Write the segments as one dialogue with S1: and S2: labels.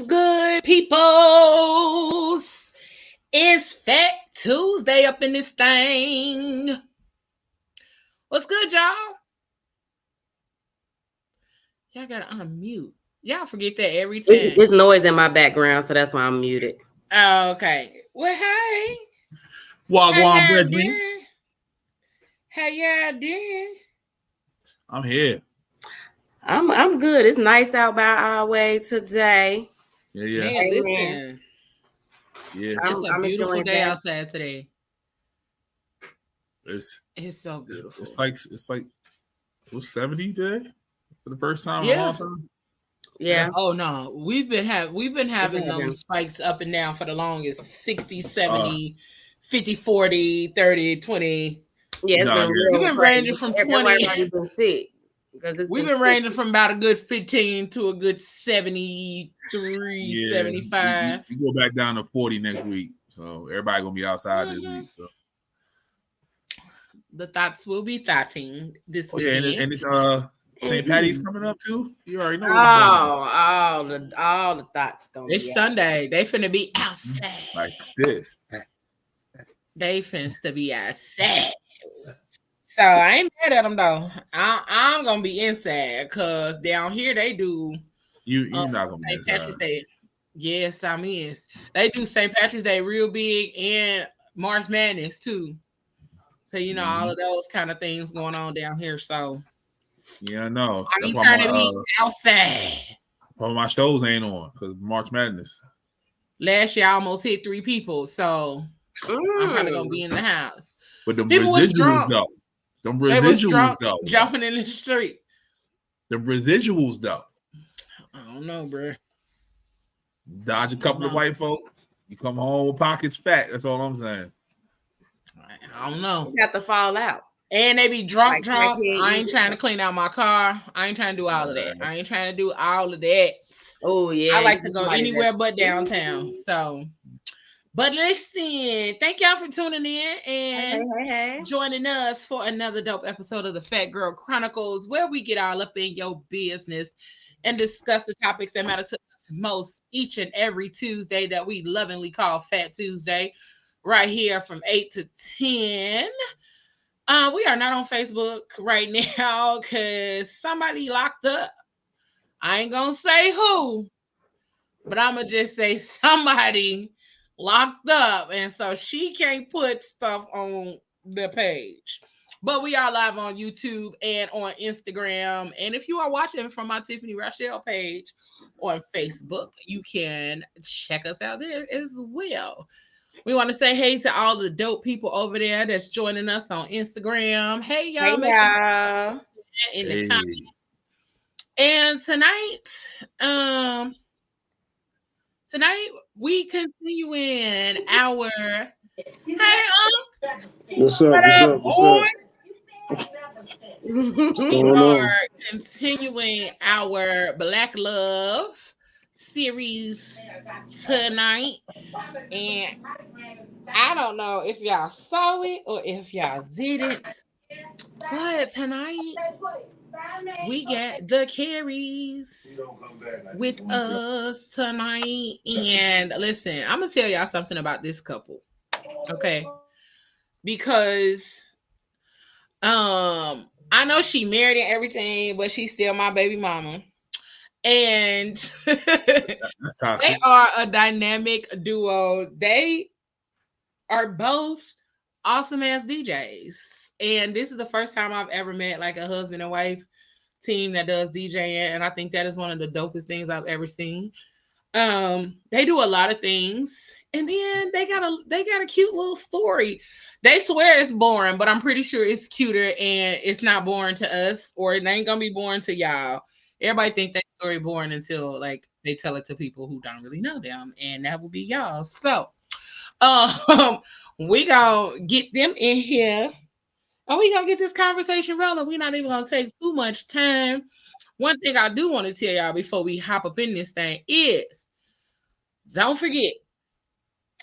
S1: What's good, peoples? It's Fat Tuesday up in this thing. What's good, y'all? Y'all gotta unmute. Y'all forget that every time.
S2: It's noise in my background, so that's why I'm muted.
S1: Oh, okay. Well, hey.
S3: Wagwan brethren.
S1: How y'all doing?
S3: I'm here.
S2: I'm good. It's nice out by our way today.
S3: Yeah.
S1: Man, listen.
S3: Yeah.
S1: It's a beautiful day outside today.
S3: It's
S1: so beautiful.
S3: It's like it was 70 today for the first time in a long time.
S2: Yeah.
S1: Oh no, we've been having them spikes up and down for the longest. 60, 70, 50, 40, 30, 20.
S2: Yeah, it's been real.
S1: We've been ranging from 20.
S2: Everybody's been sick.
S1: We've been ranging from about a good 15 to a good 73, 75.
S3: We go back down to 40 next week. So everybody gonna be outside this week. So
S1: the thoughts will be thoughting this weekend.
S3: And it's St. Patty's coming up too. You already know what's
S2: all the thoughts going.
S1: It's Sunday. They finna be outside
S3: like this.
S1: They finna be outside. So I ain't mad at them though. I'm gonna be inside because down here they do.
S3: You're not gonna be
S1: St. Patrick's Day. Yes, I mean they do St. Patrick's Day real big and March Madness too. So all of those kind of things going on down here. So
S3: yeah, I know.
S1: I ain't trying to be outside.
S3: Well, my shows ain't on because March Madness.
S1: Last year I almost hit 3 people, so I'm probably gonna be in the house.
S3: But the residuals though. Them residuals though.
S1: Jumping in the street.
S3: The residuals though.
S1: I don't know, bro.
S3: Dodge a couple of white folk. You come home with pockets fat. That's all I'm saying.
S1: I don't know.
S2: You have to fall out.
S1: And they be drunk. I ain't trying to clean out my car. I ain't trying to do all of that. I ain't trying to do all of that.
S2: Oh, yeah.
S1: I like to go anywhere but downtown. So, but listen, thank y'all for tuning in and joining us for another dope episode of the Phat Girl Chronicles, where we get all up in your business and discuss the topics that matter to us most each and every Tuesday that we lovingly call Fat Tuesday, right here from 8 to 10. We are not on Facebook right now because somebody locked up. I ain't gonna say who, but I'm gonna just say somebody locked up, and so she can't put stuff on the page. But we are live on YouTube and on Instagram. And if you are watching from my Tiffany Rochelle page on Facebook, you can check us out there as well. We want to say hey to all the dope people over there that's joining us on Instagram. Hey, y'all. Make sure in the comments. And tonight we continuing our
S4: What's up? What's going on?
S1: Continuing our Black Love series tonight, and I don't know if y'all saw it or if y'all didn't, but tonight we got the Careys with us tonight. And listen, I'm gonna tell y'all something about this couple, okay? Because I know she married and everything, but she's still my baby mama. And they are a dynamic duo. They are both awesome ass DJs. And this is the first time I've ever met like a husband and wife team that does DJing. And I think that is one of the dopest things I've ever seen. They do a lot of things. And then they got a cute little story. They swear it's boring, but I'm pretty sure it's cuter and it's not boring to us, or it ain't gonna be boring to y'all. Everybody think that story boring until like they tell it to people who don't really know them, and that will be y'all. So we gonna get them in here and we gonna get this conversation rolling. We're not even gonna take too much time. One thing I do want to tell y'all before we hop up in this thing is don't forget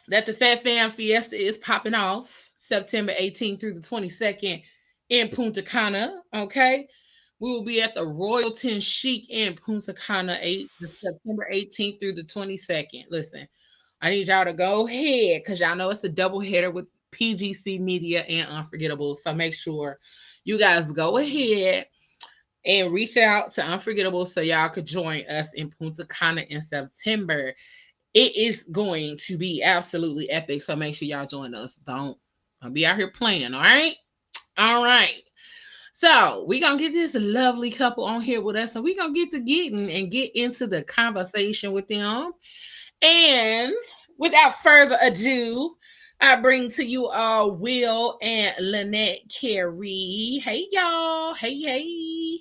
S1: that the Fat Fam Fiesta is popping off September 18th through the 22nd in Punta Cana. Okay. We will be at the Royalton Chic in Punta Cana, September 18th through the 22nd. Listen, I need y'all to go ahead because y'all know it's a double header with PGC Media and Unforgettable. So make sure you guys go ahead and reach out to Unforgettable so y'all could join us in Punta Cana in September. It is going to be absolutely epic. So make sure y'all join us. Don't be out here playing. All right. All right. So we're going to get this lovely couple on here with us. And we're going to get to get into the conversation with them. And without further ado, I bring to you all Will and Lynette Carey. Hey, y'all. Hey, hey.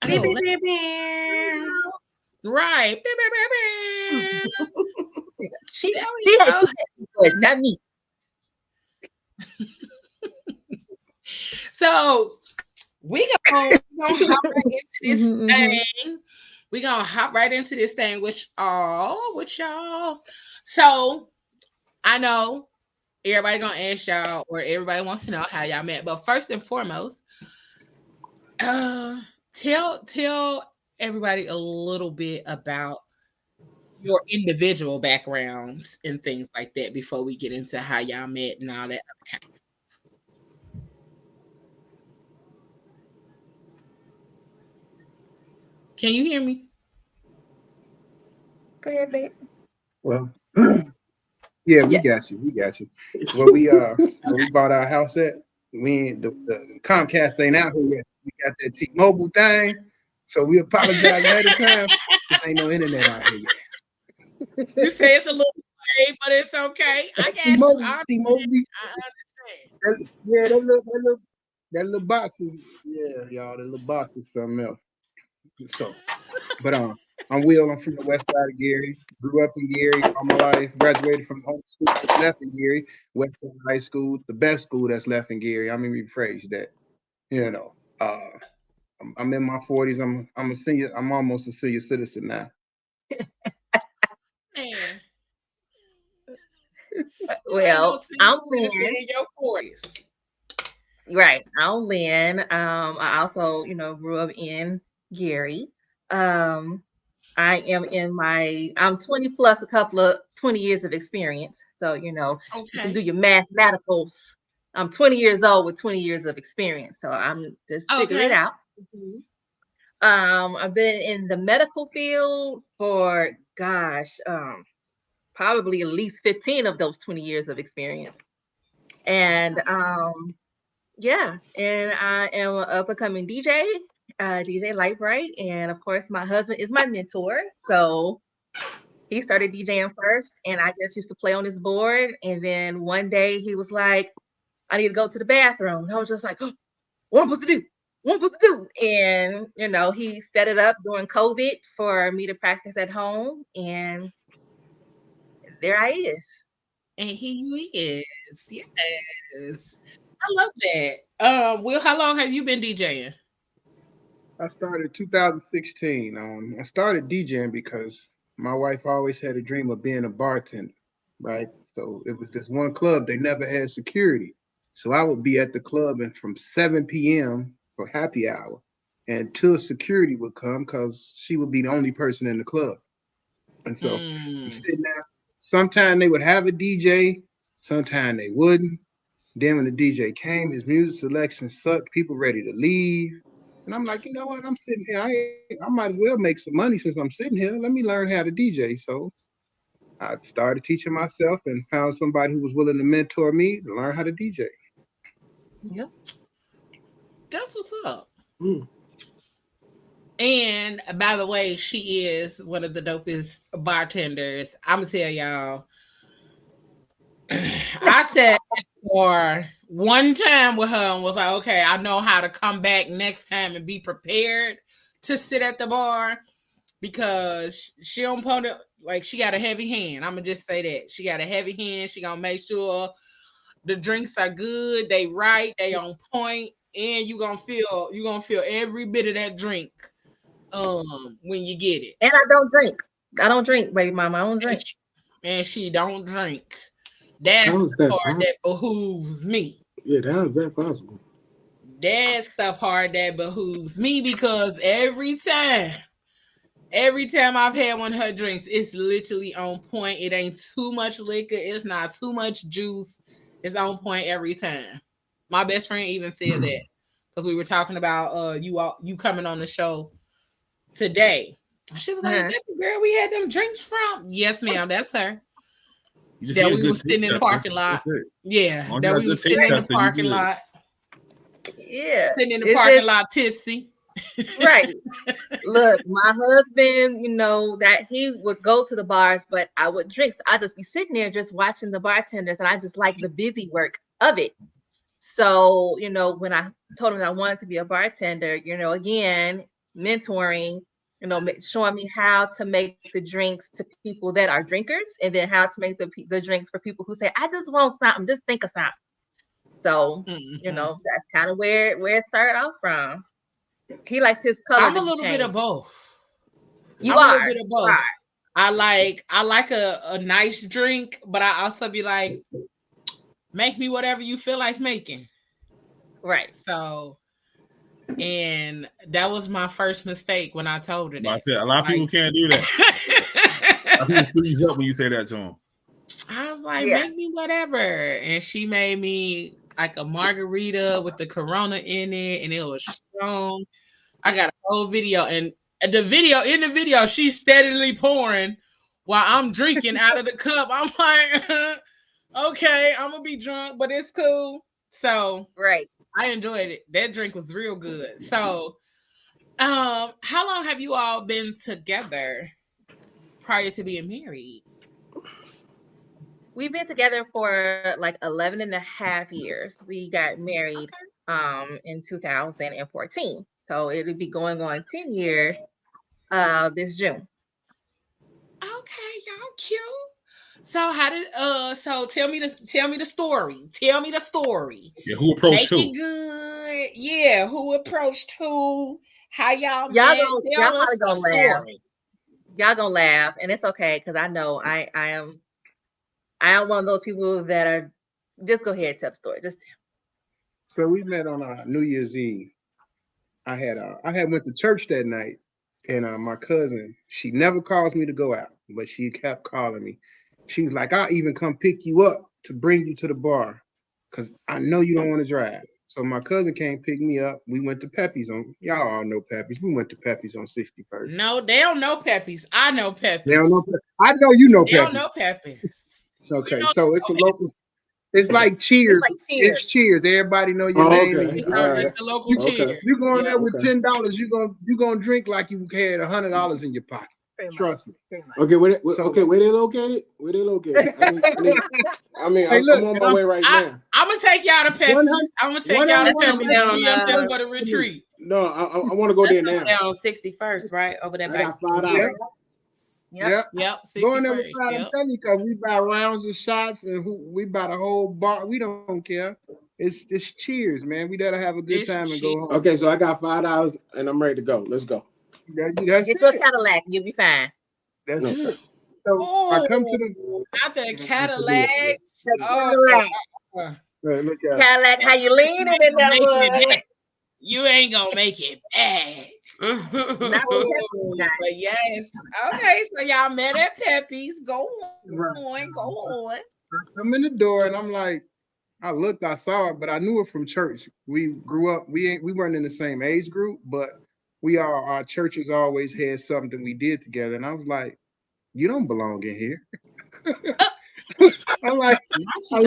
S2: Beep, beep, beep, beep.
S1: Right.
S5: She had good, not me.
S1: So we're gonna hop right into this thing. We're gonna hop right into this thing with y'all. So I know everybody gonna ask y'all, or everybody wants to know how y'all met. But first and foremost, tell everybody a little bit about your individual backgrounds and things like that before we get into how y'all met and all that other kind of stuff. Can you hear me?
S5: Go ahead, babe.
S6: Well, yeah, we got you. We got you. Where we bought our house at, we ain't the Comcast ain't out here yet. We got that T-Mobile thing, so we apologize ahead of time. There ain't no internet out here yet.
S1: You say it's a little late, but it's okay. I got
S6: T-Mobile,
S1: you. I understand.
S6: Yeah, that little box is y'all. That little box is something else. So, but I'm Will. I'm from the west side of Gary. Grew up in Gary all my life. Graduated from home school that's left in Gary. West Side High School, the best school that's left in Gary. I mean, rephrase that. You know, I'm in my 40s. I'm a senior. I'm almost a senior citizen now.
S1: Man.
S5: Well, I'm Lynn.
S1: In your 40s.
S5: Right. I'm Lynn. I also, grew up in Gary. I am I'm 20 plus a couple of 20 years of experience. So, you can do your mathematicals. I'm 20 years old with 20 years of experience. So I'm just figuring it out. I've been in the medical field for, probably at least 15 of those 20 years of experience. And, and I am an up-and-coming DJ. DJ Lightbright, and of course my husband is my mentor, so he started DJing first, and I just used to play on his board, and then one day he was like, I need to go to the bathroom, and I was just like, oh, what am I supposed to do? And he set it up during COVID for me to practice at home, and there I is.
S1: And he is. Yes, I love that. Will, how long have you been DJing?
S6: I started 2016. I started DJing because my wife always had a dream of being a bartender, right? So it was this one club, they never had security. So I would be at the club and from 7 p.m. for happy hour until security would come because she would be the only person in the club. And so I'm sitting there. Sometimes they would have a DJ, sometimes they wouldn't. Then when the DJ came, his music selection sucked, people ready to leave. And I'm like, you know what? I'm sitting here. I might as well make some money since I'm sitting here. Let me learn how to DJ. So I started teaching myself and found somebody who was willing to mentor me to learn how to DJ.
S5: Yep.
S1: That's what's up. And by the way, she is one of the dopest bartenders. I'm going to tell y'all. I said for one time with her and was like, okay, I know how to come back next time and be prepared to sit at the bar because she don't put it like she got a heavy hand. I'm gonna just say that she got a heavy hand. She gonna make sure the drinks are good, they right, they on point, and you gonna feel every bit of that drink when you get it.
S5: And I don't drink, baby mama. I don't drink.
S1: And she don't drink. That's the part that behooves me.
S4: Yeah, how is that possible?
S1: That's the part that behooves me because every time I've had one of her drinks, it's literally on point. It ain't too much liquor. It's not too much juice. It's on point every time. My best friend even said that because we were talking about you coming on the show today. She was like, "Is that the girl we had them drinks from?" Yes, ma'am. That's her. That we was sitting in the parking lot. Yeah, that we was sitting in the parking lot.
S5: Yeah,
S1: sitting in the parking lot tipsy.
S5: Right. Look, my husband, you know, that he would go to the bars, but I would drink. So I'd just be sitting there just watching the bartenders, and I just like the busy work of it. So, you know, when I told him I wanted to be a bartender, you know, again, mentoring, you know, showing me how to make the drinks to people that are drinkers, and then how to make the drinks for people who say, I just want something, just think of something. So, you know, that's kind of where it started off from. He likes his color.
S1: I'm a little bit of both.
S5: I'm
S1: a little bit of both. I like a nice drink, but I also be like, make me whatever you feel like making.
S5: Right.
S1: So, and that was my first mistake when I told her that.
S3: I said a lot of people can't do that. I people freeze up when you say that to them.
S1: I was like, make me whatever. And she made me like a margarita with the Corona in it, and it was strong. I got a whole video, and in the video, she's steadily pouring while I'm drinking out of the cup. I'm like, okay, I'm gonna be drunk, but it's cool. So
S5: right,
S1: I enjoyed it. That drink was real good. So, how long have you all been together prior to being married?
S5: We've been together for like 11 and a half years. We got married in 2014. So it'll be going on 10 years this June.
S1: Okay, y'all cute. So how did so tell me the story. Tell me the story.
S3: Yeah, who approached who?
S1: Make it good. Yeah, who approached who? How y'all
S5: met?
S1: Y'all
S5: gonna laugh. Y'all gonna laugh, and it's okay because I know I am one of those people that are just go ahead and tell the story. Just tell.
S6: So we met on New Year's Eve. I had went to church that night, and my cousin, she never calls me to go out, but she kept calling me. She was like, I'll even come pick you up to bring you to the bar because I know you don't want to drive. So my cousin came pick me up. We went to Pepe's y'all all know Pepe's. We went to Pepe's on 61st.
S1: No, they don't know Pepe's. I know Pepe's.
S6: They don't know Pepe's. I know you know Pepe's.
S1: They don't know Pepe's.
S6: Okay, so it's a local. It's like Cheers. It's Cheers. Everybody know your name.
S4: Okay.
S1: It's the local Cheers.
S6: You go in there with $10. You gonna drink like you had $100 in your pocket. Trust me.
S4: Okay, where they located? Where they located? I mean, hey, I'm on my way right now.
S1: I'm gonna take y'all to Pepe's. I'm gonna take y'all to Pepe's for the retreat.
S4: No, I want to go there now.
S2: Down on 61st, right over there.
S4: I got $5.
S6: Yep. Going there with $5. I'm telling you, because we buy rounds of shots and we buy the whole bar. We don't care. It's Cheers, man. We gotta have a good time and go home.
S4: Okay, so I got $5 and I'm ready to go. Let's go.
S5: Get your Cadillac, you'll be fine.
S6: That's it. So I come to
S1: not the Cadillac.
S6: Look at
S5: Cadillac, how you leaning in that one?
S1: You ain't gonna make it bad. But yes. Okay, so y'all met at Pepe's. Go on. I
S6: come in the door and I'm like, I saw it, but I knew it from church. We grew up, we weren't in the same age group, but our churches always had something we did together. And I was like, you don't belong in here. I'm like, I said,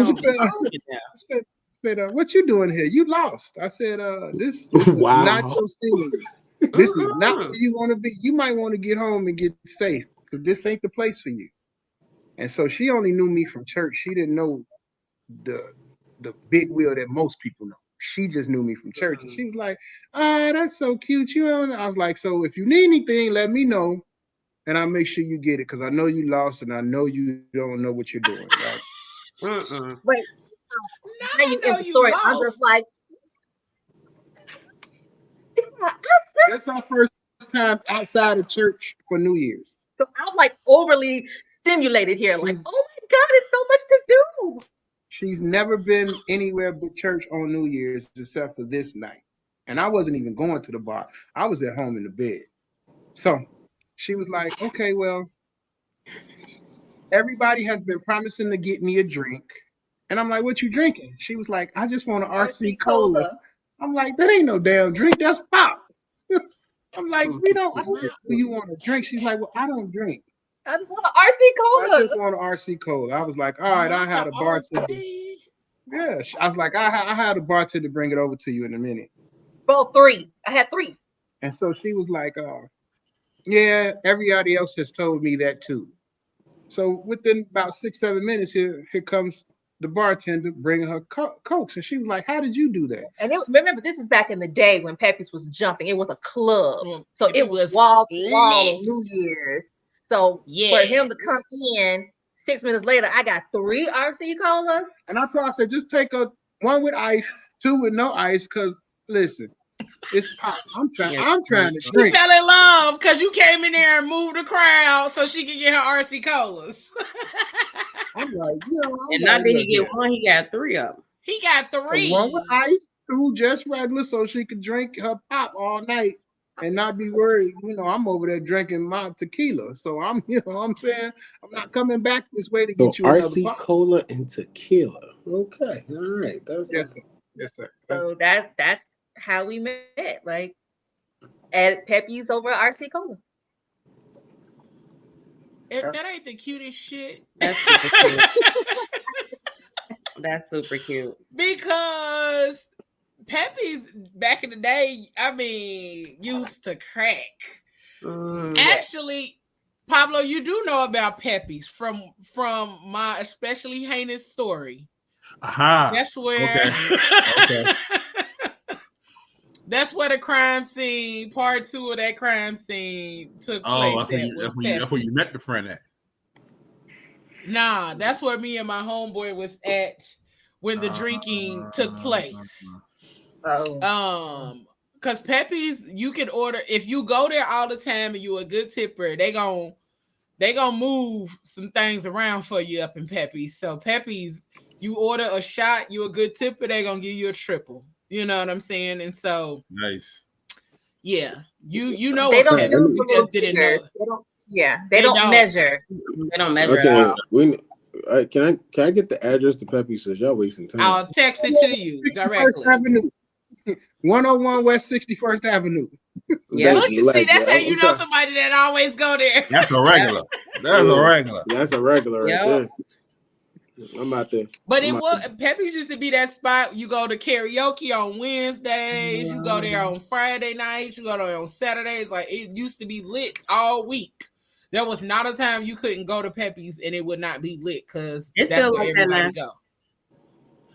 S6: what you doing here? You lost. I said, this is not your scene. This is not where you want to be. You might want to get home and get safe because this ain't the place for you. And so she only knew me from church. She didn't know the big wheel that most people know. She just knew me from church. And she was like, that's so cute. I was like, so if you need anything, let me know. And I'll make sure you get it because I know you lost and I know you don't know what you're doing. Right?
S5: Wait. Now you in the story. I'm just like,
S6: that's our first time outside of church for New Year's.
S5: So I'm like overly stimulated here. Like, oh my God, it's so much to do.
S6: she's never been anywhere but church on New Year's except for this night. And I wasn't even going to the bar. I was at home in the bed. So she was like, okay, well, everybody has been promising to get me a drink. And I'm like, what you drinking? She was like, I just want an RC Cola. I'm like, that ain't no damn drink. That's pop. I'm like, we don't. I said, do you want a drink? She's like, well, I don't drink.
S5: I just want an RC Cola.
S6: I just want an RC Cola. I was like, all right, I had a bartender. Yeah, I was like, I had a bartender bring it over to you in a minute.
S5: Bro, 3. I had 3.
S6: And so she was like, yeah, everybody else has told me that too. So within about 6-7 minutes, here comes the bartender bringing her Cokes. And she was like, how did you do that?
S5: And remember, this is back in the day when Pepe's was jumping. It was a club. So it was wall to wall on New Year's. So for him to come in 6 minutes later, I got 3 RC Colas.
S6: And I told her, I said, just take one with ice, 2 with no ice, because listen, it's pop. I'm trying to drink.
S1: She fell in love because you came in there and moved the crowd so she could get her RC Colas.
S6: I'm like,
S2: and not did he get one, he got 3 of them.
S1: He got 3.
S6: 1 with ice, 2 just regular, so she could drink her pop all night and not be worried. I'm over there drinking my tequila. So I'm, I'm saying, I'm not coming back this way to get you
S4: RC Cola and tequila. Okay. All right.
S6: Yes, sir. Yes, sir.
S5: So that's how we met, like at Pepe's over RC Cola.
S1: That ain't the cutest shit.
S2: That's super cute. That's super cute.
S1: Because Pepe's back in the day, used to crack. Actually, Pablo, you do know about Pepe's from my especially heinous story. That's where
S3: Okay.
S1: that's where the crime scene, part 2 of that crime scene took place.
S3: That's where you met the friend at.
S1: Nah, that's where me and my homeboy was at when the drinking took place. Because Pepe's, you can order, if you go there all the time and you a good tipper, they gonna move some things around for you up in Pepe's. So Pepe's, you order a shot, you a good tipper, they gonna give you a triple. You know what I'm saying? And so
S3: nice.
S1: Yeah, you know
S5: they don't
S1: Pepe's,
S5: use
S1: you just didn't know.
S5: They don't measure.
S2: They don't measure.
S4: Okay, can I get the address to Pepe's? Says y'all wasting time.
S1: I'll text it to you directly.
S6: Avenue. 101 West 61st Avenue.
S1: Yeah, look, you see, that's how you know somebody that always go there.
S3: That's a regular. That's a regular.
S4: That's a regular right there. I'm out there.
S1: But Pepe's used to be that spot. You go to karaoke on Wednesdays. You go there on Friday nights. You go there on Saturdays. Like, it used to be lit all week. There was not a time you couldn't go to Pepe's and it would not be lit because that's where everybody go.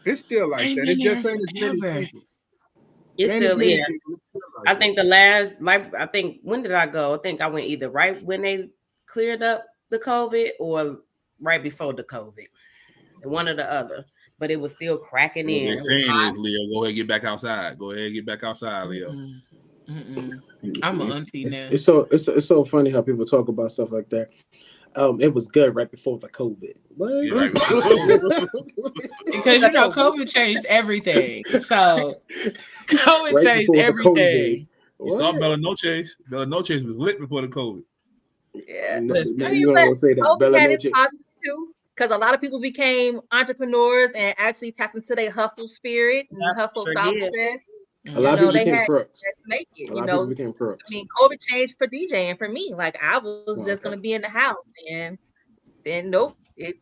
S6: It's still like that. It just ain't as many people.
S2: It's still, yeah. I think when did I go? I think I went either right when they cleared up the COVID or right before the COVID. One or the other. But it was still cracking in.
S3: They're saying, Leo, go ahead and get back outside. Leo.
S1: I'm an auntie now.
S4: It's so funny how people talk about stuff like that. It was good right before the COVID.
S1: Because COVID changed everything. So COVID changed everything.
S3: You saw Bella Noche's. Bella Noche's was lit before the COVID.
S5: Yeah.
S4: You don't want to say that. Bella Noche
S5: too. Because a lot of people became entrepreneurs and actually tapped into their hustle spirit and hustle thought process.
S4: A lot of people became crooks.
S5: Make it,
S4: a lot of people became crooks.
S5: I mean, COVID changed for DJing for me. Like, I was just going to be in the house, and then nope, it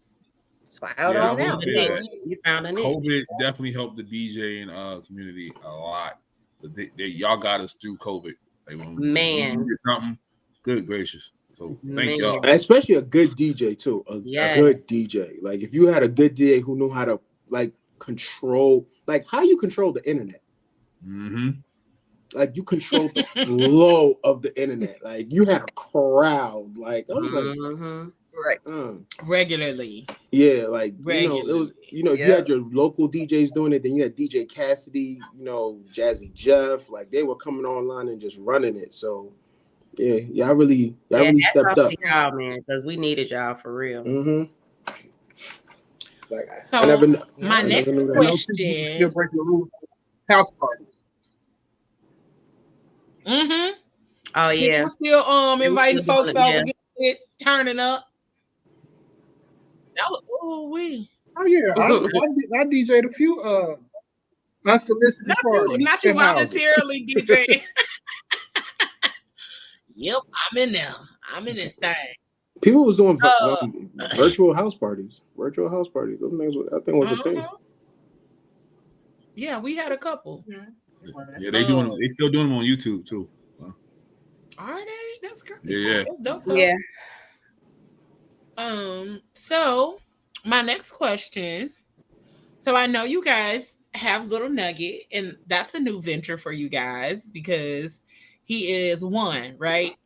S5: spiraled on out.
S2: You found a
S3: COVID definitely helped the DJing community a lot. Y'all got us through COVID. Like, when we did something, good gracious. So thank y'all.
S4: Especially a good DJ too. A good DJ. Like, if you had a good DJ who knew how to control, how you control the internet.
S3: Mm-hmm.
S4: Like, you control the flow of the internet. Like, you had a crowd. Like, I was
S5: right.
S1: Regularly.
S4: Yeah, like regularly. It was. You had your local DJs doing it. Then you had DJ Cassidy. Jazzy Jeff. Like, they were coming online and just running it. So. Yeah, y'all really stepped up,
S2: y'all, man, because we needed y'all for real.
S4: Mm-hmm. Like
S1: so
S4: I never.
S1: My next question.
S6: Still break the rules. House parties.
S1: Mm-hmm.
S2: Oh yeah.
S1: People still inviting folks over, get turning up. That was we.
S6: Oh yeah, I DJ'd a few unsolicited parties.
S1: Not you voluntarily DJ. Yep, I'm in there. I'm in this thing.
S4: People was doing virtual house parties. Virtual house parties. Those things, I think, was a thing.
S1: Yeah, we had a couple.
S3: Yeah, they still doing them on YouTube too.
S1: Are they? That's great.
S3: Yeah.
S1: That's dope.
S2: Yeah.
S1: So my next question. So I know you guys have Little Nugget, and that's a new venture for you guys because he is 1, right?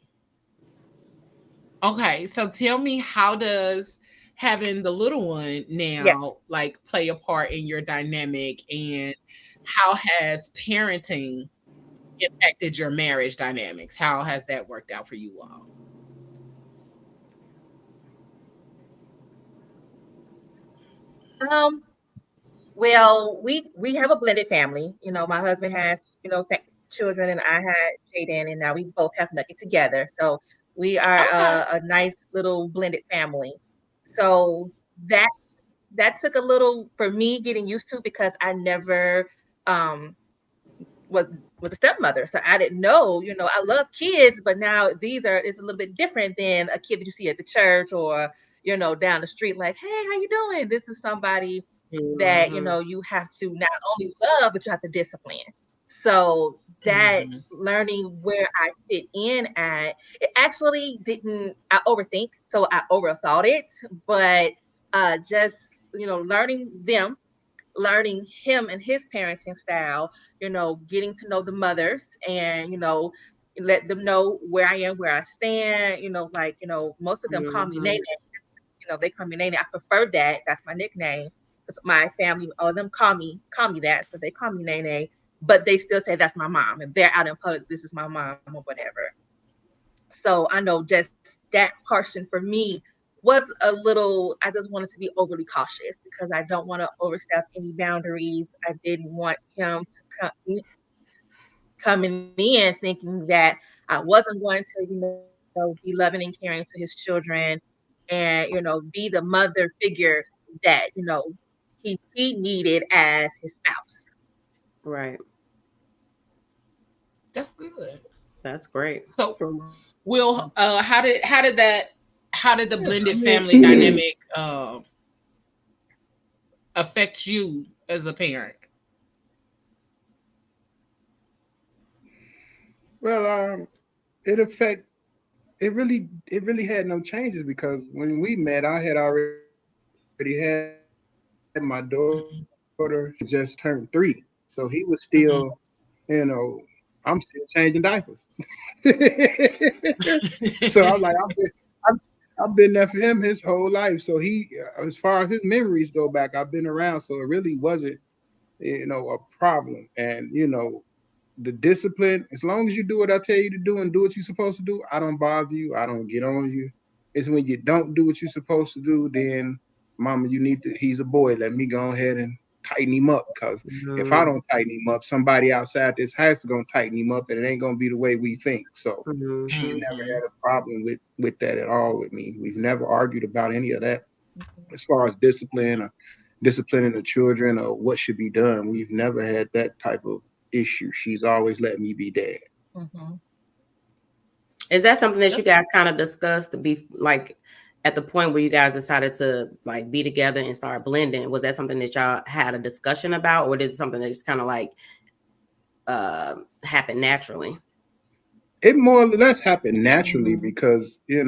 S1: Okay, so tell me, how does having the little one now like play a part in your dynamic, and how has parenting impacted your marriage dynamics? How has that worked out for you all?
S5: Well, we have a blended family. You know, my husband has, children, and I had Jaden, and now we both have Nugget together. So we are a nice little blended family. So that took a little for me getting used to, because I never was a stepmother. So I didn't know, I love kids, but now it's a little bit different than a kid that you see at the church or, down the street, like, hey, how you doing? This is somebody that, you have to not only love, but you have to discipline. So that learning where I fit in at, it actually didn't, I overthink. So I overthought it, but just, learning him and his parenting style, getting to know the mothers and, let them know where I am, where I stand, most of them call me Nene. They call me Nene. I prefer that. That's my nickname. My family, all of them call me that. So they call me Nene, but they still say that's my mom. If they're out in public, this is my mom or whatever. So I know just that portion for me was a little, I just wanted to be overly cautious because I don't want to overstep any boundaries. I didn't want him to coming in thinking that I wasn't going to, be loving and caring to his children and, be the mother figure that, he needed as his spouse.
S2: Right.
S1: That's good.
S2: That's great.
S1: So, Will, how did the blended family dynamic affect you as a parent?
S6: Well, it really had no changes, because when we met, I had already had my daughter just turned 3, so he was still, I'm still changing diapers. So I'm like, I've been there for him his whole life. So he, as far as his memories go back, I've been around. So it really wasn't, a problem. And the discipline, as long as you do what I tell you to do and do what you're supposed to do, I don't bother you. I don't get on you. It's when you don't do what you're supposed to do, then mama, he's a boy. Let me go ahead and tighten him up. Because if I don't tighten him up, somebody outside this house is going to tighten him up, and it ain't going to be the way we think. So she's never had a problem with that at all with me. We've never argued about any of that. As far as discipline or disciplining the children or what should be done, we've never had that type of issue. She's always let me be dad.
S2: Is that something that you guys kind of discussed to be like at the point where you guys decided to like be together and start blending? Was that something that y'all had a discussion about, or is it something that just kind of like happened naturally?
S6: It more or less happened naturally because she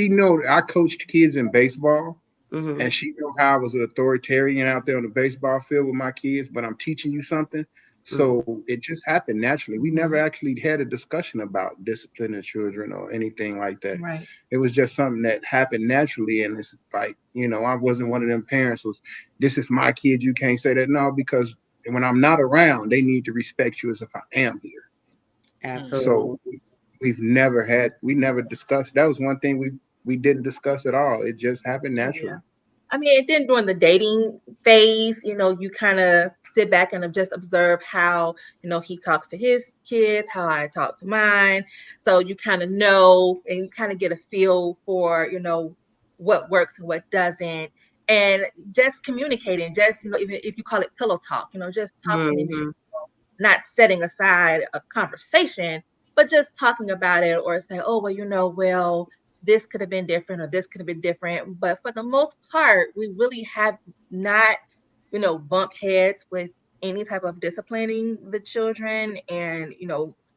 S6: know I coached kids in baseball. And she know how I was an authoritarian out there on the baseball field with my kids, but I'm teaching you something. So it just happened naturally. We never actually had a discussion about disciplining children or anything like that.
S5: Right.
S6: It was just something that happened naturally. And it's like, I wasn't one of them parents who's, this is my kid, you can't say that. No, because when I'm not around, they need to respect you as if I am here.
S2: Absolutely.
S6: So we never discussed. That was one thing we didn't discuss at all. It just happened naturally.
S5: Yeah. I mean, and then during the dating phase, you kind of sit back and just observe how, he talks to his kids, how I talk to mine. So you kind of know and kind of get a feel for, what works and what doesn't. And just communicating, just, even if you call it pillow talk, just talking in general, not setting aside a conversation, but just talking about it, or say, oh, well, this could have been different, or this could have been different. But for the most part, we really have not, bumped heads with any type of disciplining the children. And,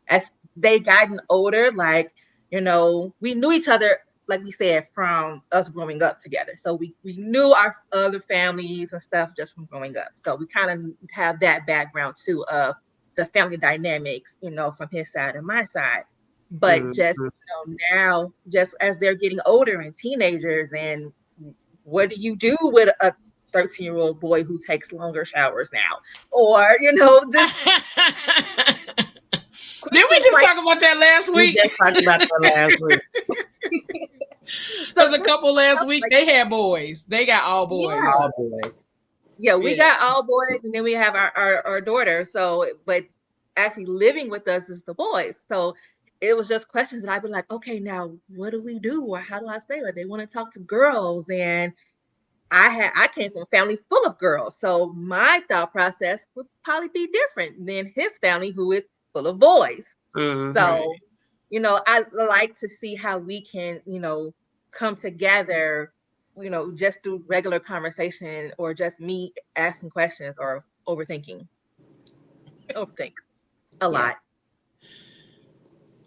S5: as they gotten older, like, we knew each other, like we said, from us growing up together. So we knew our other families and stuff just from growing up. So we kind of have that background too of the family dynamics, from his side and my side. But just now, just as they're getting older and teenagers, and what do you do with a 13-year-old boy who takes longer showers now? Or, just
S1: did we just talk about that last week?
S2: We just talked about that last week.
S1: So a couple last week, they had boys. They got all boys.
S5: Yeah.
S2: All boys.
S5: Yeah, we got all boys, and then we have our daughter. So, but actually living with us is the boys. So it was just questions that I'd be like, okay, now what do we do? Or how do I say it? They want to talk to girls. And I came from a family full of girls. So my thought process would probably be different than his family, who is full of boys.
S2: Mm-hmm.
S5: So, I like to see how we can, come together, just through regular conversation, or just me asking questions or overthinking. Overthink a lot.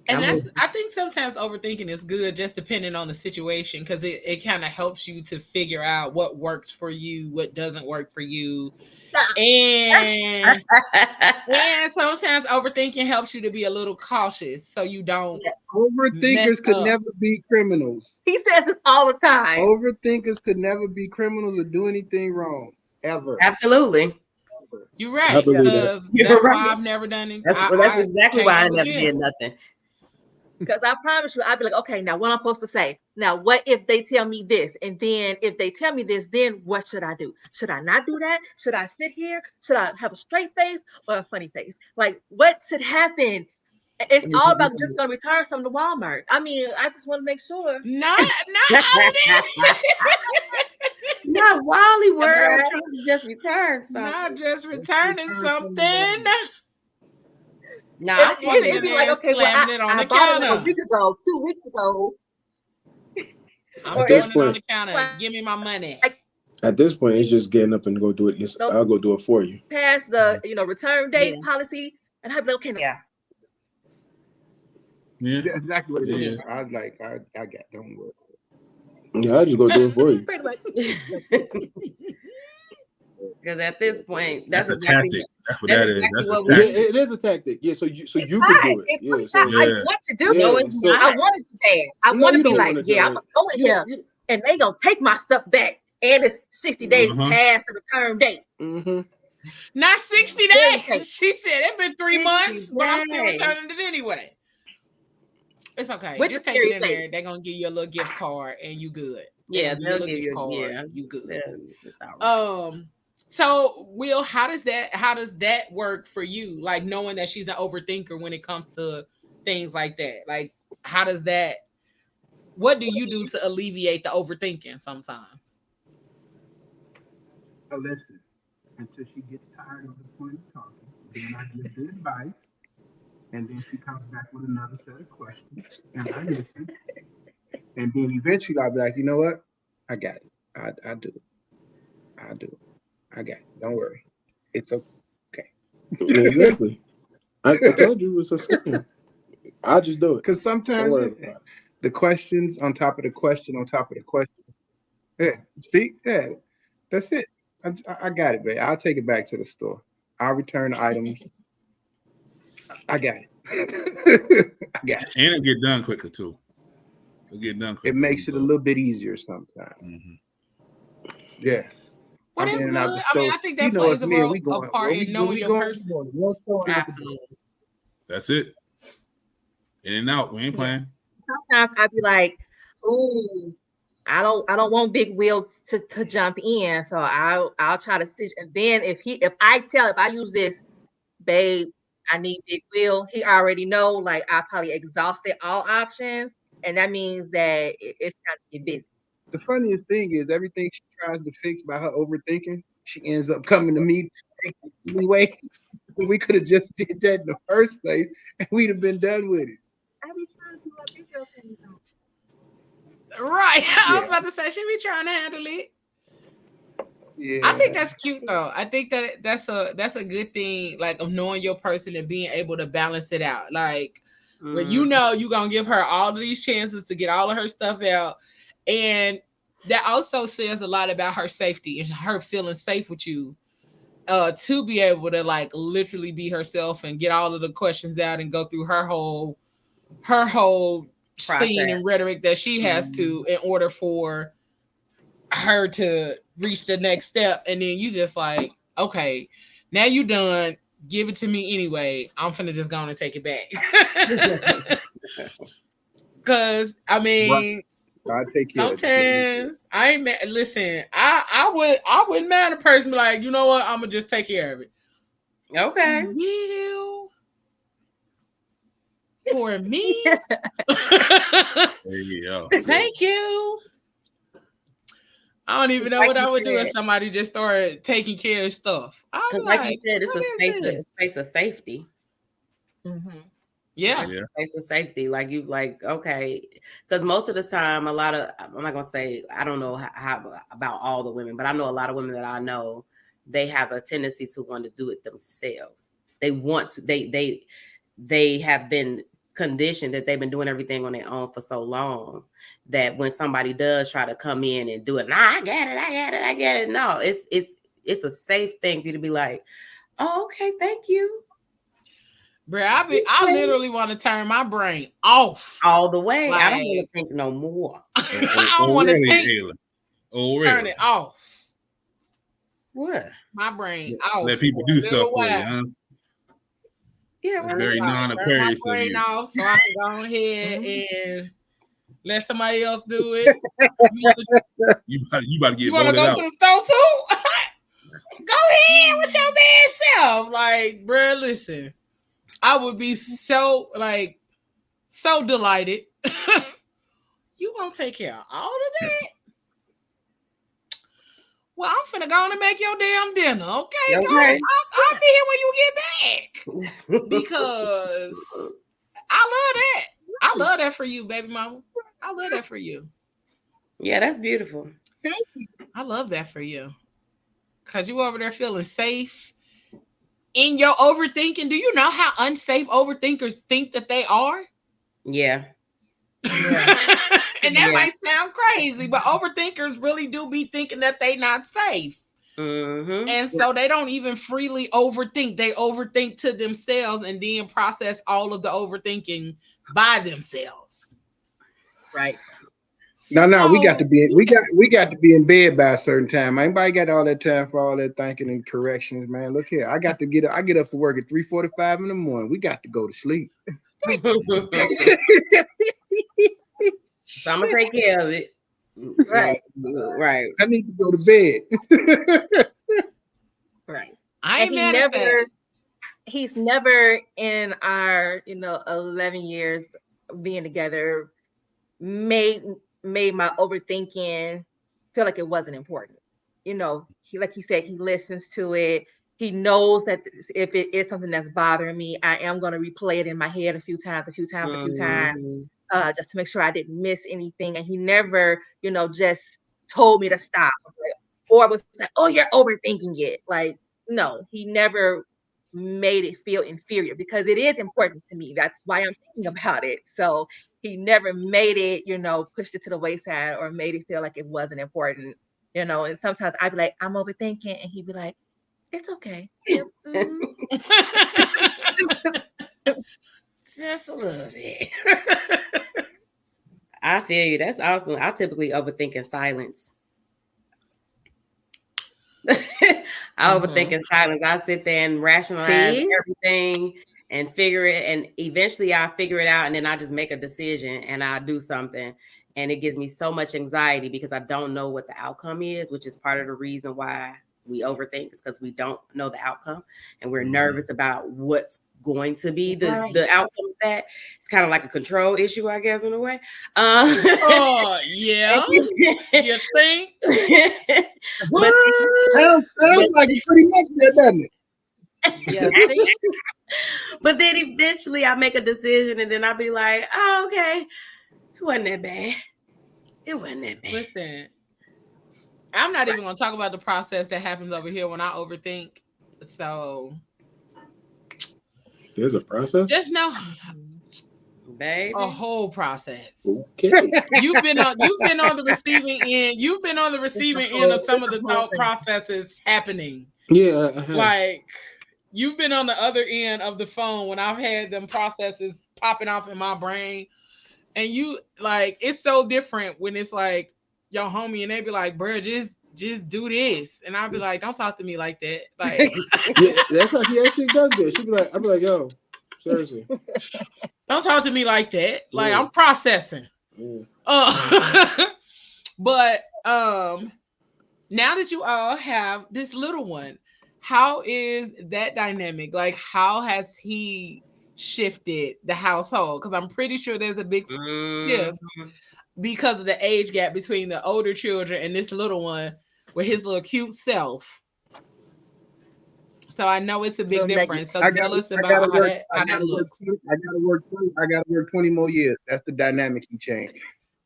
S1: And I think sometimes overthinking is good, just depending on the situation, because it kind of helps you to figure out what works for you, what doesn't work for you. And sometimes overthinking helps you to be a little cautious, so you don't.
S6: Yeah. Overthinkers could never be criminals.
S5: He says this all the time.
S6: Overthinkers could never be criminals or do anything wrong, ever.
S2: Absolutely.
S1: You're right. Because that's why I've never done it.
S2: That's exactly why I never did nothing.
S5: Because I promise you, I'd be like, okay, now what I'm supposed to say? Now, what if they tell me this? And then if they tell me this, then what should I do? Should I not do that? Should I sit here? Should I have a straight face or a funny face? Like, what should happen? It's all about just going to return something to Walmart. I mean, I just want to make sure.
S1: Not
S2: Wally World trying to just return something.
S1: Not just returning something.
S5: No, it'd be like, okay, well, I bought it a week ago, 2 weeks ago.
S1: I'm doing it on the counter. Give me my money.
S4: At this point, it's just getting up and go do it. I'll go do it for you.
S5: Pass the return date policy, and I'd be like, okay,
S3: yeah,
S6: that's exactly what it is. I was like, I got, don't worry.
S4: Yeah, I'll just go do it for you.
S5: Pretty much.
S2: Because at this point,
S3: that's a tactic. That's what that is. That's a tactic.
S4: Yeah, it is a tactic. Yeah, so you could do it.
S5: It's I want to do it. I want to do that. I want to be like, I'm going here, and they gonna take my stuff back, and it's 60 days past the return date.
S4: Mm-hmm.
S1: Not 60 days. She said it's been 3 months, but I'm still returning it anyway. It's okay. Just take it in there. They're gonna give you a little gift card, and you good.
S2: Yeah, they'll give you a card.
S1: Yeah, you good. So Will, how does that work for you? Like, knowing that she's an overthinker when it comes to things like that. Like, what do you do to alleviate the overthinking sometimes?
S6: I listen until she gets tired of the point of talking. Then I give the advice, and then she comes back with another set of questions, and I listen. And then eventually I'll be like, you know what? I got it. I do it. I got it. Don't worry. It's okay.
S4: Yeah, exactly. I told you it was so simple. I'll just do it.
S6: Because sometimes the questions on top of the question on top of the question. Yeah. See? Yeah. That's it. I got it, babe. I'll take it back to the store. I'll return the items. I got it. I got it.
S3: And it'll get done quicker too.
S6: It makes it a little bit easier sometimes.
S3: Mm-hmm.
S6: Yeah.
S1: Well, that's good. I mean, I think that plays a part in knowing your person.
S5: Absolutely.
S3: That's it. In and out. We ain't playing.
S5: Sometimes I'd be like, ooh, I don't want Big Will to jump in. So I'll try to sit. And then if I use this, babe, I need Big Will, he already know, like, I probably exhausted all options. And that means that it's time to get busy.
S6: The funniest thing is everything she tries to fix by her overthinking, she ends up coming to me anyway. We could have just did that in the first place and we'd have been done with it.
S5: I be trying to do a big girl thing though.
S1: Right. I was about to say she be trying to handle it. Yeah. I think that's cute though. I think that's a good thing, like, of knowing your person and being able to balance it out. Like, when you know you're gonna give her all of these chances to get all of her stuff out. And that also says a lot about her safety and her feeling safe with you. To be able to, like, literally be herself and get all of the questions out and go through her whole scene and rhetoric that she has to, in order for her to reach the next step. And then you just like, okay, now you done, give it to me anyway. I'm finna just go and take it back. Cause I mean,
S6: I take care
S1: sometimes I ain't mad. Listen, I wouldn't mad at a person be like, you know what, I'm gonna just take care of it.
S2: Okay.
S1: You for me.
S3: There you go.
S1: Thank you. I don't even know what I would do if somebody just started taking care of stuff.
S2: Because, like you said, it's a space of safety.
S5: Mm-hmm.
S1: Yeah.
S2: Space of safety. Like, you, like, okay. Because most of the time, I'm not going to say, I don't know how about all the women, but I know a lot of women that I know, they have a tendency to want to do it themselves. They want to, they have been conditioned that they've been doing everything on their own for so long that when somebody does try to come in and do it, nah, I get it. No, it's a safe thing for you to be like, oh, okay, thank you.
S1: Bro, I literally want to turn my brain off
S2: all the way. Like, I don't want to think no more.
S1: I don't want to think. Turn it off.
S2: What?
S1: My brain off.
S3: Let people do stuff for you, huh?
S2: Yeah,
S3: it's very non-Aquarius.
S1: Turn my brain off so I can go ahead and let somebody else do it.
S3: You about to get.
S1: You want to go to the store too? Go ahead with your bad self. Like, bro, listen. I would be so delighted. You won't take care of all of that? Well, I'm finna go on and make your damn dinner, okay? I'll be here when you get back. Because I love that. I love that for you, baby mama. I love that for you.
S2: Yeah, that's beautiful.
S5: Thank you.
S1: I love that for you. Because you over there feeling safe. In your overthinking, do you know how unsafe overthinkers think that they are?
S2: Yeah.
S1: And that might sound crazy, but overthinkers really do be thinking that they not safe.
S2: Mm-hmm.
S1: And so they don't even freely overthink. They overthink to themselves and then process all of the overthinking by themselves.
S5: Right.
S6: No, we got to be in bed by a certain time. Anybody got all that time for all that thinking and corrections, man? Look here, I get up for work at 3:45 in the morning. We got to go to sleep.
S2: So I'm gonna take care of it.
S5: Right.
S2: Right.
S6: I need to go to bed.
S5: Right.
S1: I ain't mad at that.
S5: He's never in our 11 years being together made my overthinking feel like it wasn't important. He, like he said, he listens to it. He knows that if it is something that's bothering me, I am going to replay it in my head a few times, just to make sure I didn't miss anything. And he never, just told me to stop or was like, oh, you're overthinking it. Like, no, he never made it feel inferior because it is important to me. That's why I'm thinking about it. So he never made it, pushed it to the wayside or made it feel like it wasn't important, and sometimes I'd be like, I'm overthinking. And he'd be like, it's okay. Yep.
S1: Just a little bit.
S2: I feel you. That's awesome. I typically overthink in silence. I overthink in silence. I sit there and rationalize everything and figure it. And eventually I figure it out. And then I just make a decision and I do something. And it gives me so much anxiety because I don't know what the outcome is, which is part of the reason why we overthink, is because we don't know the outcome and we're nervous about what's going to be the outcome of that. It's kind of like a control issue, I guess, in a way.
S1: Oh, yeah. You think?
S6: But sounds like it pretty much there, doesn't it?
S1: Yeah.
S2: But then eventually I make a decision and then I'll be like, oh, okay. It wasn't that bad. It wasn't that bad.
S1: Listen, I'm not even going to talk about the process that happens over here when I overthink. So
S4: there's a process?
S1: Just know,
S2: baby.
S1: A whole process.
S4: Okay.
S1: You've been on the receiving end. You've been on the receiving end of some of the thought processes happening.
S4: Yeah.
S1: Like, you've been on the other end of the phone when I've had them processes popping off in my brain. And you, like, it's so different when it's like your homie and they be like, bro, just do this. And I'll be like, don't talk to me like that. Like,
S4: yeah, that's how she actually does this. I'll be like, yo, seriously.
S1: Don't talk to me like that. Like, I'm processing. But now that you all have this little one, how is that dynamic? Like, how has he shifted the household? Because I'm pretty sure there's a big shift because of the age gap between the older children and this little one with his little cute self. So I know it's a big difference. So tell us about how that looks.
S6: I gotta work 20 more years. That's the dynamic he changed.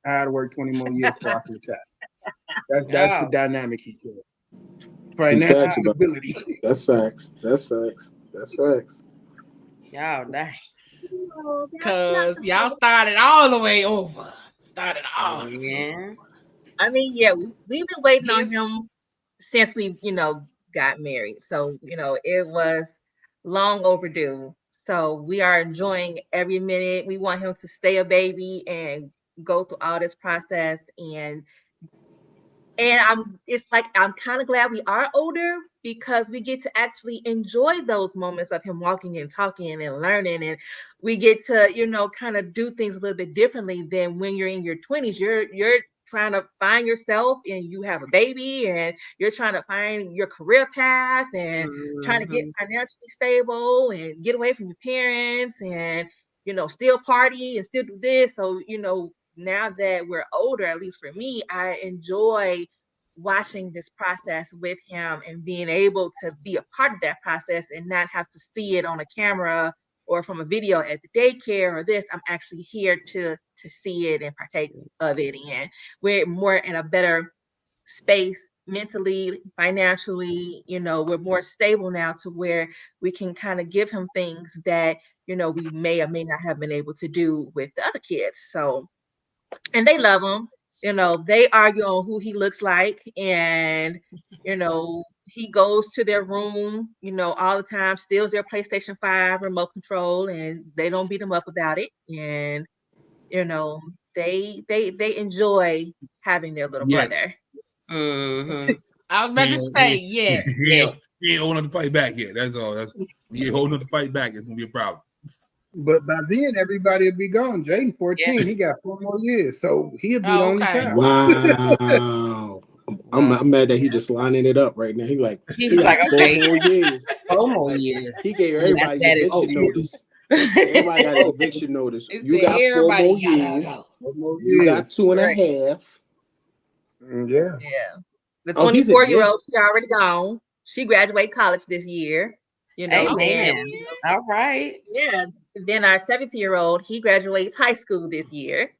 S6: I had to work 20 more years before I can retire. That's the dynamic he changed. Financial stability.
S4: That's facts.
S2: Y'all dang.
S1: Because y'all started all the way over.
S2: Yeah.
S5: I mean, yeah, we've been waiting on him since we, got married. So, it was long overdue. So we are enjoying every minute. We want him to stay a baby and go through all this process. And it's like, I'm kind of glad we are older because we get to actually enjoy those moments of him walking and talking and learning. And we get to, kind of do things a little bit differently than when you're in your 20s. You're trying to find yourself and you have a baby and you're trying to find your career path and trying to get financially stable and get away from your parents and, still party and still do this. So, now that we're older, at least for me, I enjoy watching this process with him and being able to be a part of that process and not have to see it on a camera or from a video at the daycare or this. I'm actually here to see it and partake of it. And we're more in a better space mentally, financially, we're more stable now to where we can kind of give him things that, we may or may not have been able to do with the other kids. So, and they love him. They argue on who he looks like, and he goes to their room, all the time, steals their PlayStation 5 remote control, and they don't beat him up about it. And they enjoy having their little brother.
S1: I was about to say, yeah.
S3: He ain't holding up to fight back yet. That's all. He ain't holding up to fight back. It's gonna be a problem.
S6: But by then, everybody will be gone. Jaden 14, he got 4 more years, so he'll be on the child.
S4: Wow. I'm mad that he just lining it up right now. He's like,
S2: okay,
S4: 4 more years.
S2: 4 more years.
S4: He gave everybody eviction notice. Everybody got an eviction notice. You got 4 more years. You got 2.5.
S6: Yeah.
S5: The 24-year-old, she already gone. She graduated college this year.
S2: Amen. All right.
S5: Yeah. Then our 17-year-old, he graduates high school this year.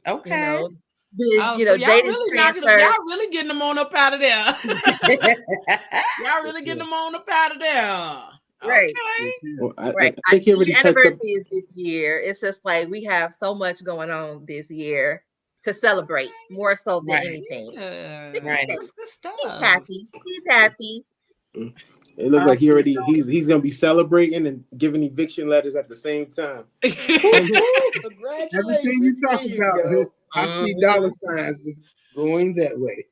S2: Okay.
S1: So y'all really getting them on up out of there. Y'all really getting them on up out of there.
S5: Right.
S1: Okay.
S4: Well, I
S5: right.
S4: think he already
S5: anniversary is this year. It's just like we have so much going on this year to celebrate more so than anything.
S2: Right.
S1: That's good stuff.
S5: He's happy.
S4: It looks like he's gonna be celebrating and giving eviction letters at the same time.
S6: Congratulations! Everything you talk about, I see dollar signs just going that way.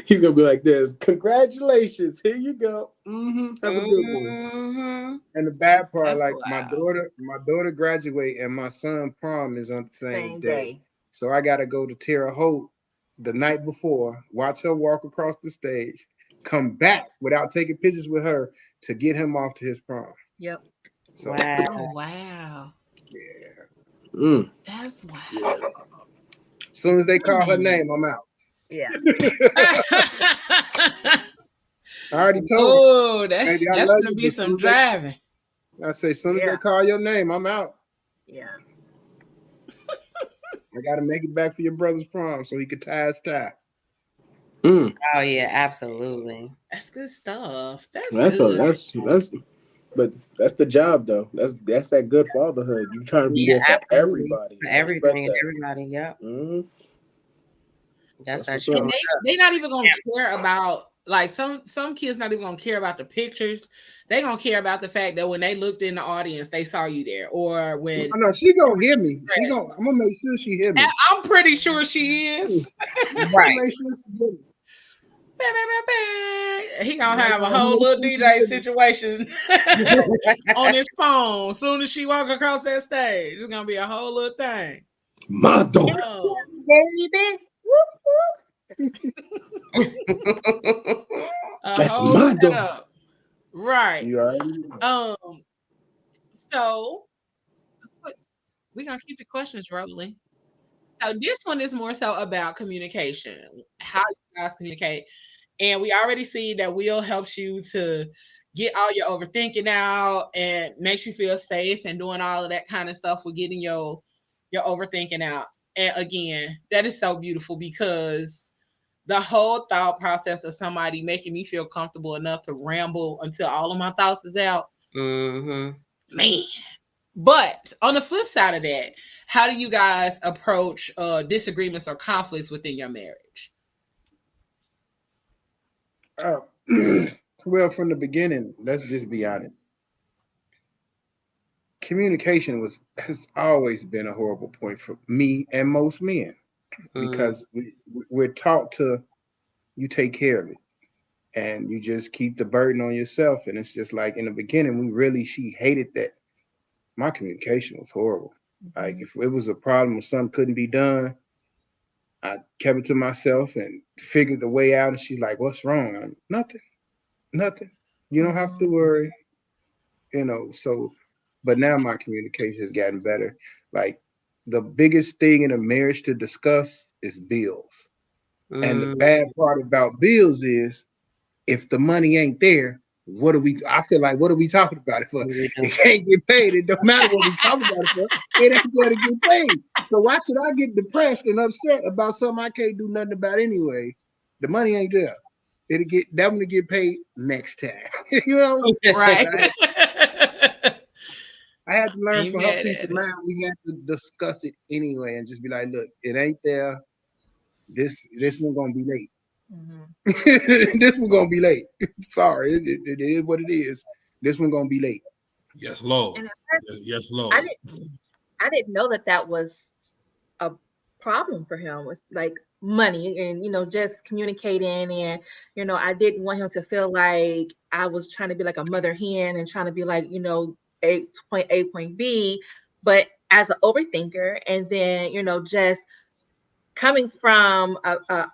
S4: He's gonna be like this. Congratulations. Here you go. Have a good one.
S6: And the bad part, like my daughter graduate and my son prom is on the same day. So I gotta go to Terre Haute the night before, watch her walk across the stage, come back without taking pictures with her to get him off to his prom.
S5: Yep.
S6: So,
S1: Wow.
S6: Yeah.
S1: That's wow.
S6: Yeah. As soon as they call her name, I'm out.
S5: Yeah.
S6: I already told her.
S1: Oh, that's gonna be some driving.
S6: I say, as soon as they call your name, I'm out.
S5: Yeah.
S6: I got to make it back for your brother's prom so he could tie his tie.
S2: Oh yeah, absolutely.
S1: That's good stuff. That's
S4: but that's the job though. That's that good fatherhood. You trying to be there for everybody.
S2: For everything and everybody, yep. That's that shit.
S1: They not even gonna care about, like, some kids not even gonna care about the pictures. They gonna care about the fact that when they looked in the audience, they saw you there. Or when
S6: I know she gonna hear me. I'm gonna make sure she hear me.
S1: I'm pretty sure she is.
S2: Right.
S6: Make sure she hear me.
S1: He gonna have a whole little DJ situation on his phone. As soon as she walk across that stage, it's gonna be a whole little thing.
S4: My daughter,
S5: baby.
S4: That's my daughter.
S1: Right.
S6: You already
S1: know. So we're gonna keep the questions rolling. So this one is more so about communication, how you guys communicate. And we already see that Will helps you to get all your overthinking out and makes you feel safe and doing all of that kind of stuff with getting your overthinking out. And again, that is so beautiful, because the whole thought process of somebody making me feel comfortable enough to ramble until all of my thoughts is out. Man. But on the flip side of that, how do you guys approach disagreements or conflicts within your marriage?
S6: Well, from the beginning, let's just be honest. Communication has always been a horrible point for me and most men, because we're taught to, you take care of it and you just keep the burden on yourself. And it's just like, in the beginning, she hated that my communication was horrible. Like, if it was a problem or something couldn't be done, I kept it to myself and figured the way out. And she's like, what's wrong? Nothing. You don't have to worry. So, but now my communication has gotten better. Like, the biggest thing in a marriage to discuss is bills. And the bad part about bills is, if the money ain't there, I feel like, what are we talking about it for? It can't get paid. It don't matter what we talking about it for. It ain't there to get paid. So why should I get depressed and upset about something I can't do nothing about anyway? The money ain't there. That one to get paid next time.
S1: Right.
S6: I had to learn for her peace of mind. We had to discuss it anyway and just be like, look, it ain't there. This one gonna be late. This one gonna be late. Sorry, it is what it is. This one gonna be late.
S3: Yes, Lord. Yes, Lord.
S5: I didn't know that was a problem for him. Was like money and just communicating, and I didn't want him to feel like I was trying to be like a mother hen and trying to be like point A, point B, but as an overthinker, and then just coming from a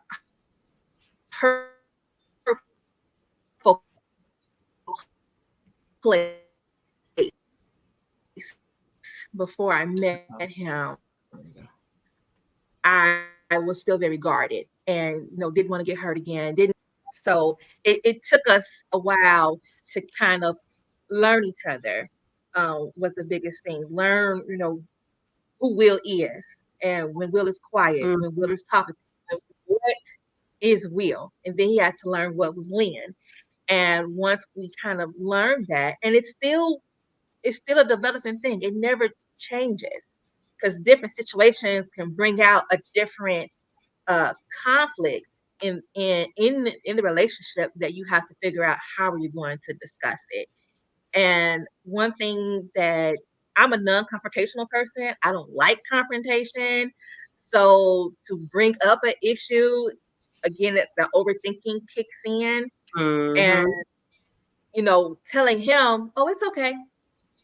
S5: hurtful place before I met him, I was still very guarded and didn't want to get hurt again. So it took us a while to kind of learn each other. Was the biggest thing. Learn, who Will is, and when Will is quiet, when Will is talking, what is Will, and then he had to learn what was Lynn. And once we kind of learned that, and it's still a developing thing. It never changes, because different situations can bring out a different conflict in the relationship that you have to figure out how are you going to discuss it. And one thing that I'm a non-confrontational person. I don't like confrontation. So to bring up an issue, again, the overthinking kicks in,
S2: Mm-hmm.
S5: and you know, telling him, "Oh, it's okay.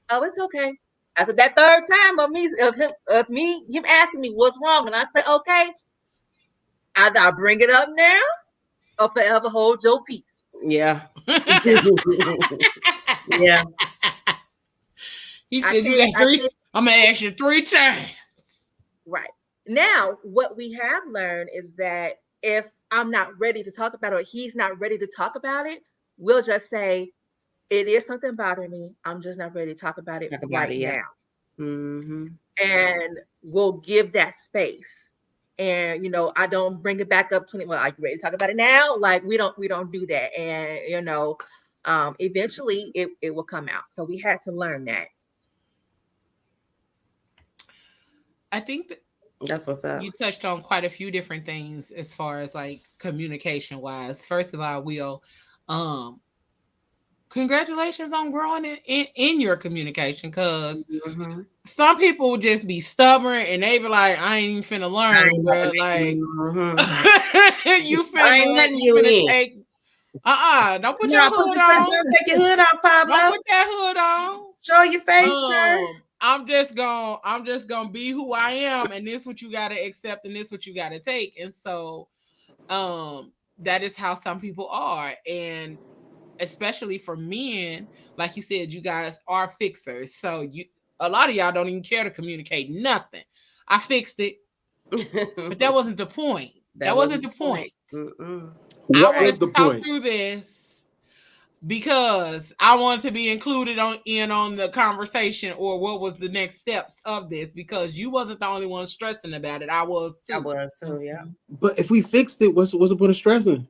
S5: Oh, it's okay." After that third time of him asking me what's wrong, and I say, "Okay," I gotta bring it up now, or forever hold your peace.
S2: Yeah. Yeah.
S1: He said, "You got 3. I'm gonna ask you 3 times."
S5: Right. Now, what we have learned is that if I'm not ready to talk about it, or he's not ready to talk about it, we'll just say, "It is something bothering me. I'm just not ready to talk about it right now."
S2: Mm-hmm.
S5: And we'll give that space. And you know, I don't bring it back up 20. Well, are you ready to talk about it now? Like we don't do that. And you know, eventually it will come out. So we had to learn that.
S1: I think
S2: that's what's up.
S1: You touched on quite a few different things as far as like communication wise. First of all, Will, congratulations on growing in your communication, because some people will just be stubborn and they be like, "I ain't even finna learn, bro." Like, you finna take. Don't put your hood on.
S2: Take your hood off, Pablo.
S1: Don't put that hood on.
S2: Show your face, sir.
S1: I'm just gonna be who I am, and this what you gotta accept, and this what you gotta take. And so, that is how some people are, and especially for men, like you said, you guys are fixers. So a lot of y'all don't even care to communicate nothing. I fixed it, but that wasn't the point. That wasn't the point. I wanted to talk through this because I wanted to be included on the conversation, or what was the next steps of this, because you wasn't the only one stressing about it. I was too.
S2: Yeah.
S4: But if we fixed it, what's the point of stressing?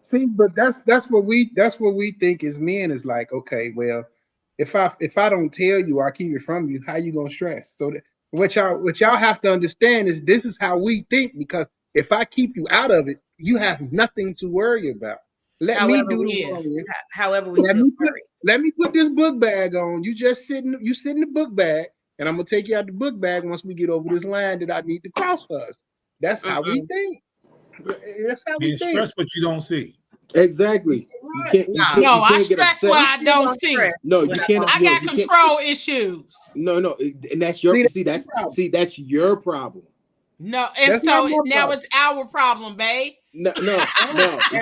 S6: See, but that's what we think as men is like, okay, well, if I don't tell you or I keep it from you, how you gonna stress? So what y'all have to understand is this is how we think, because if I keep you out of it, you have nothing to worry about. Let me do the worrying.
S2: However, let
S6: me put this book bag on. You sit in the book bag, and I'm gonna take you out the book bag once we get over this line that I need to cross for us. That's how we think. That's how we think.
S3: Stress what you don't see.
S4: Exactly. You can't
S1: I stress what I don't see.
S4: No, you can't.
S1: I got control issues.
S4: No, and that's your that's your problem.
S1: No, and so now it's our problem, babe.
S4: No.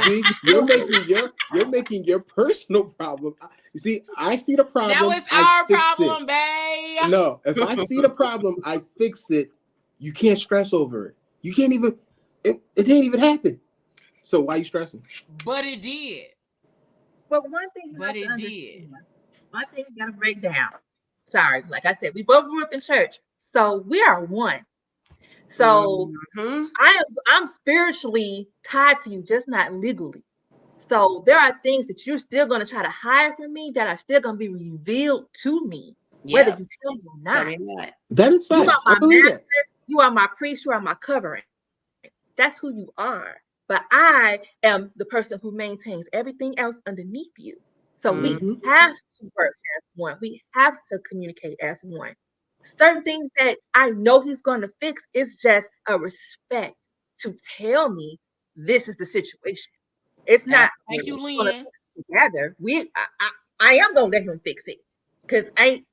S4: See, you're making your personal problem. You see, I see the problem.
S1: Now it's our problem, babe.
S4: No, if I see the problem, I fix it. You can't stress over it. You can't even. It didn't even happen. So why are you stressing?
S1: But it did.
S5: But one thing you gotta break down. Sorry, like I said, we both grew up in church, so we are one. So I'm spiritually tied to you, just not legally. So there are things that you're still going to try to hide from me that are still going to be revealed to me, whether you tell me or not.
S4: That is facts. I believe that.
S5: You are my priest. You are my covering. That's who you are. But I am the person who maintains everything else underneath you. So we have to work as one. We have to communicate as one. Certain things that I know he's going to fix is just a respect to tell me this is the situation. It's not
S1: thank you, Lynn.
S5: Together. I am gonna let him fix it, because I'm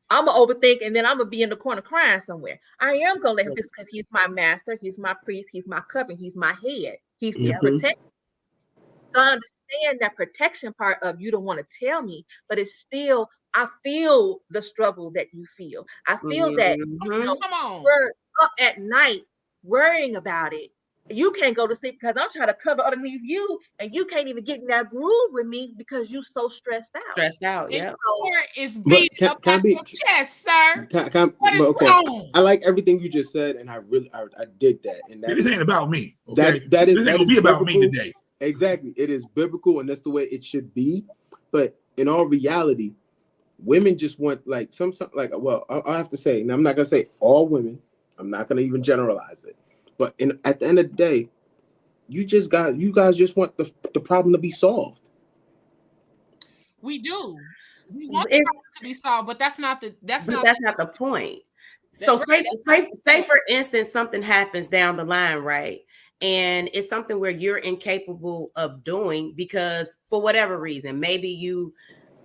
S5: gonna overthink and then I'm gonna be in the corner crying somewhere. I am gonna let him fix, because he's my master, he's my priest, he's my covering, he's my head. He's to protect. So I understand that protection part of you don't want to tell me, but it's still, I feel the struggle that you feel. I feel that we're up at night worrying about it. You can't go to sleep because I'm trying to cover underneath you, and you can't even get in that groove with me because you're so stressed out.
S1: Yeah. It's beating up on your chest, sir. What is wrong?
S4: I like everything you just said, and I dig that. And
S3: this ain't about me. Okay?
S4: That is
S3: this ain't gonna be about me today.
S4: Exactly. It is biblical, and that's the way it should be. But in all reality, women just want like I have to say, and I'm not gonna say all women. I'm not gonna even generalize it. But at the end of the day, you guys just want the problem to be solved.
S1: We do. We want the problem to be solved, but that's not the
S2: point. So say for instance, something happens down the line, right? and it's something where you're incapable of doing because for whatever reason, maybe you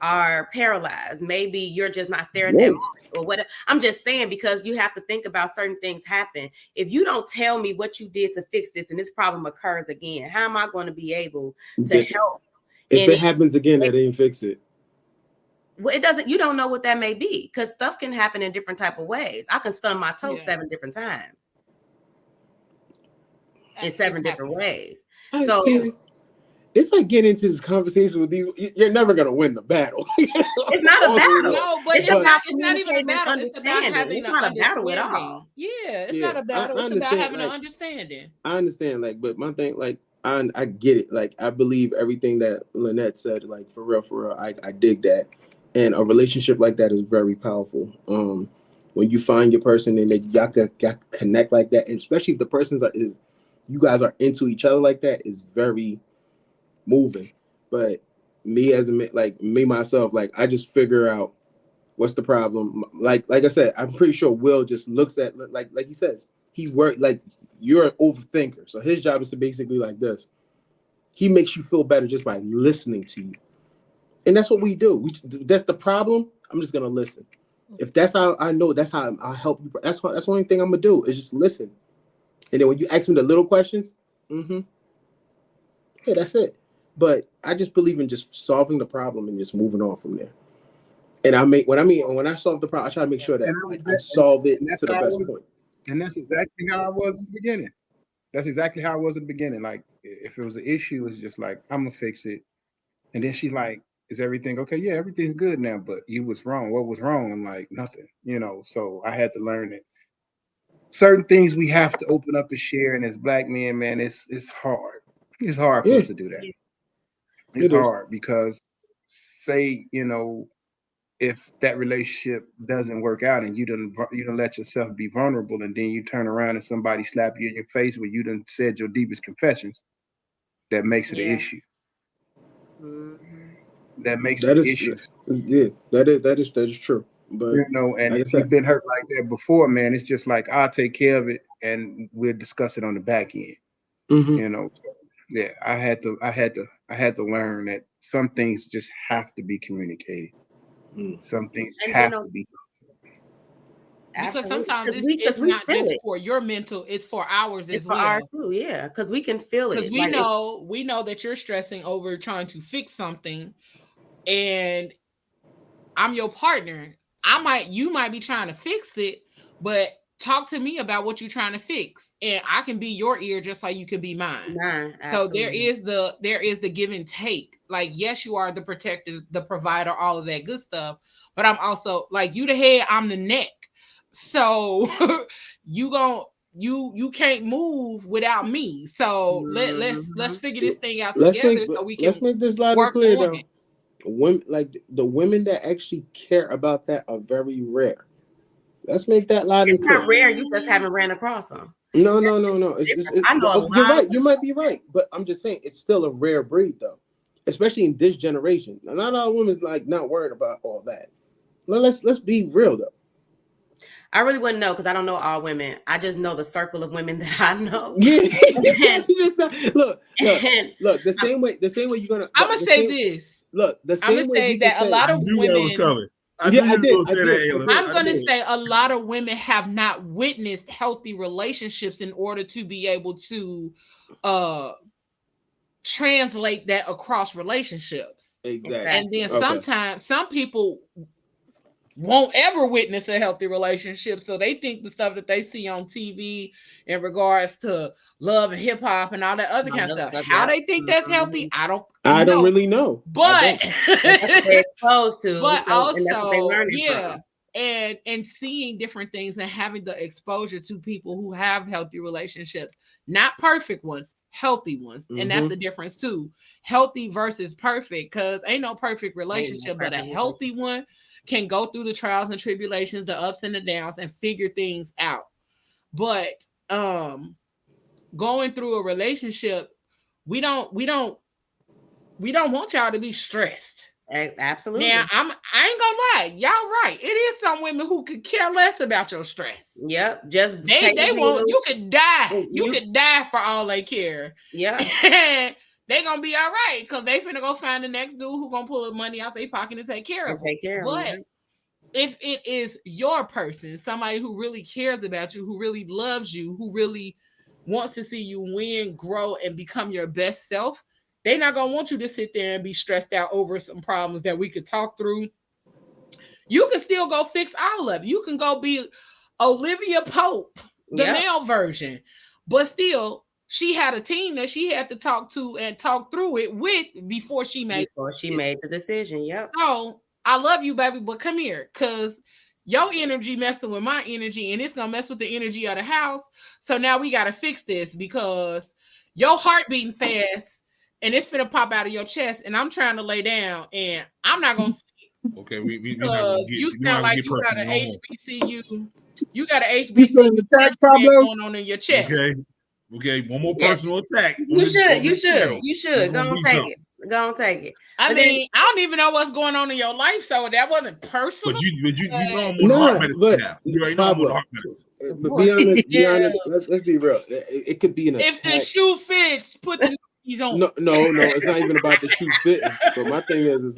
S2: are paralyzed, maybe you're just not there at that moment or whatever. I'm just saying, because you have to think about certain things happen. If you don't tell me what you did to fix this and this problem occurs again, how am I going to be able to help?
S4: If it happens again, that didn't fix it.
S2: Well, it doesn't. You don't know what that may be, because stuff can happen in different type of ways. I can stun my toe 7 different times in 7 different ways. So
S4: it's like getting into this conversation with these. You're never gonna win the battle.
S2: It's not a battle.
S1: No, but it's not even a battle. It's about having an understanding. Yeah, it's not a battle. It's about having an understanding.
S4: I understand, like, but my thing, like, I get it. Like, I believe everything that Lynette said. Like, for real, I dig that. And a relationship like that is very powerful. When you find your person and y'all connect like that, and especially if the person you guys are into each other like that, is very moving. But me myself, like, I just figure out what's the problem. Like I said, I'm pretty sure Will just looks at, like he says, he worked, like, you're an overthinker. So his job is to basically like this. He makes you feel better just by listening to you. And that's what we do. That's the problem. I'm just gonna listen. If that's how I know, that's how I'll help you. That's the only thing I'm gonna do is just listen. And then when you ask me the little questions, okay, that's it. But I just believe in just solving the problem and just moving on from there. And when I solve the problem, I try to make sure that I solve it to the best point.
S6: And that's exactly how I was in the beginning. Like, if it was an issue, it's just like, I'm gonna fix it. And then she's like, is everything okay? Yeah, everything's good now, but you was wrong. What was wrong? I'm like, nothing, so I had to learn that certain things we have to open up and share. And as Black men, man, it's hard. It's hard for us to do that. It's hard because, say, if that relationship doesn't work out and you don't let yourself be vulnerable, and then you turn around and somebody slap you in your face where you done said your deepest confessions, that makes it an issue. That makes it issues.
S4: Yeah, that is true. But
S6: and if you've been hurt like that before, man, it's just like, I'll take care of it and we'll discuss it on the back end. Yeah, I had to learn that some things just have to be communicated. Some things have to be.
S1: Because sometimes it's not just for your mental, it's for ours as well.
S2: Ours too, yeah, because we can feel it.
S1: Because we know that you're stressing over trying to fix something, and I'm your partner. You might be trying to fix it, but talk to me about what you're trying to fix, and I can be your ear just like you can be mine. So there is the give and take. Like, yes, you are the protector, the provider, all of that good stuff, but I'm also, like, you the head, I'm the neck. So you can't move without me. So let's figure this thing out together so we can.
S4: Let's make this loud and clear though. Women, like, the women that actually care about that are very rare. Let's make that loud and clear.
S2: It's not rare. You just haven't ran across them.
S4: No. I know you're right. You might be right, but I'm just saying it's still a rare breed though, especially in this generation. Now, not all women's like not worried about all that. Well, let's be real though.
S2: I really wouldn't know because I don't know all women. I just know the circle of women that I know.
S4: Yeah. Look. The same way you're gonna.
S1: I'm gonna say this.
S4: Look, the same way.
S1: I'm gonna say that a lot of women.
S4: I did.
S1: I'm going to say a lot of women have not witnessed healthy relationships in order to be able to translate that across relationships.
S4: Exactly.
S1: And then sometimes some people won't ever witness a healthy relationship, so they think the stuff that they see on TV in regards to love and hip hop and all that other kind of stuff. How they think that's healthy, I don't
S4: really know.
S1: But
S2: that's they're exposed to.
S1: But so, also, and seeing different things and having the exposure to people who have healthy relationships, not perfect ones, healthy ones. And that's the difference too. Healthy versus perfect, because ain't no perfect relationship, but a healthy one can go through the trials and tribulations, the ups and the downs, and figure things out. But going through a relationship, we don't want y'all to be stressed.
S2: Absolutely.
S1: Now I ain't gonna lie, y'all right. It is some women who could care less about your stress.
S2: Yep. Just
S1: they won't. You could die. You could die for all they care.
S2: Yeah.
S1: They gonna be all right because they finna go find the next dude who gonna pull the money out their pocket and take care of them. But if it is your person, somebody who really cares about you, who really loves you, who really wants to see you win, grow, and become your best self, they're not gonna want you to sit there and be stressed out over some problems that we could talk through. You can still go fix all of it. You can go be Olivia Pope, the male version, but still, she had a team that she had to talk to and talk through it with before she made
S2: the decision. Yep.
S1: So I love you, baby, but come here, because your energy messing with my energy, and it's gonna mess with the energy of the house. So now we gotta fix this because your heart beating fast, and it's finna pop out of your chest, and I'm trying to lay down, and I'm not gonna sleep.
S3: Okay, we
S1: you sound like you got an HBCU. You got an HBCU
S6: attack
S1: going on in your chest.
S3: Okay, one more personal attack.
S2: You should. Go on, take it. Go on, take it.
S1: I mean, I don't even know what's going on in your life, so that wasn't personal.
S3: But you know I'm on heart medicine now. You already know I'm on heart medicine.
S4: But be honest, let's be real. It could be an attack.
S1: If the shoe fits, put the shoes on.
S4: No, it's not even about the shoe fitting. But my thing is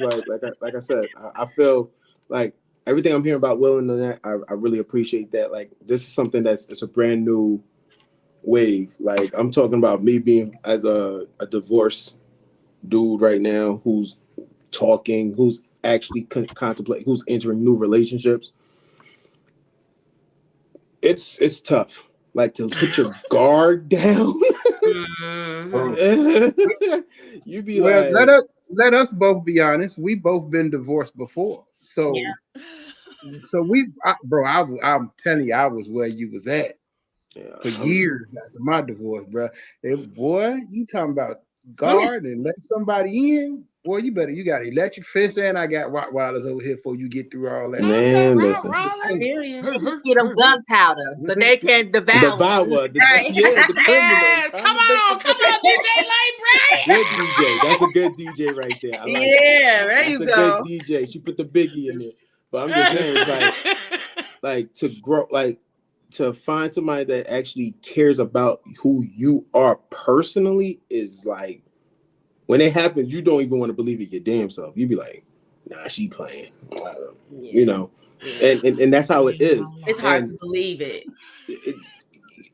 S4: like I said, I feel like everything I'm hearing about Will and that, I really appreciate that. Like, this is something it's a brand new wave. Like, I'm talking about me being as a divorced dude right now who's talking, who's actually contemplating, who's entering new relationships. It's tough, like, to put your guard down. You be like,
S6: let us both be honest. We both been divorced before, so I'm telling you, I was where you was at for years after my divorce, bro. Boy, you talking about guard and let somebody in? Boy, you got electric fence, and I got Rottweilers over here before you get through all that.
S4: Man, listen.
S5: Get them gunpowder so they can devour.
S4: Right. The
S1: yes, come on, DJ Light,
S4: Good DJ. That's a good DJ right there. I like
S2: there you go.
S4: That's a good DJ. She put the biggie in it. But I'm just saying, it's like to grow, like to find somebody that actually cares about who you are personally is like, when it happens, you don't even want to believe it your damn self. You be like, nah, she playing, you know, and that's how it is.
S2: It's hard to believe it.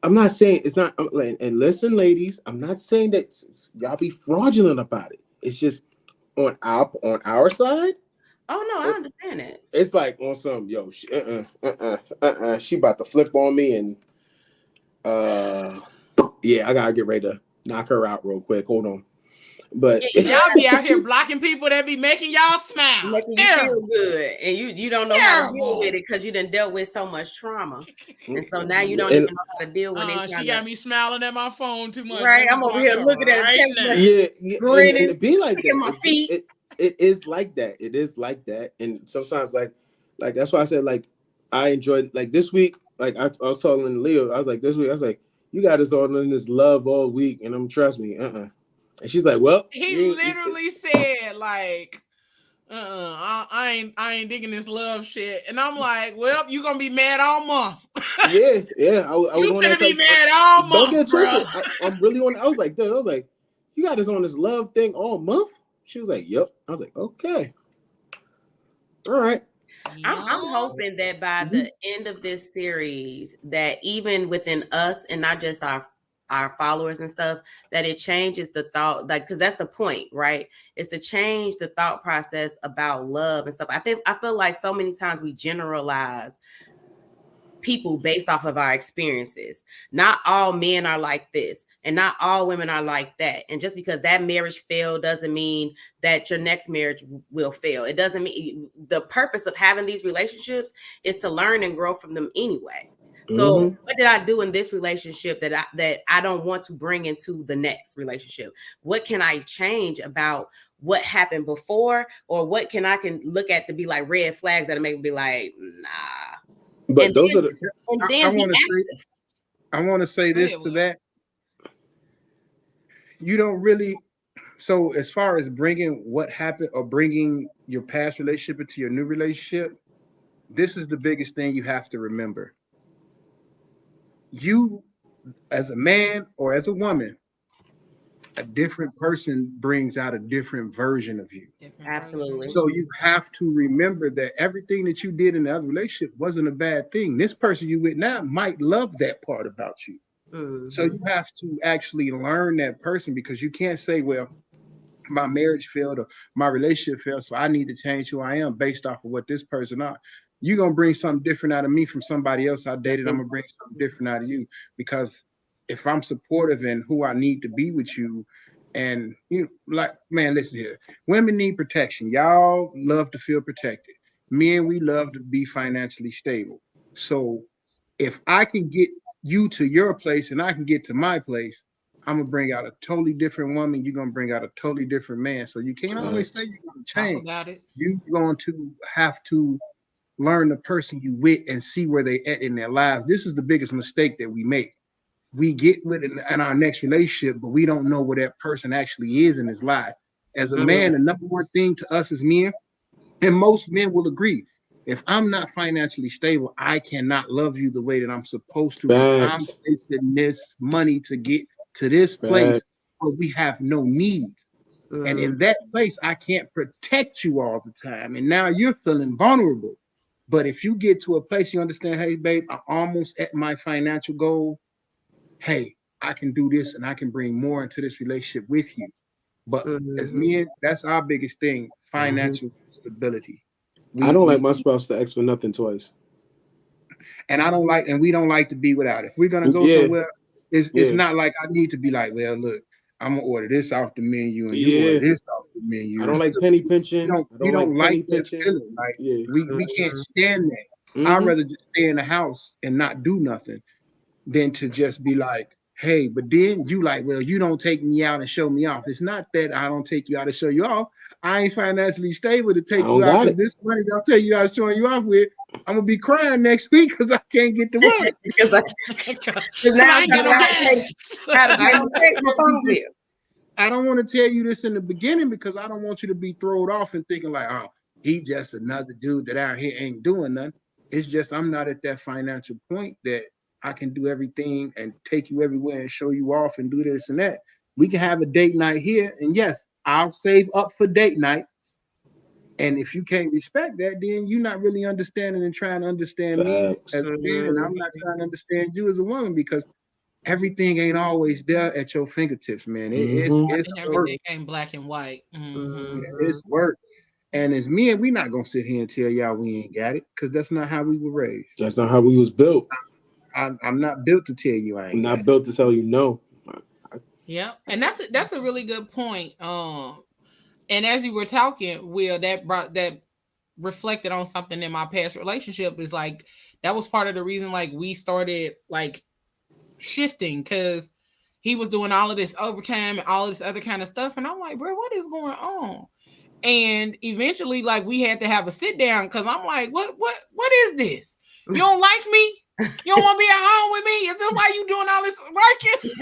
S4: I'm not saying it's not. And listen, ladies, I'm not saying that y'all be fraudulent about it. It's just on our side.
S2: Oh no, I understand it.
S4: It's like on some she about to flip on me, and I gotta get ready to knock her out real quick. Hold on. But
S1: y'all be out here blocking people that be making y'all smile,
S2: making you feel good, and you don't know how to deal with it because you done dealt with so much trauma, and so now you don't even know how to deal with it.
S1: She got me smiling at my phone too much.
S2: Right, I'm over here looking at a text
S4: message. And it be like that. My feet. It is like that. It is like that, and sometimes like that's why I said like I enjoyed like this week. Like I was telling Leo, I was like this week. I was like, you got us all in this love all week, and I'm trust me, And she's like, well,
S1: he literally said like, I ain't digging this love shit, and I'm like, well, you gonna be mad all month.
S4: yeah. I was
S1: gonna be mad all month. Don't get twisted.
S4: I'm really on. I was like, you got us on this love thing all month. She was like, yep. I was like, okay. All right.
S2: I'm hoping that by the end of this series, that even within us and not just our followers and stuff, that it changes the thought, like, because that's the point, right? It's to change the thought process about love and stuff. I feel like so many times we generalize people based off of our experiences. Not all men are like this, and not all women are like that. And just because that marriage failed doesn't mean that your next marriage will fail. It doesn't mean the purpose of having these relationships is to learn and grow from them anyway. So what did I do in this relationship that I don't want to bring into the next relationship? What can I change about what happened before, or what can I look at to be like red flags that make me be like, nah.
S4: But those are the.
S6: I want to say this to that. You don't really. So as far as bringing what happened or bringing your past relationship into your new relationship, this is the biggest thing you have to remember. You, as a man or as a woman, a different person brings out a different version of you.
S2: Absolutely.
S6: So you have to remember that everything that you did in the other relationship wasn't a bad thing. This person you with now might love that part about you. Mm-hmm. So you have to actually learn that person, because you can't say, well, my marriage failed or my relationship failed, so I need to change who I am based off of what this person are. You're going to bring something different out of me from somebody else I dated. I'm going to bring something different out of you, because if I'm supportive in who I need to be with you, and you like, man, listen here, women need protection. Y'all love to feel protected. Men, we love to be financially stable. So if I can get you to your place and I can get to my place, I'm gonna bring out a totally different woman. You're gonna bring out a totally different man. So you can't always say you're gonna change. About it. You're going to have to learn the person you with and see where they at in their lives. This is the biggest mistake that we make. We get with it in our next relationship, but we don't know where that person actually is in his life. As a man, the number one thing to us as men, and most men will agree, if I'm not financially stable, I cannot love you the way that I'm supposed to. I'm wasting this money to get to this place, but we have no need. And in that place, I can't protect you all the time. And now you're feeling vulnerable. But if you get to a place you understand, hey, babe, I'm almost at my financial goal. Hey, I can do this and I can bring more into this relationship with you. But as men, that's our biggest thing, financial stability.
S4: I don't like my spouse to ask for nothing twice.
S6: And we don't like to be without it. If we're gonna go somewhere, it's not like I need to be like, well, look, I'm gonna order this off the menu and you order this off the menu.
S4: I don't like penny pinching.
S6: We don't like that feeling. Like we can't stand that. I'd rather just stay in the house and not do nothing than to just be like, hey, but then you like, well, you don't take me out and show me off. It's not that I don't take you out and show you off. I ain't financially stable to take you out, because this money that I'll tell you out showing you off with, I'm gonna be crying next week because I can't get to work. I don't want to tell you this in the beginning, because I don't want you to be thrown off and thinking like, oh, he just another dude that out here ain't doing nothing. It's just I'm not at that financial point that I can do everything and take you everywhere and show you off and do this and that. We can have a date night here, and yes, I'll save up for date night. And if you can't respect that, then you're not really understanding and trying to understand me as a man, and I'm not trying to understand you as a woman, because everything ain't always there at your fingertips, man. It's
S1: everything ain't black and white.
S6: It's work. And as men, we're not gonna sit here and tell y'all we ain't got it, because that's not how we were raised.
S4: That's not how we was built.
S6: I'm not built to tell you I ain't.
S4: I'm not built to tell you no.
S1: Yeah, and that's a really good point. And as you were talking, Will, that reflected on something in my past relationship. Is like that was part of the reason like we started like shifting, because he was doing all of this overtime and all of this other kind of stuff, and I'm like, bro, what is going on? And eventually, like, we had to have a sit down, because I'm like, what is this? You don't like me? You don't want to be at home with me? Is this why you doing all this working?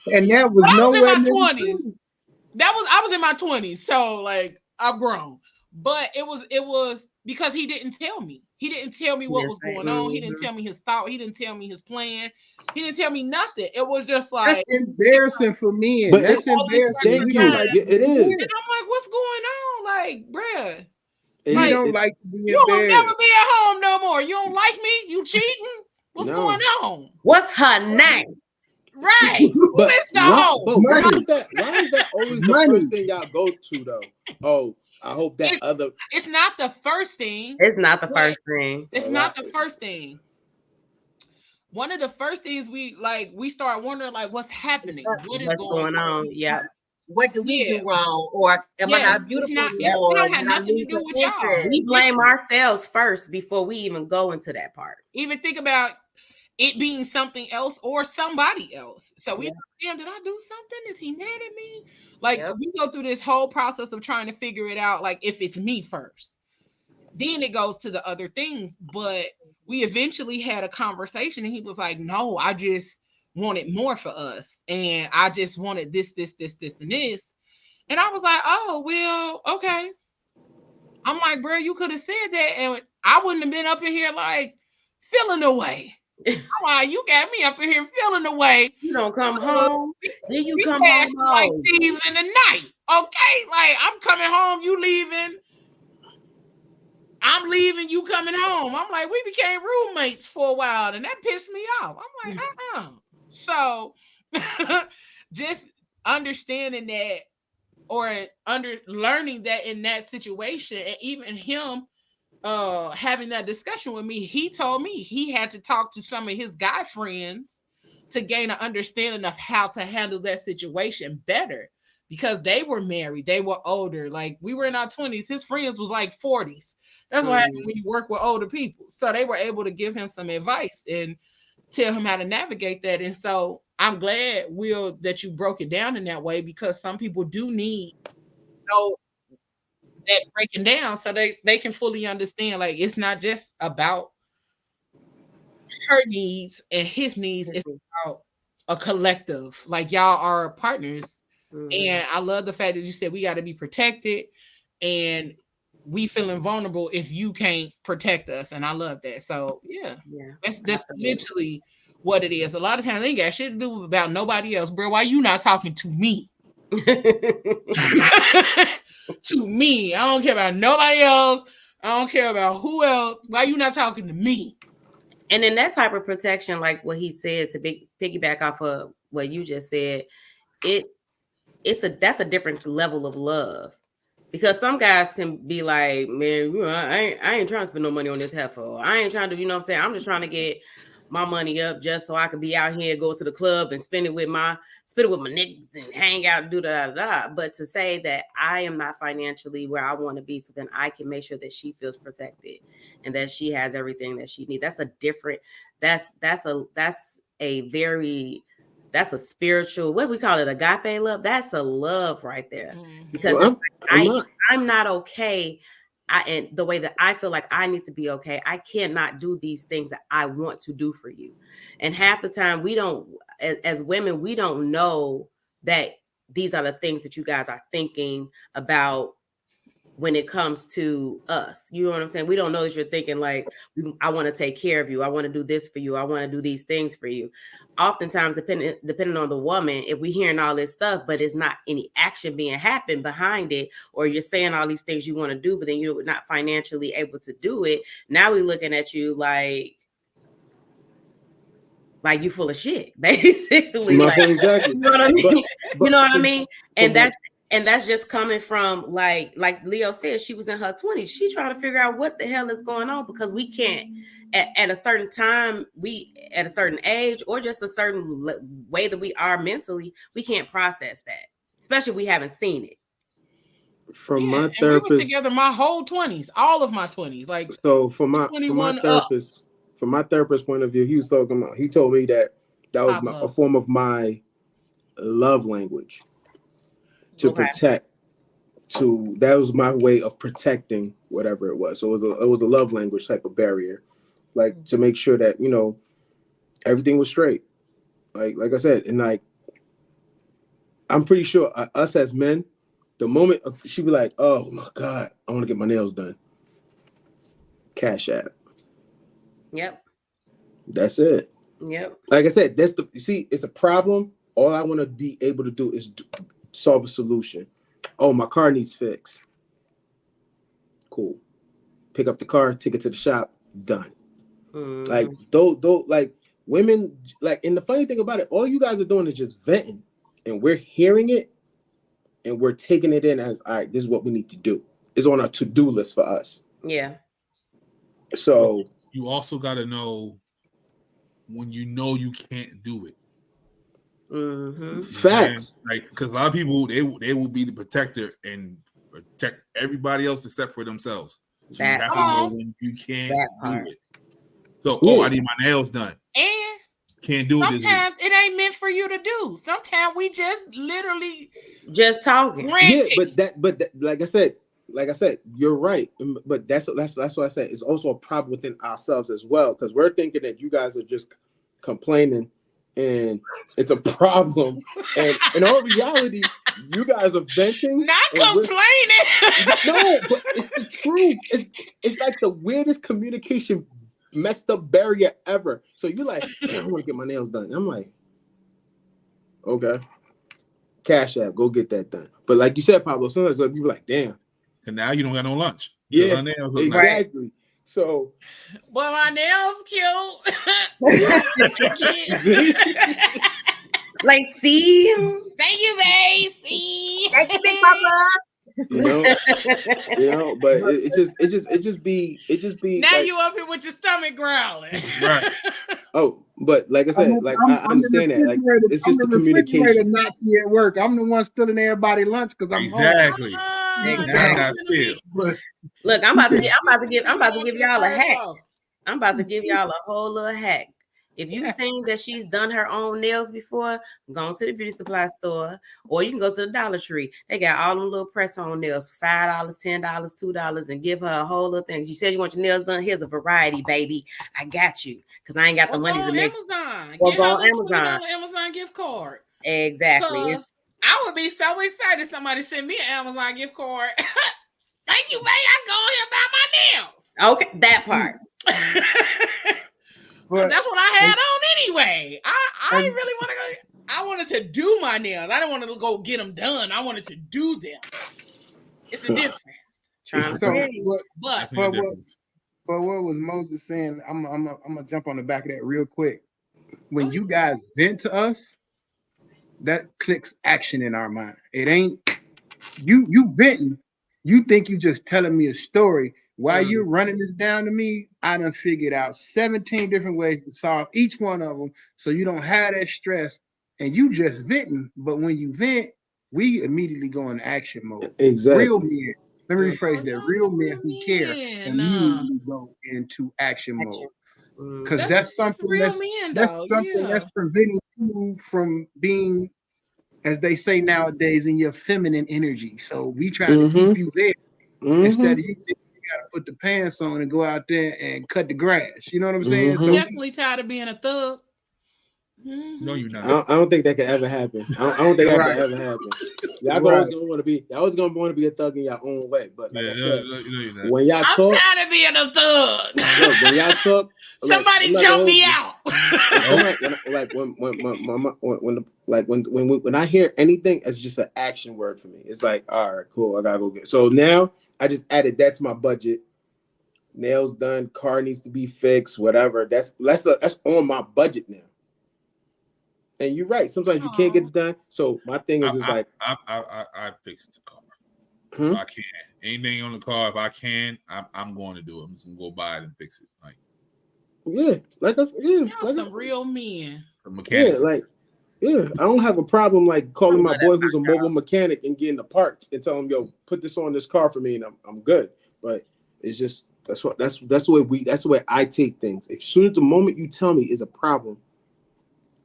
S6: And that was nowhere in my
S1: 20s. I was in my 20s, so like I've grown. But it was because he didn't tell me. He didn't tell me what was going on. He didn't tell me his thought. He didn't tell me his plan. He didn't tell me nothing. It was just like,
S6: that's embarrassing for me.
S4: But
S6: that's embarrassing.
S4: It is.
S1: And I'm like, what's going on? Like, bruh.
S6: You don't like to be
S1: you will never be at home no more. You don't like me? You cheating? What's going on?
S2: What's her name?
S1: Right. Who is the hoe?
S4: But why is that always the first thing y'all go to though? Oh, I hope that
S1: it's not the first thing.
S2: It's not the first thing.
S1: It's not the first thing. One of the first things we start wondering like what's happening? What's
S2: going on? Yeah.
S5: What do we do wrong? Or am I not beautiful anymore?
S1: We don't have nothing to do with y'all.
S2: We blame ourselves first before we even go into that part.
S1: Even think about it being something else or somebody else. So we damn, did I do something? Is he mad at me? Like we go through this whole process of trying to figure it out, like if it's me first. Then it goes to the other things. But we eventually had a conversation and he was like, no, I just wanted more for us. And I just wanted this, and this. And I was like, oh, well, okay. I'm like, bro, you could have said that, and I wouldn't have been up in here like feeling away. I'm like, you got me up in here feeling away.
S2: You don't come home. Then you come
S1: home like
S2: home.
S1: thieves in the night. Okay, like I'm coming home, you leaving. I'm leaving, you coming home. I'm like, we became roommates for a while, and that pissed me off. I'm like, So just understanding that, or learning that in that situation, and even him having that discussion with me, he told me he had to talk to some of his guy friends to gain an understanding of how to handle that situation better, because they were married, they were older. Like, we were in our 20s, his friends was like 40s. That's what happens when you work with older people. So they were able to give him some advice and tell him how to navigate that. And so I'm glad, Will, that you broke it down in that way, because some people do need that breaking down so they can fully understand, like, it's not just about her needs and his needs, it's about a collective. Like, y'all are partners. And I love the fact that you said we got to be protected, and we feeling vulnerable if you can't protect us. And I love that. So yeah, that's literally what it is. A lot of times they ain't got shit to do about nobody else, bro. Why you not talking to me? To me, I don't care about nobody else. I don't care about who else. Why you not talking to me?
S2: And in that type of protection, like what he said, to piggyback off of what you just said, that's a different level of love. Because some guys can be like, man, I ain't trying to spend no money on this heifer. I ain't trying to, you know what I'm saying? I'm just trying to get my money up just so I could be out here, go to the club and spend it with my niggas and hang out and do da. But to say that I am not financially where I want to be, so then I can make sure that she feels protected and that she has everything that she needs. That's a different, that's a spiritual, what we call it, agape love. That's a love right there. Because I'm not okay. And the way that I feel like I need to be okay, I cannot do these things that I want to do for you. And half the time we don't, as women, we don't know that these are the things that you guys are thinking about when it comes to us. You know what I'm saying? We don't know that you're thinking like, I want to take care of you. I want to do this for you. I want to do these things for you. Oftentimes, depending on the woman, if we hearing all this stuff, but it's not any action being happened behind it, or you're saying all these things you want to do, but then you're not financially able to do it. Now we're looking at you like you full of shit, basically.
S4: Exactly.
S2: You know what I mean? You know what I mean? And that's just coming from like Leo said, she was in her 20s. She trying to figure out what the hell is going on, because we can't at a certain time, at a certain age, or just a certain way that we are mentally, we can't process that, especially if we haven't seen it.
S4: From my therapist,
S1: we was together my whole 20s, all of my 20s. Like,
S4: so from my therapist point of view, he told me that was a form of my love language. To protect, that was my way of protecting whatever it was. So it was a love language type of barrier, like to make sure that, you know, everything was straight. Like I said, and like, I'm pretty sure us as men, the moment she'd be like, oh my God, I want to get my nails done. Cash app.
S2: Yep.
S4: That's it.
S2: Yep.
S4: Like I said, it's a problem. All I want to be able to do is solve a solution. Oh, my car needs fixed. Cool. Pick up the car, take it to the shop, done. Like like women, like, and the funny thing about it, all you guys are doing is just venting, and we're hearing it and we're taking it in as, all right, this is what we need to do. It's on our to-do list for us.
S2: Yeah.
S4: So
S3: you also got to know when you know you can't do it.
S4: Facts.
S3: Like, because a lot of people they will be the protector and protect everybody else except for themselves. So you have to know when you can't do it. So, I need my nails done.
S1: And
S3: can't do it.
S1: Sometimes it ain't meant for you to do. Sometimes we just literally
S2: just talking.
S4: Yeah, but like I said, you're right. But that's what I said. It's also a problem within ourselves as well, because we're thinking that you guys are just complaining and it's a problem. And in all reality, You guys are venting.
S1: Not complaining.
S4: No, but it's the truth. It's like the weirdest communication messed up barrier ever. So you're like, I want to get my nails done. I'm like, okay. Cash App, go get that done. But like you said, Pablo, sometimes like, people like, damn.
S3: And now you don't got no lunch.
S4: Yeah, exactly.
S3: Nice.
S4: So,
S1: well, my nails cute.
S2: Like, see?
S1: Thank you, babe. See?
S5: Thank you, Big Papa.
S4: You know, but it just be.
S1: Now
S4: like,
S1: you up here with your stomach growling.
S3: Right.
S4: Oh, but like I said, I understand that. Like, it's just the communication.
S6: Nazi at work. I'm the one stealing everybody lunch because I'm
S3: exactly.
S2: Look, I'm about to give y'all a hack. I'm about to give y'all a whole little hack. If you've seen that she's done her own nails before, go to the beauty supply store, or you can go to the Dollar Tree. They got all them little press-on nails for $5, $10, $2, and give her a whole little thing. You said you want your nails done. Here's a variety, baby. I got you, because I ain't got the money to make.
S1: Amazon.
S2: Or go on Amazon.
S1: Amazon gift card.
S2: Exactly.
S1: I would be so excited if somebody sent me an Amazon gift card. Thank you, babe. I go here and buy my nails.
S2: Okay, that part.
S1: But that's what I had on anyway. I didn't really want to go. I wanted to do my nails. I didn't want to go get them done. I wanted to do them. It's a difference.
S6: But what was Moses saying? I'm gonna jump on the back of that real quick. When you guys vent to us, that clicks action in our mind. It ain't you venting. You think you just telling me a story. While you're running this down to me, I done figured out 17 different ways to solve each one of them, so you don't have that stress, and you just venting. But when you vent, we immediately go into action mode.
S4: Exactly.
S6: Real men. Let me rephrase that. Real men who care immediately go into action mode, because that's something that's preventing you from being, as they say nowadays, in your feminine energy. So we try to keep you there instead of you. Got to put the pants on and go out there and cut the grass. You know what I'm saying?
S1: So definitely tired of being a thug.
S3: No, you're not.
S4: I don't think that could ever happen. I don't think that could ever happen. Y'all always gonna want to be a thug in your own way. But like I said, when y'all talk,
S1: I'm tired of being a thug.
S4: Look, when y'all talk,
S1: somebody jump me out.
S4: When I hear anything, it's just an action word for me. It's like, all right, cool, I gotta go get. So now I just added that to my budget. Nails done, car needs to be fixed, whatever. That's on my budget now. And you're right. Sometimes you can't get it done. So my thing is,
S3: I fixed the car. If I can, anything on the car, if I can, I'm going to do it. I'm just gonna go buy it and fix it. Like,
S1: some real men.
S4: I don't have a problem like calling my boy who's a mobile mechanic and getting the parts and telling him, yo, put this on this car for me, and I'm good. But it's just that's the way I take things. As soon as the moment you tell me is a problem,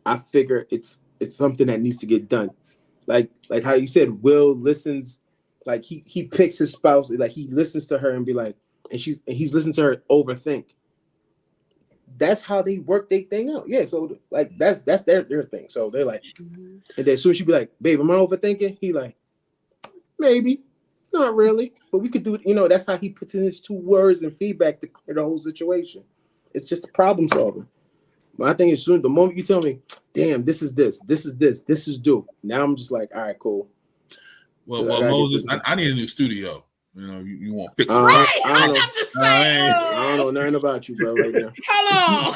S4: I figure it's something that needs to get done. Like how you said, Will listens, like he picks his spouse, like he listens to her and be like, and he's listening to her overthink. That's how they work their thing out. Yeah, so like that's their thing. So they're like, and then as soon as she be like, babe, am I overthinking? He like, maybe, not really, but we could do it. That's how he puts in his 2 words and feedback to clear the whole situation. It's just a problem solving. My thing is, the moment you tell me, damn, this is due. Now I'm just like, all right, cool.
S3: Well, Moses, I need a new studio. You want fix it.
S1: Right.
S4: I don't know nothing about you, bro, right now.
S1: Hello.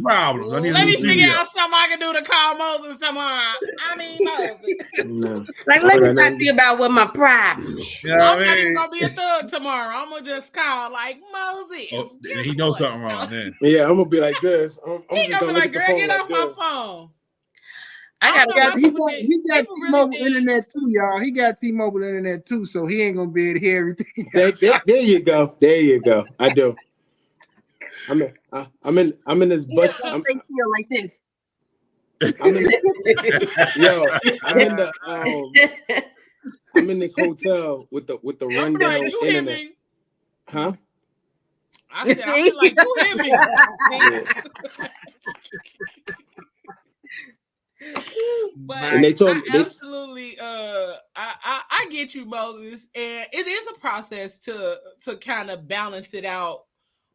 S3: Problems.
S1: Let me figure out something I can do to call Moses tomorrow. Moses.
S2: Like, let me talk to you about what my problem is.
S1: I'm not even gonna be a thug tomorrow. I'm gonna just call like Moses.
S3: Oh, he knows something wrong then.
S4: Yeah, I'm gonna be like this.
S1: He's gonna be like, girl, get off my phone.
S6: He got T-Mobile internet too, y'all. He got T-Mobile internet too, so he ain't gonna be able to hear everything.
S4: There you go. I do. I'm in this bus.
S5: They feel like this.
S4: I'm in this hotel with the rundown
S1: like, you
S4: internet.
S1: Hear me?
S4: Huh?
S1: I said, I feel like you hear me. But
S4: and they told me
S1: absolutely I get you, Moses, and it is a process to kind of balance it out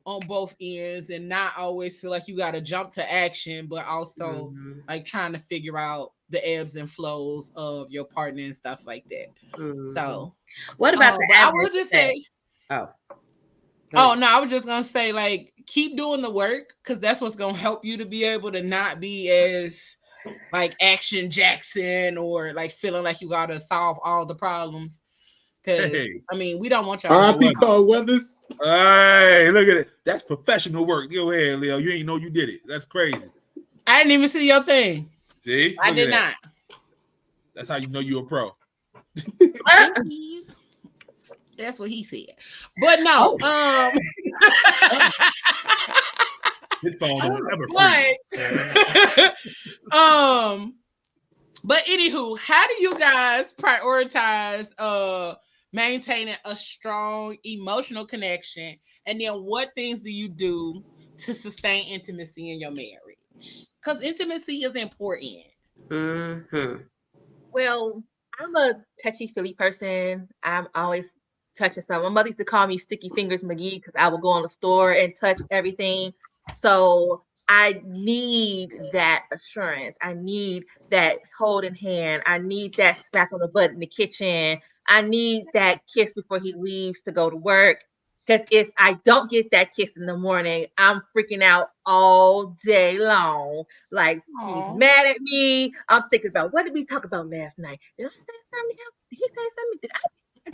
S1: on both ends and not always feel like you got to jump to action, but also like trying to figure out the ebbs and flows of your partner and stuff like that. So
S2: what about the
S1: I will just say
S2: no,
S1: I was just gonna say, like, keep doing the work, because that's what's gonna help you to be able to not be as like Action Jackson or like feeling like you gotta solve all the problems. Because I mean, we don't want y'all.
S4: R.I.P. Carl Weathers.
S3: Hey, look at it. That's professional work. Go ahead, Leo. You ain't know you did it. That's crazy.
S1: I didn't even see your thing.
S3: See,
S1: I did not.
S3: That's how you know you're a pro.
S1: That's what he said. But no,
S3: his phone don't ever
S1: but anywho, how do you guys prioritize maintaining a strong emotional connection, and then what things do you do to sustain intimacy in your marriage? Because intimacy is important.
S5: Well, I'm a touchy-feely person. I'm always touching stuff. My mother used to call me Sticky Fingers McGee because I would go in the store and touch everything. So I need that assurance. I need that holding hand. I need that smack on the butt in the kitchen. I need that kiss before he leaves to go to work. Because if I don't get that kiss in the morning, I'm freaking out all day long. Like, he's mad at me. I'm thinking about, what did we talk about last night? Did I say something to him? Did he say something? Did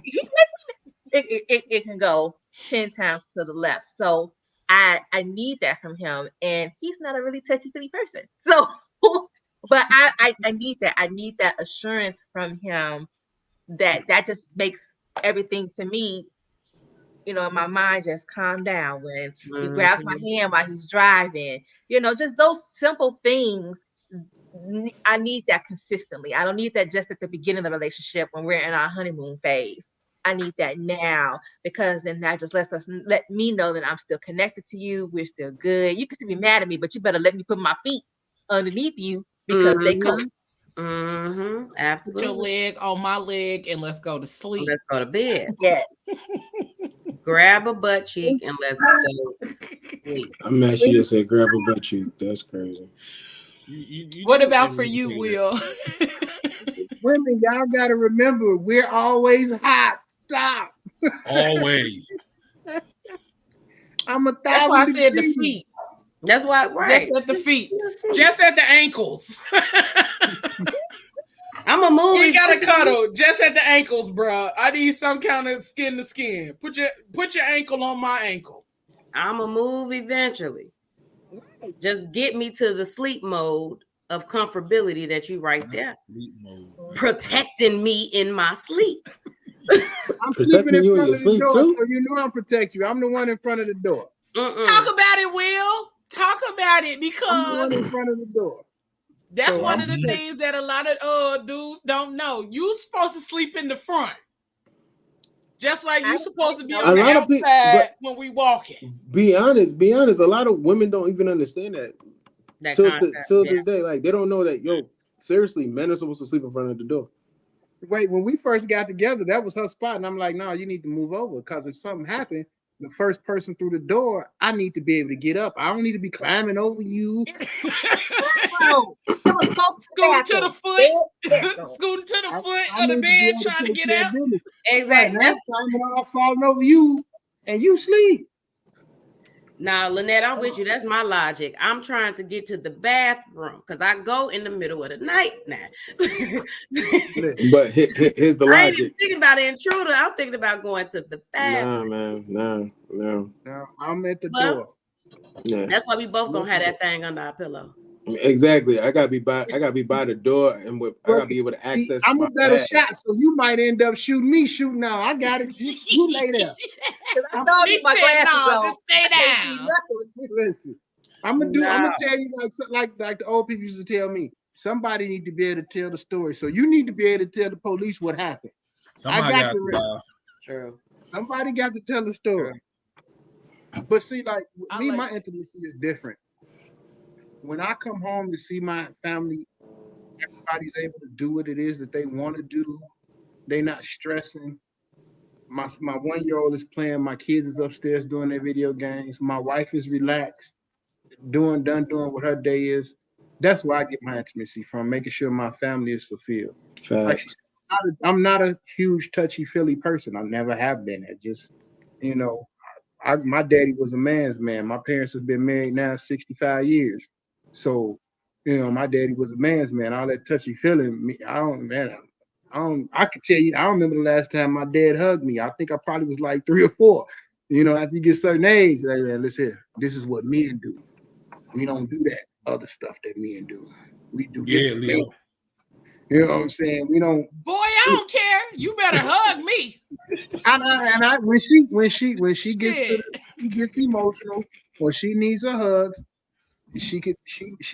S5: he make me? It can go 10 times to the left. So I need that from him. And he's not a really touchy-feely person. So, but I need that. I need that assurance from him that just makes everything to me, you know, my mind just calm down when he grabs my hand while he's driving, you know, just those simple things. I need that consistently. I don't need that just at the beginning of the relationship when we're in our honeymoon phase. I need that now, because then that just let me know that I'm still connected to you. We're still good. You can still be mad at me, but you better let me put my feet underneath you because they cold.
S2: Absolutely.
S1: Put your leg on my leg and let's go to sleep.
S2: Let's go to bed.
S5: Yes.
S2: Grab a butt cheek and let's go to sleep.
S4: I'm mad she just said grab a butt cheek. That's crazy.
S1: What about for you, Will?
S6: Women, y'all got to remember, we're always hot. Stop.
S3: Always.
S6: I'm 1,000
S1: That's why I said the feet.
S2: That's why, right?
S1: Just at the feet. Just at the ankles.
S2: I'm a movie.
S1: You gotta cuddle just at the ankles, bro. I need some kind of skin to skin. Put your ankle on my ankle.
S2: I'm a move eventually. Just get me to the sleep mode of comfortability that you right there. Sleep mode. Protecting me in my sleep.
S6: I'm sleeping in front of the door, so you know I'm protecting you. I'm the one in front of the door.
S1: Talk about it, Will. Talk about it, because
S6: I'm the one in front of the door.
S1: That's one of the things that a lot of dudes don't know. You supposed to sleep in the front. Just like you supposed to be on the outside when we walking.
S4: Be honest. A lot of women don't even understand that. Till this day, like they don't know that. Yo, seriously, men are supposed to sleep in front of the door.
S6: Wait, when we first got together, that was her spot, and I'm like, no, you need to move over, because if something happened, the first person through the door, I need to be able to get up. I don't need to be climbing over you.
S1: Scooting to the foot. Scooting to the foot of the bed, trying to get out.
S2: Exactly.
S6: That's climbing off, falling over you, and you sleep.
S2: Now, Lynette, I'm with you. That's my logic. I'm trying to get to the bathroom because I go in the middle of the night now.
S4: But here's the logic.
S2: I ain't even thinking about an intruder. I'm thinking about going to the bathroom.
S4: No.
S6: I'm at the door.
S2: Yeah. That's why we both gonna have that thing under our pillow.
S4: Exactly. I gotta be by the door, and I gotta be able to access.
S6: I'm a better shot, so you might end up shooting me. Now I got it. You lay there.
S5: I saw you my glasses.
S1: Just stay down.
S6: Listen, I'm gonna tell you like the old people used to tell me. Somebody need to be able to tell the story. So you need to be able to tell the police what happened.
S3: Somebody got to.
S2: True.
S6: Somebody got to tell the story. But see, like me, my intimacy is different. When I come home to see my family, everybody's able to do what it is that they want to do. They're not stressing. My 1-year-old is playing. My kids is upstairs doing their video games. My wife is relaxed, done doing what her day is. That's where I get my intimacy from, making sure my family is fulfilled. Like I'm not a huge touchy-feely person. I never have been. It just, my daddy was a man's man. My parents have been married now 65 years. So, my daddy was a man's man. All that touchy-feely, I could tell you, I don't remember the last time my dad hugged me. I think I probably was like 3 or 4. After you get certain age, like, man, listen, this is what men do. We don't do that other stuff that men do. We do this.
S3: Leo.
S6: You know what I'm saying? We don't.
S1: Boy, I don't care. You better hug me.
S6: When she gets emotional, or she needs a hug, she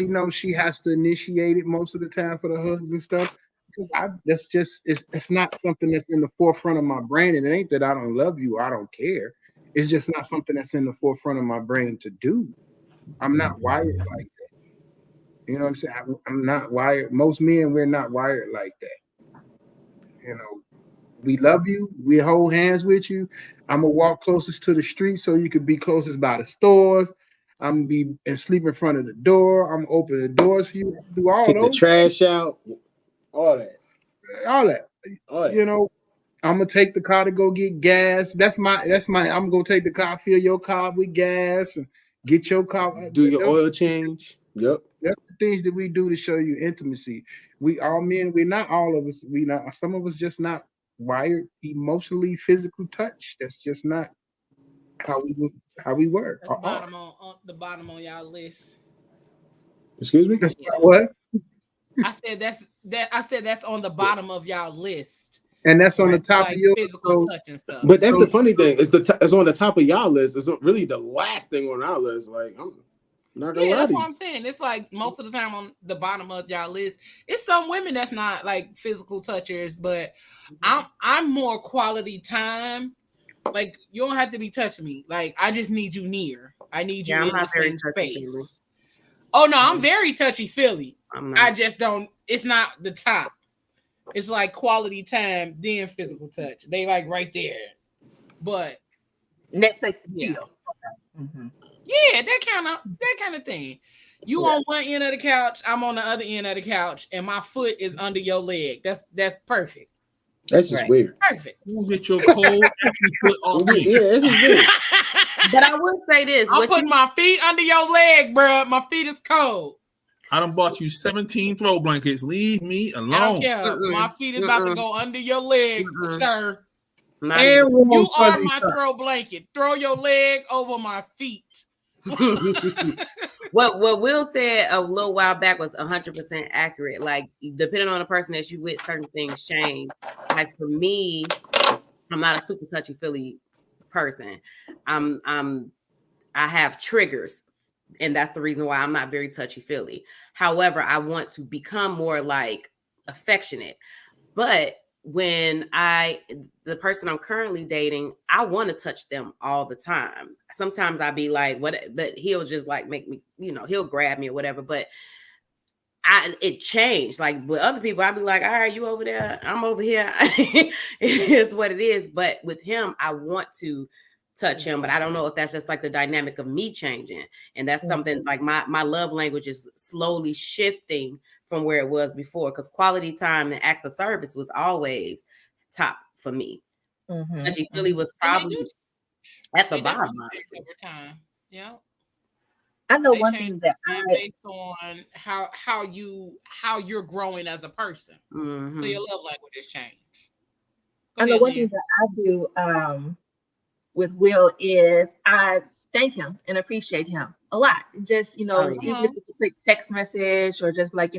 S6: knows she has to initiate it most of the time for the hugs and stuff. Because it's not something that's in the forefront of my brain, and it ain't that I don't love you, I don't care. It's just not something that's in the forefront of my brain to do. I'm not wired like that. You know what I'm saying? I'm not wired. Most men, we're not wired like that. We love you. We hold hands with you. I'm gonna walk closest to the street so you could be closest by the stores. I'm gonna be and sleep in front of the door. I'm gonna open the doors for you. Do all
S4: Take
S6: those
S4: the trash out. All that.
S6: I'm gonna take the car to go get gas. That's my. I'm gonna take the car, fill your car with gas, and get your car.
S4: Do your oil change. Yep.
S6: That's the things that we do to show you intimacy. We all men. We're not all of us. We not. Some of us just not wired emotionally, physical touch. That's just not how we work.
S1: That's on the bottom on y'all list.
S4: Excuse me.
S6: What?
S1: I said that's on the bottom of y'all list.
S6: And that's on the top of your
S1: physical touch and stuff.
S4: But that's the funny thing. It's on the top of y'all list. It's really the last thing on our list. Like, I'm not gonna lie.
S1: That's what I'm saying. It's like most of the time on the bottom of y'all list. It's some women that's not like physical touchers, but I'm more quality time. Like, you don't have to be touching me. Like, I just need you near. I need you in the same space. Oh no, I'm very touchy-feely. I just don't. It's not the top. It's like quality time, then physical touch. They like right there. But
S5: Netflix,
S1: yeah. Mm-hmm. Yeah, that kind of thing. You on one end of the couch, I'm on the other end of the couch, and my foot is under your leg. That's perfect.
S4: That's just weird.
S1: Perfect.
S3: You get your cold foot off me.
S4: Yeah, that's just weird.
S2: But I would say this:
S1: I'm putting my feet under your leg, bro. My feet is cold.
S3: I done bought you 17 throw blankets. Leave me alone.
S1: I don't care. My feet is about to go under your leg, sir.
S6: And
S1: you are my throw blanket. Throw your leg over my feet.
S2: What Will said a little while back was 100% accurate. Like, depending on the person that you with, certain things change. Like, for me, I'm not a super touchy-feely person. I have triggers, and that's the reason why I'm not very touchy-feely. However, I want to become more like affectionate. But when the person I'm currently dating, I want to touch them all the time. Sometimes I'll be like, what? But he'll just like make me, he'll grab me or whatever. But it changed. Like with other people, I'd be like, all right, you over there, I'm over here. It is what it is. But with him, I want to touch him, but I don't know if that's just like the dynamic of me changing. And that's something like my love language is slowly shifting from where it was before, because quality time and acts of service was always top for me. Touchy-feely was probably at the bottom.
S1: Over time. Yeah.
S5: I know one thing that
S1: based on how you're growing as a person.
S2: Mm-hmm.
S1: So your love language has changed.
S5: I know one thing that I do with Will is I thank him and appreciate him a lot. Just, even if it's a quick text message or just like,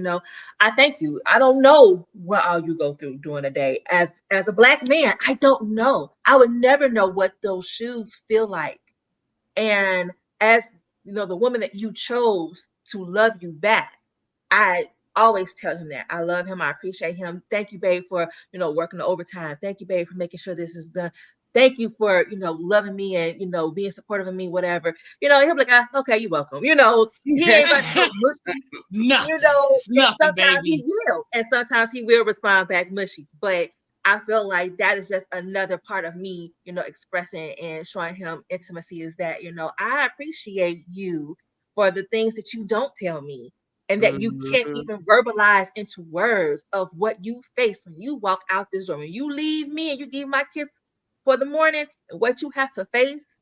S5: I thank you. I don't know what all you go through during the day. As a Black man, I don't know. I would never know what those shoes feel like. And as, the woman that you chose to love you back, I always tell him that I love him. I appreciate him. Thank you, babe, for, working the overtime. Thank you, babe, for making sure this is done. thank you for, loving me and, being supportive of me, whatever. He'll be like, okay, you're welcome. He ain't about to get mushy.
S1: Nothing.
S5: And
S1: Nothing,
S5: sometimes
S1: baby.
S5: he will. And sometimes he will respond back mushy. But I feel like that is just another part of me, expressing and showing him intimacy is that, I appreciate you for the things that you don't tell me and that you can't even verbalize into words of what you face when you walk out this door. When you leave me and you give my kiss for the morning and what you have to face,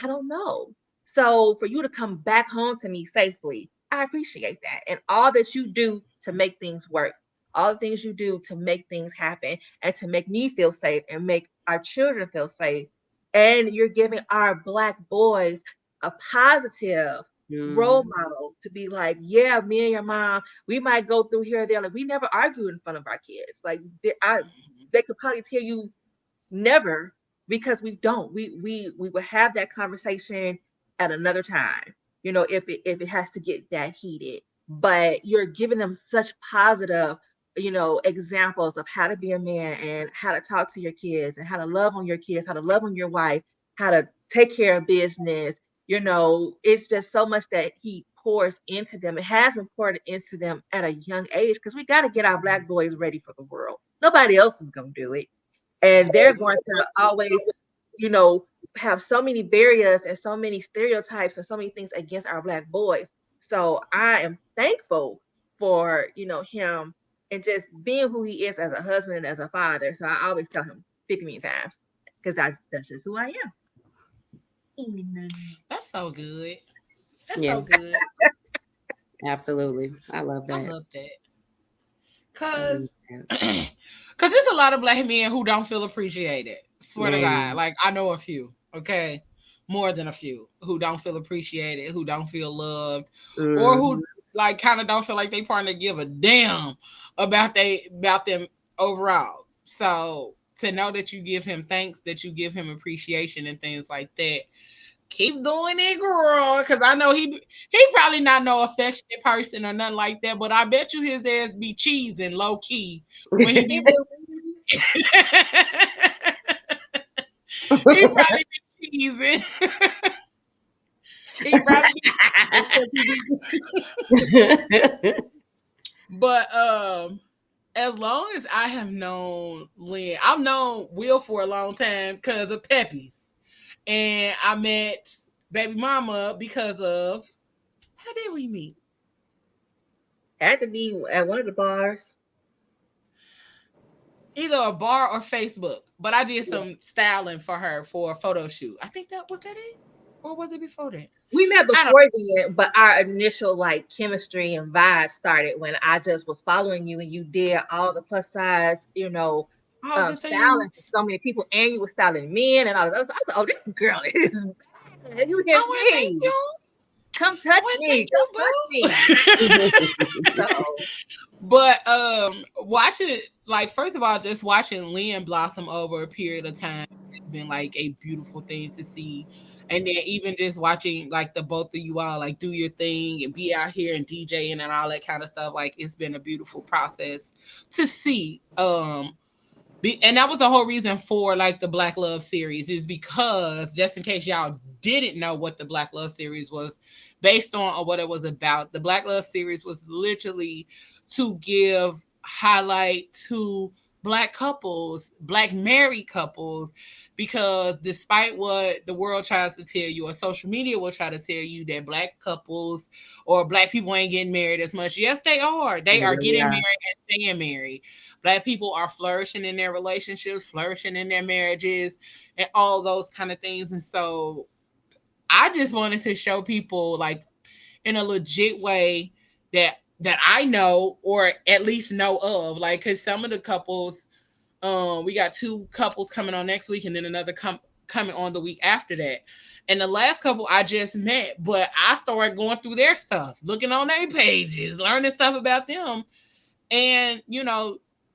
S5: I don't know. So for you to come back home to me safely, I appreciate that. And all that you do to make things work, all the things you do to make things happen and to make me feel safe and make our children feel safe. And you're giving our Black boys a positive role model to be like, yeah, me and your mom, we might go through here or there. Like, we never argue in front of our kids. Like, they could probably tell you never, because we don't. We will have that conversation at another time, if it has to get that heated. But you're giving them such positive, examples of how to be a man and how to talk to your kids and how to love on your kids, how to love on your wife, how to take care of business. It's just so much that he pours into them. It has been poured into them at a young age, because we got to get our Black boys ready for the world. Nobody else is going to do it. And they're going to always, have so many barriers and so many stereotypes and so many things against our Black boys. So I am thankful for, him and just being who he is as a husband and as a father. So I always tell him 50 million times, because that's just who I
S1: am. That's so good. That's so good.
S2: Absolutely. I love that.
S1: I love that. Because there's a lot of Black men who don't feel appreciated. Swear to God. Like, I know a few, okay? More than a few who don't feel appreciated, who don't feel loved, or who like kind of don't feel like they partner give a damn about them overall. So to know that you give him thanks, that you give him appreciation and things like that, keep doing it, girl. Because I know he probably not no affectionate person or nothing like that, but I bet you his ass be cheesing low key when he be. He probably be cheesing. He probably be. But as long as I have known Lynn, I've known Will for a long time because of Peppy's. And I met baby mama because of, how did we meet?
S5: Had to be at one of the bars.
S1: Either a bar or Facebook. But I did some styling for her for a photo shoot. I think was that it? Or was it before that?
S5: We met before then, but our initial like chemistry and vibe started when I just was following you and you did all the plus size, styling for so many people, and you were styling men and all this. I was like, oh, this girl is bad. You hear me? Come touch me. Come touch me.
S1: But watching, like, first of all, just watching Lynn blossom over a period of time has been like a beautiful thing to see. And then even just watching like the both of you all like do your thing and be out here and DJing and all that kind of stuff, like it's been a beautiful process to see. And that was the whole reason for like the Black Love series, is because, just in case y'all didn't know what the Black Love series was based on or what it was about, the Black Love series was literally to give highlight to Black couples, Black married couples, because despite what the world tries to tell you or social media will try to tell you that Black couples or Black people ain't getting married as much. Yes, they are. They are getting married and staying married. Black people are flourishing in their relationships, flourishing in their marriages, and all those kind of things. And so I just wanted to show people, like, in a legit way that I know, or at least know of, like, because some of the couples, we got 2 couples coming on next week and then another coming on the week after that. And the last couple I just met, but I started going through their stuff, looking on their pages, learning stuff about them, and,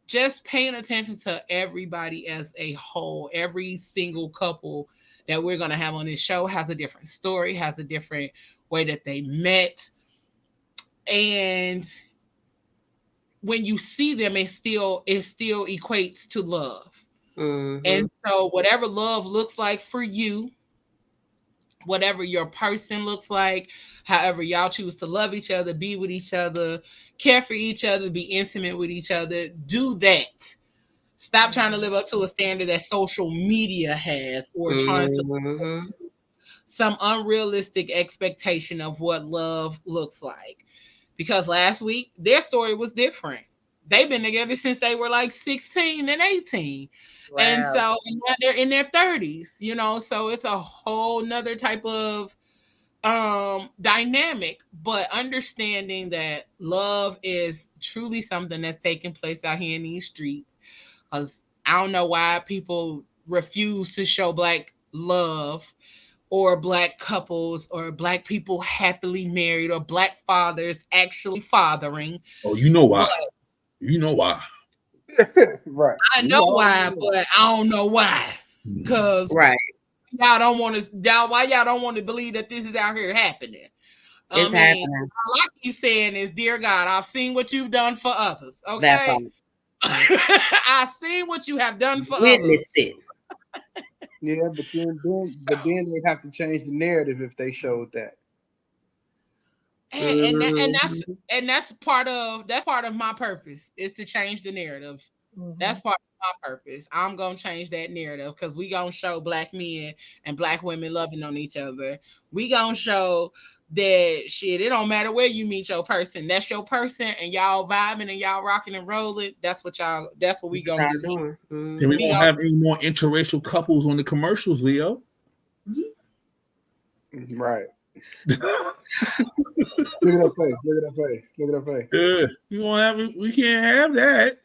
S1: just paying attention to everybody as a whole. Every single couple that we're going to have on this show has a different story, has a different way that they met. And when you see them, it still equates to love. And so whatever love looks like for you, whatever your person looks like, however y'all choose to love each other, be with each other, care for each other, be intimate with each other, do that. Stop trying to live up to a standard that social media has, or trying to live up to some unrealistic expectation of what love looks like. Because last week, their story was different. They've been together since they were like 16 and 18. Wow. And so now they're in their 30s, you know, so it's a whole nother type of dynamic. But understanding that love is truly something that's taking place out here in these streets. Because I don't know why people refuse to show Black love, or Black couples, or Black people happily married, or Black fathers actually fathering.
S3: Oh, you know why. You know why.
S6: Right.
S1: I know why, but I don't know why. Because y'all don't want to. Why y'all don't want to believe that this is out here happening?
S2: It's happening.
S1: All I keep saying is, dear God, I've seen what you've done for others. Okay, I've seen what you have done for others.
S2: It.
S6: Yeah, but then they'd have to change the narrative if they showed that.
S1: And that's part of my purpose, is to change the narrative. That's part of my purpose. I'm gonna change that narrative, because we gonna show Black men and Black women loving on each other. We gonna show that shit, it don't matter where you meet your person. That's your person, and y'all vibing and y'all rocking and rolling. That's what we gonna do.
S3: Then we won't have any more interracial couples on the commercials, Leo.
S6: Right. Look at that face. Look at that face. Look at that face.
S3: Yeah, we can't have that.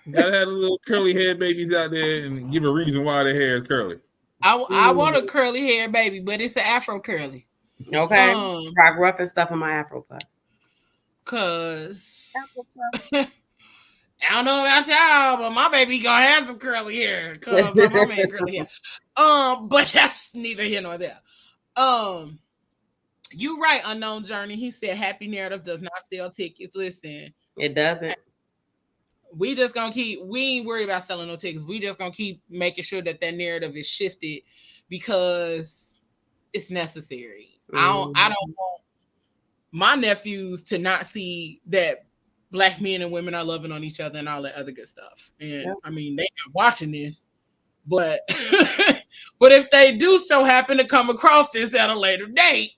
S3: Gotta have the little curly haired babies out there and give a reason why their hair is curly.
S1: I want a curly hair baby, but it's an Afro curly.
S2: Okay. Rock rough and stuff in my Afro puffs.
S1: Cause I don't know about y'all, but my baby gonna have some curly hair. Cause my mama had curly hair. But that's neither here nor there. You right, Unknown Journey. He said happy narrative does not sell tickets. Listen,
S2: it doesn't.
S1: We just gonna we ain't worried about selling no tickets. We just gonna keep making sure that narrative is shifted, because it's necessary. I don't want my nephews to not see that Black men and women are loving on each other and all that other good stuff. And I mean, they not watching this, but but if they do so happen to come across this at a later date,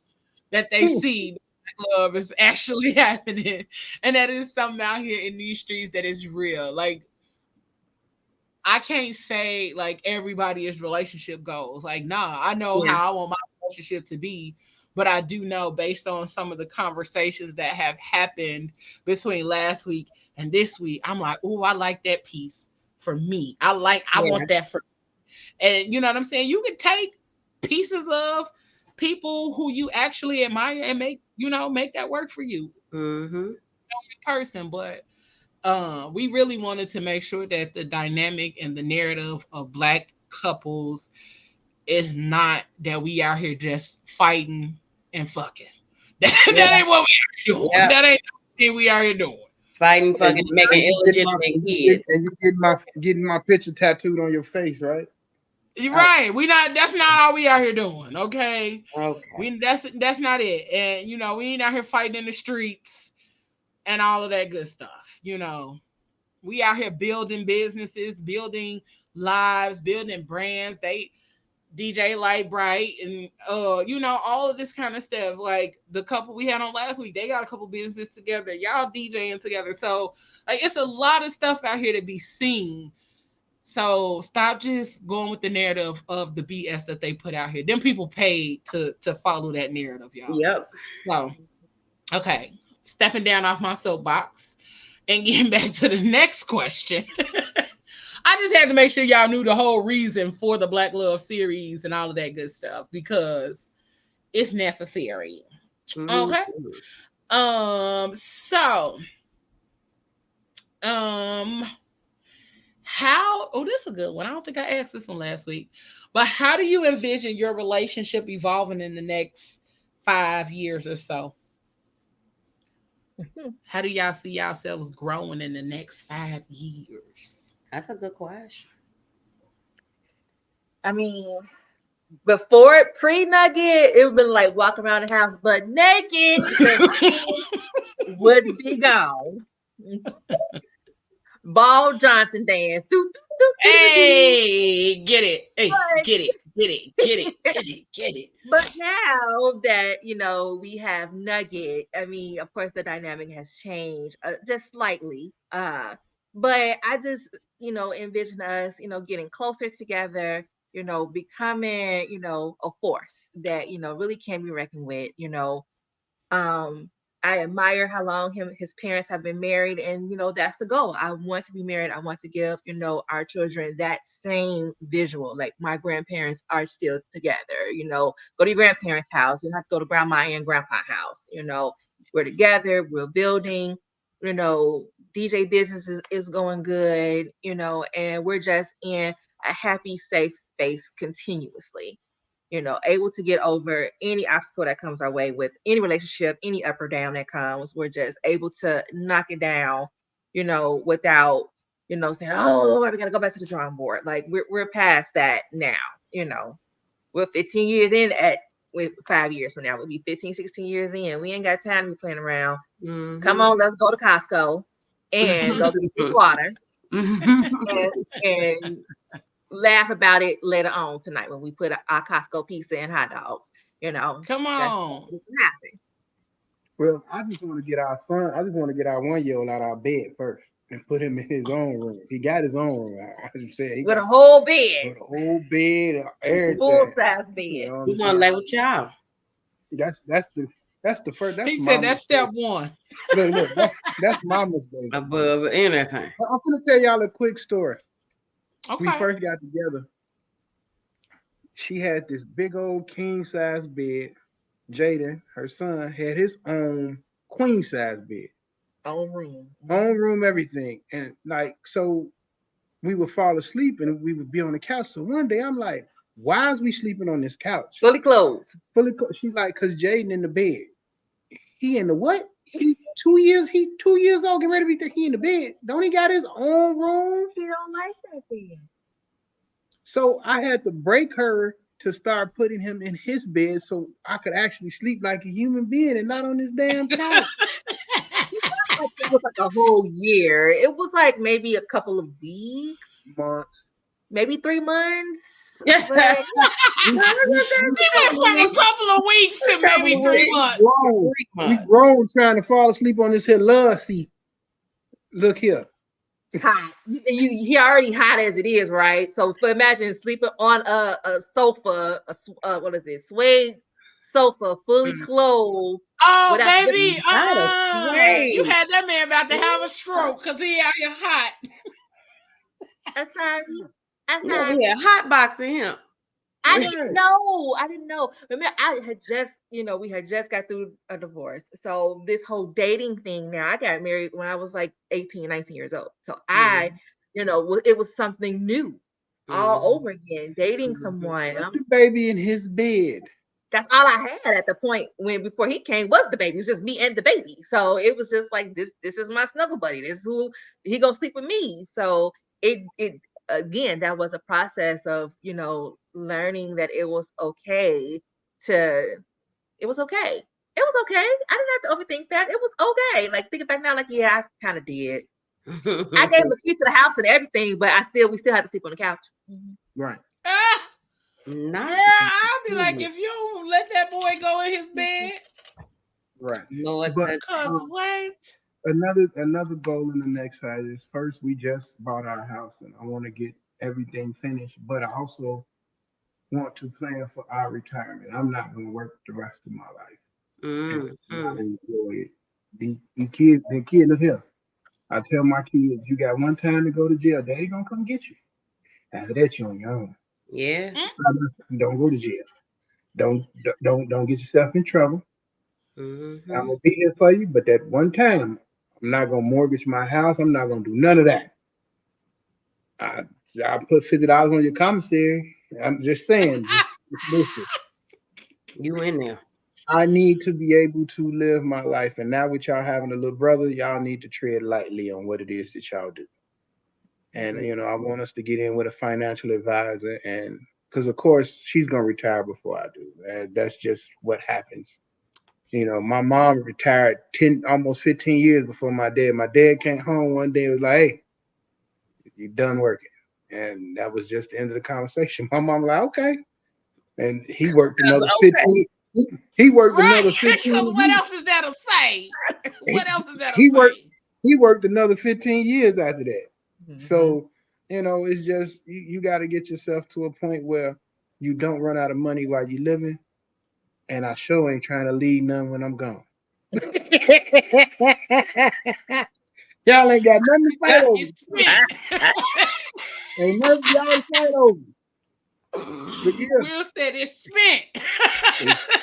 S1: that they see love is actually happening, and that is something out here in these streets that is real. Like, I can't say like everybody is relationship goals. Like, nah, I know how I want my relationship to be, but I do know, based on some of the conversations that have happened between last week and this week, I'm like, oh, I like that piece for me. I want that for me. And you know what I'm saying? You can take pieces of people who you actually admire and make that work for you. Person, but we really wanted to make sure that the dynamic and the narrative of Black couples is not that we out here just fighting and fucking. That ain't what we are doing. Yeah. That ain't what we are here doing.
S2: Fighting, fucking, making illegitimate kids.
S6: And you getting my picture tattooed on your face, right?
S1: You're right. That's not all we out here doing. Okay. That's not it. And we ain't out here fighting in the streets and all of that good stuff. We out here building businesses, building lives, building brands. DJ Light Bright and all of this kind of stuff. Like the couple we had on last week, they got a couple businesses together. Y'all DJing together. So like it's a lot of stuff out here to be seen. So stop just going with the narrative of the BS that they put out here. Them people paid to follow that narrative, y'all.
S2: Yep.
S1: So, okay. Stepping down off my soapbox and getting back to the next question. I just had to make sure y'all knew the whole reason for the Black Love series and all of that good stuff, because it's necessary. Okay. This is a good one. I don't think I asked this one last week, but how do you envision your relationship evolving in the next 5 years or so? How do y'all see yourselves growing in the next 5 years?
S2: That's a good question.
S5: I mean, before pre-nugget, it would been like walking around the house but naked because would be gone. Ball Johnson dance.
S1: Hey, get it. Hey, get it.
S5: But now that, we have Nugget, I mean, of course, the dynamic has changed just slightly. But I just, envision us, getting closer together, becoming, a force that, really can be reckoned with, I admire how long his parents have been married, and that's the goal. I want to be married. I want to give our children that same visual. Like my grandparents are still together. Go to your grandparents' house. You don't have to go to grandma and grandpa's house. We're together. We're building. DJ business is going good. And we're just in a happy, safe space continuously. Able to get over any obstacle that comes our way with any relationship, any up or down that comes. We're just able to knock it down, without, saying, oh Lord, we gotta go back to the drawing board. Like we're past that now, we're 15 years in with 5 years from now. We'll be 15, 16 years in. We ain't got time to be playing around. Mm-hmm. Come on, let's go to Costco and go to the water and laugh about it later on tonight when we put our Costco pizza and hot dogs.
S1: Come on.
S5: That's happen.
S6: Well, I just want to get our 1-year-old out of our bed first and put him in his own room. He got his own room. I said,
S5: with a whole bed.
S6: With a whole bed, everything.
S5: Full size bed.
S2: We want to lay with y'all.
S6: That's the first.
S1: He said that's step one.
S6: Look, that's mama's baby.
S2: Above anything.
S6: I'm gonna tell y'all a quick story.
S1: Okay.
S6: We first got together. She had this big old king size bed. Jaden, her son, had his own queen size bed.
S5: Own room,
S6: everything. And so we would fall asleep and we would be on the couch. So one day I'm like, why is we sleeping on this couch?
S5: Fully clothed.
S6: She's like, cause Jaden in the bed. He in the what? He 2 years old, getting ready to be he in the bed. Don't he got his own room?
S5: He don't like that bed.
S6: So I had to break her to start putting him in his bed so I could actually sleep like a human being and not on this damn couch.
S5: It was like a whole year. It was like maybe a couple of weeks.
S6: Months.
S5: Maybe 3 months.
S1: She went from a couple of weeks to maybe 3 months.
S6: We grown trying to fall asleep on this here love seat. Look here.
S5: Hot. He already hot as it is, right? So imagine sleeping on a sofa, what is it? Suede sofa, fully clothed.
S1: Oh, baby. You had that man about to have a stroke because he out here hot.
S5: I'm sorry.
S2: We had hot boxing him.
S5: I didn't know. Remember, I had just, we had just got through a divorce. So this whole dating thing now, I got married when I was like 18, 19 years old. So it was something new all over again, dating someone.
S6: The baby in his bed.
S5: That's all I had at the point before he came was the baby. It was just me and the baby. So it was just like, this is my snuggle buddy. This is who he gonna sleep with me. So it again, that was a process of, learning that it was okay. It was okay. I didn't have to overthink that. It was okay. Like thinking back now, like, yeah, I kind of did. I gave him the key to the house and everything, but we still had to sleep on the couch.
S6: Right.
S1: I'll be like, if you don't let that boy go in his bed.
S6: Right.
S2: Lord,
S1: because what?
S6: Another goal in the next phase is first we just bought our house and I want to get everything finished, but I also want to plan for our retirement. I'm not going to work the rest of my life. I enjoy it. The kids, look here. I tell my kids, you got one time to go to jail. Daddy gonna come get you. After that, you're on your own.
S2: Yeah.
S6: Don't go to jail. Don't get yourself in trouble.
S2: Mm-hmm.
S6: I'm gonna be here for you, but that one time, I'm not gonna mortgage my house. I'm not gonna do none of that. I put $50 on your commissary. I'm just saying. Listen.
S2: You in there.
S6: I need to be able to live my life. And now with y'all having a little brother, y'all need to tread lightly on what it is that y'all do. And I want us to get in with a financial advisor, and because of course she's gonna retire before I do. That's just what happens. My mom retired almost 15 years before my dad. My dad came home one day and was like, "Hey, you done working?" And that was just the end of the conversation. My mom was like, "Okay," and he worked another 15. He worked another 15.
S1: What else is there to say? What else is there to
S6: say? He worked another 15 years after that. Mm-hmm. So, it's just you got to get yourself to a point where you don't run out of money while you're living. And I sure ain't trying to leave none when I'm gone. Y'all ain't got nothing to fight over. Ain't nothing y'all to fight over.
S1: But yeah. Will said it's spent.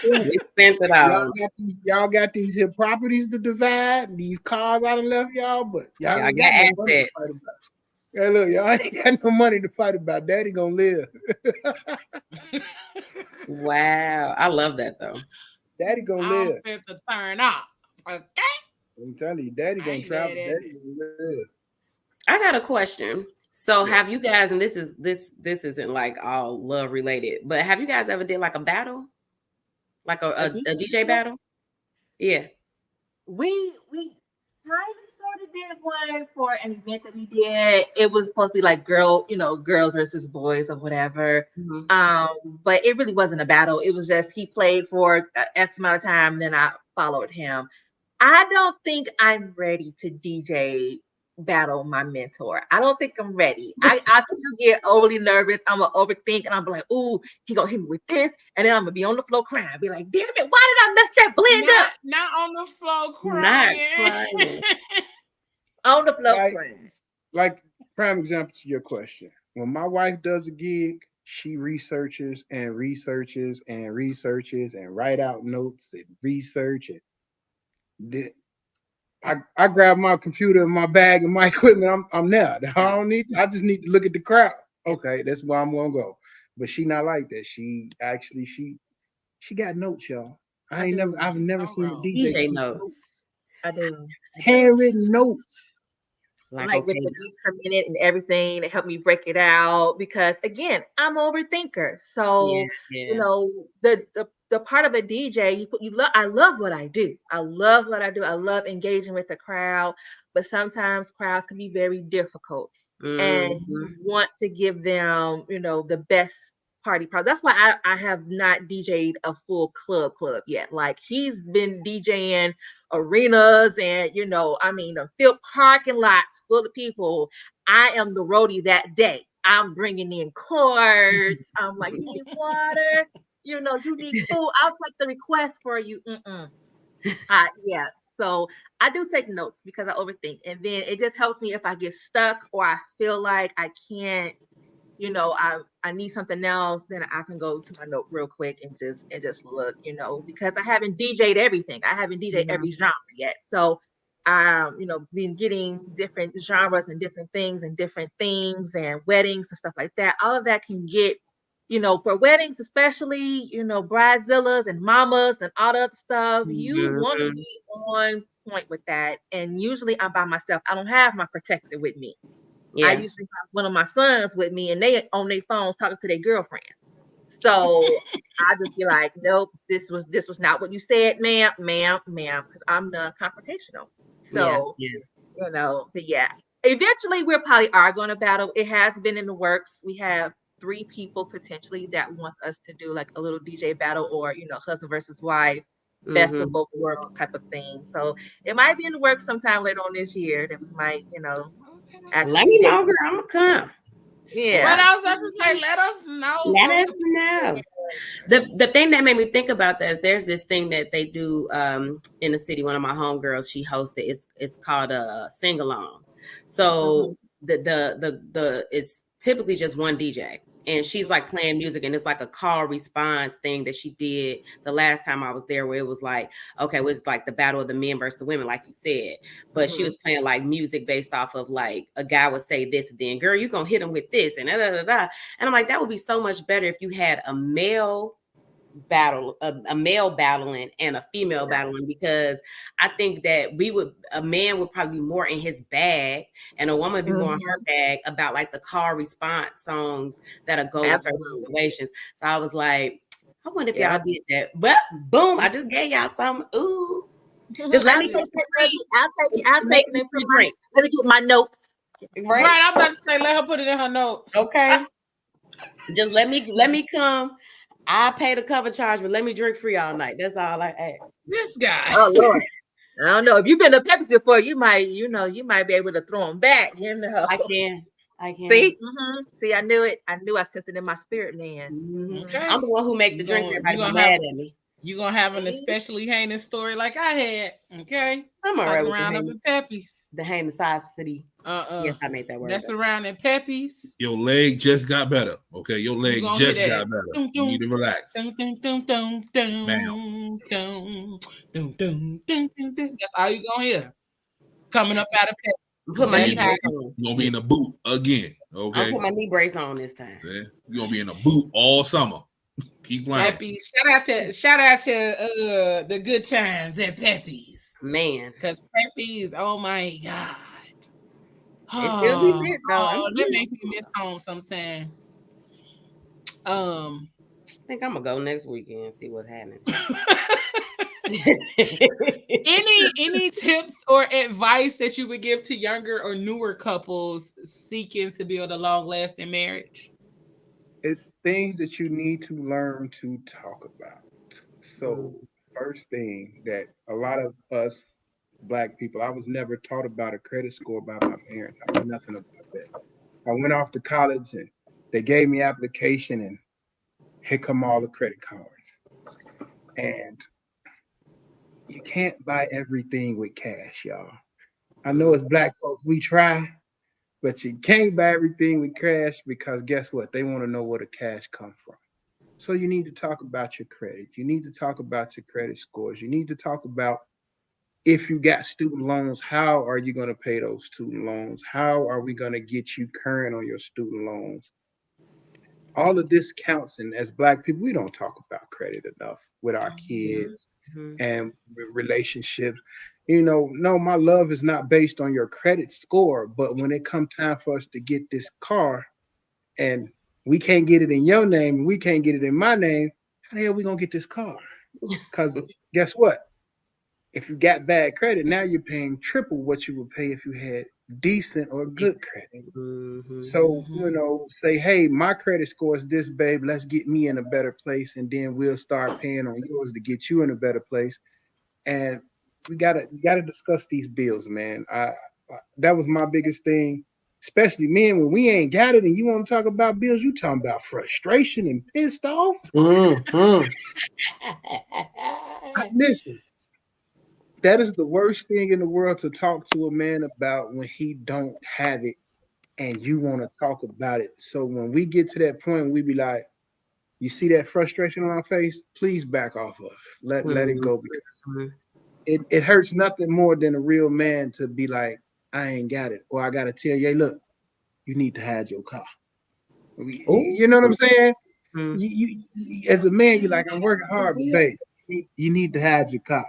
S2: We spent it all.
S6: Y'all got these here properties to divide. These cars I done left y'all, but y'all ain't got no money to fight about. Hey, look, y'all ain't got no money to fight about. Daddy gonna live.
S2: Wow, I love that though.
S6: Daddy gonna live.
S1: I'm fit to turn up. Okay.
S6: I'm telling you, Daddy gonna travel. Daddy gonna live.
S2: I got a question. So have you guys, and this isn't like all love related, but have you guys ever did like a battle? Like a DJ battle? Yeah.
S5: We kind of sort of did one for an event that we did. It was supposed to be like girls versus boys or whatever. Mm-hmm. But it really wasn't a battle. It was just he played for X amount of time, and then I followed him. I don't think I'm ready to DJ battle my mentor. I don't think I'm ready. I still get overly nervous. I'm gonna overthink, and I'm like, "Ooh, he gonna hit me with this," and then I'm gonna be on the floor crying. Be like, "Damn it, why did I mess that blend up?"
S1: Not on the floor crying.
S5: On the floor crying.
S6: Like prime example to your question. When my wife does a gig, she researches and researches and researches and write out notes and research it. I grab my computer and my bag and my equipment. I'm there. I just need to look at the crowd. Okay, that's where I'm gonna go. But she not like that. She actually she got notes, y'all. I've never seen a DJ
S2: notes.
S5: I do.
S6: Handwritten notes.
S5: Like with the beats per minute and everything to help me break it out, because again, I'm an overthinker. So the part of a DJ, I love what I do. I love engaging with the crowd, but sometimes crowds can be very difficult. Mm-hmm. And you want to give them, the best party. That's why I have not DJ'd a full club yet. Like he's been DJing arenas and filled parking lots full of people. I am the roadie that day. I'm bringing in cords. I'm like, you need water. You need food. I'll take the request for you. So I do take notes because I overthink, and then it just helps me if I get stuck or I feel like I can't. I need something else, then I can go to my note real quick and just look, because I haven't DJ'd everything. I haven't DJ'd every genre yet. So been getting different genres and different things and different themes and weddings and stuff like that. All of that can get, for weddings, especially, bridezillas and mamas and all that stuff, you want to be on point with that. And usually I'm by myself. I don't have my protector with me. Yeah. I usually have one of my sons with me, and they on their phones talking to their girlfriend. So I just be like, nope, this was not what you said, ma'am, because I'm non-confrontational. So eventually we're probably going to battle. It has been in the works. We have 3 people potentially that wants us to do like a little DJ battle, or husband versus wife, best of both worlds type of thing. So it might be in the works sometime later on this year that we might,
S2: actually, let me know, girl. I'm gonna come.
S1: Yeah. What I was about to say, let us know.
S2: Let us know. The thing that made me think about that is there's this thing that they do in the city. One of my homegirls, she hosted. It's called a sing along. So the it's typically just one DJ. And she's like playing music, and it's like a call response thing that she did the last time I was there, where it was like, okay, it was like the battle of the men versus the women, like you said. But she was playing like music based off of like a guy would say this, and then, girl, you gonna hit him with this, and da da da da. And I'm like, that would be so much better if you had a male battle, a male battling and a female battling, because I think that a man would probably be more in his bag and a woman would be more in her bag about like the car response songs that go with certain situations. So I was like, I wonder if y'all did that. But boom, I just gave y'all some. Ooh. Just let me get
S5: I'll take it for drink. Let me get my notes.
S1: Right, I'm about to say, let her put it in her notes.
S2: Okay. Just let me come. I pay the cover charge, but let me drink free all night. That's all I ask.
S1: This guy.
S5: Oh Lord. I don't know. If you've been to Pepsi before, you might be able to throw them back.
S2: I can.
S5: See? See, I knew it. I sensed it in my spirit, man.
S2: Okay. I'm the one who make the drinks. Everybody mad at me.
S1: You're going to have an especially heinous story like I had. Okay.
S2: I'm all right with
S1: around up in Peppi's.
S2: The heinous city. Yes, I made that word.
S1: That's around in Peppi's.
S3: Your leg just got better. Okay. Your leg just got better. You need to relax.
S1: That's all you're going to hear. Coming up out of Peppi's.
S2: Put my knee brace on.
S3: You're going to be in a boot again. Okay.
S2: I'll put my knee brace on this time.
S3: Yeah. You're going to be in a boot all summer. Keep playing.
S1: Peppi's. Shout out to the good times at Peppi's.
S2: Man.
S1: Because Peppi's, oh my God.
S2: It still be lit, though.
S1: That makes me miss home sometimes.
S2: I think I'm gonna go next weekend and see what's happening.
S1: Any tips or advice that you would give to younger or newer couples seeking to build a long-lasting marriage?
S6: It's things that you need to learn to talk about. So first thing that a lot of us Black people, I was never taught about a credit score by my parents. I knew nothing about that. I went off to college and they gave me application and here come all the credit cards. And you can't buy everything with cash, y'all. I know as Black folks, we try, but you can't buy everything with cash because guess what? They want to know where the cash comes from. So you need to talk about your credit. You need to talk about your credit scores. You need to talk about if you got student loans, how are you going to pay those student loans? How are we going to get you current on your student loans? All of this counts. And as Black people, we don't talk about credit enough with our kids and relationships. No, my love is not based on your credit score, but when it comes time for us to get this car and we can't get it in your name and we can't get it in my name, how the hell are we going to get this car? Because guess what? If you got bad credit, now you're paying triple what you would pay if you had decent or good credit. So, say, hey, my credit score is this, babe. Let's get me in a better place. And then we'll start paying on yours to get you in a better place. And we gotta discuss these bills, man. That was my biggest thing, especially men, when we ain't got it and you want to talk about bills, you talking about frustration and pissed off. Listen. That is the worst thing in the world to talk to a man about when he don't have it and you want to talk about it. So when we get to that point, we be like, you see that frustration on our face? Please back off of us. Let it go because it hurts nothing more than a real man to be like, I ain't got it. Or I got to tell you, hey, look, you need to hide your car. You know what I'm saying? You as a man, you're like, I'm working hard, but babe, you need to hide your car.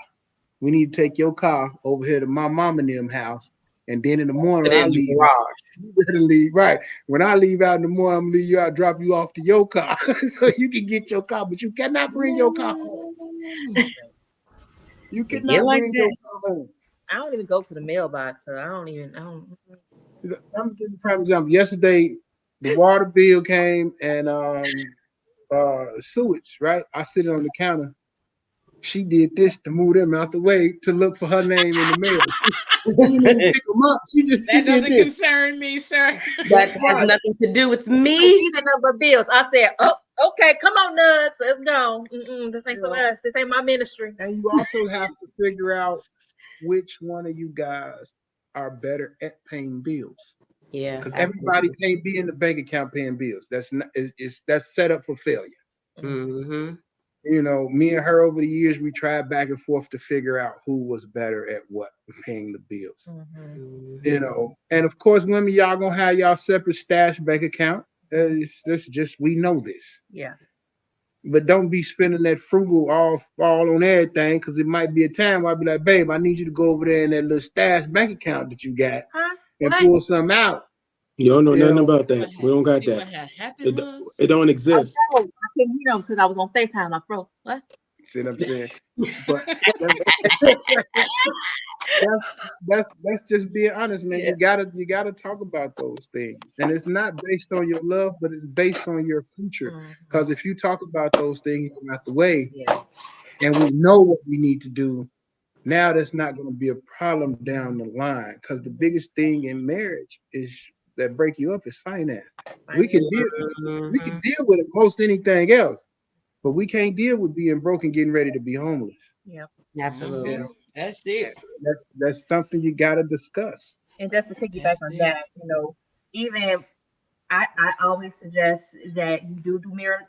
S6: We need to take your car over here to my mom and them house. And then in the morning, I leave. You better leave. Right. When I leave out in the morning, I'm going to leave you out, drop you off to your car so you can get your car, but you cannot bring your car home. You cannot bring your car home.
S5: I don't even go to the mailbox, so I don't.
S6: I'm giving a prime example. Yesterday, the water bill came and sewage, right? I sit on the counter. She did this to move them out the way to look for her name in the mail. She didn't even pick them up.
S1: That doesn't concern me, sir.
S2: That has nothing to do with me.
S5: These are number bills. I said, oh, okay, come on, Nugs, let's go. This ain't for us. This ain't my ministry.
S6: And you also have to figure out which one of you guys are better at paying bills.
S2: Yeah,
S6: because everybody can't be in the bank account paying bills. That's set up for failure. Me and her over the years, we tried back and forth to figure out who was better at what, paying the bills. And of course, women, y'all gonna have y'all separate stash bank account. That's just, we know this.
S5: Yeah.
S6: But don't be spending that frugal all on everything, because it might be a time where I'll be like, babe, I need you to go over there in that little stash bank account that you got and pull some out.
S4: You don't know nothing about that. We don't got that. It don't exist.
S5: I couldn't hear him because I was on FaceTime. Like, bro, what?
S6: See what I'm saying? But that's just being honest, man. Yeah. You gotta talk about those things, and it's not based on your love, but it's based on your future. Because if you talk about those things out the way, and we know what we need to do, now that's not going to be a problem down the line. Because the biggest thing in marriage is that break you up is finance. We can deal with it most anything else, but we can't deal with being broke and getting ready to be homeless.
S5: Yep,
S2: absolutely.
S6: You know?
S1: That's it.
S6: That's something you got to discuss.
S5: And just to piggyback on that, even I always suggest that you do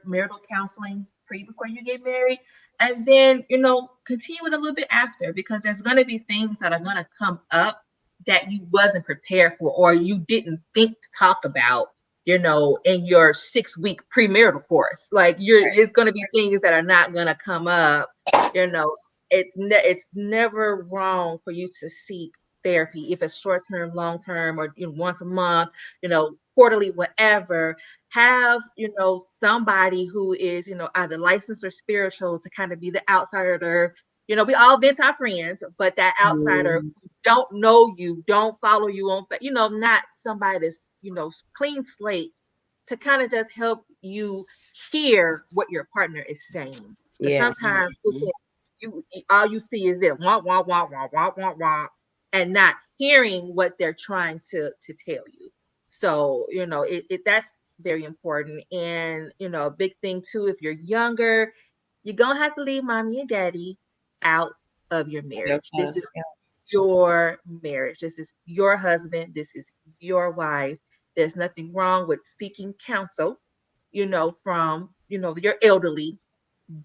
S5: marital counseling before you get married, and then continue it a little bit after, because there's going to be things that are going to come up that you wasn't prepared for or you didn't think to talk about, in your 6-week premarital course. Like it's going to be things that are not going to come up. It's never wrong for you to seek therapy, if it's short-term, long-term, or once a month, quarterly, whatever. Have somebody who is either licensed or spiritual to kind of be the outsider. We all vent our friends, but that outsider who don't know you, don't follow you on, not somebody that's clean slate, to kind of just help you hear what your partner is saying. Sometimes all you see is that wah wah wah wah wah wah wah, and not hearing what they're trying to tell you. So that's very important. And a big thing too, if you're younger, you're gonna have to leave mommy and daddy out of your marriage. This is your marriage. This is your husband. This is your wife. There's nothing wrong with seeking counsel, from your elderly.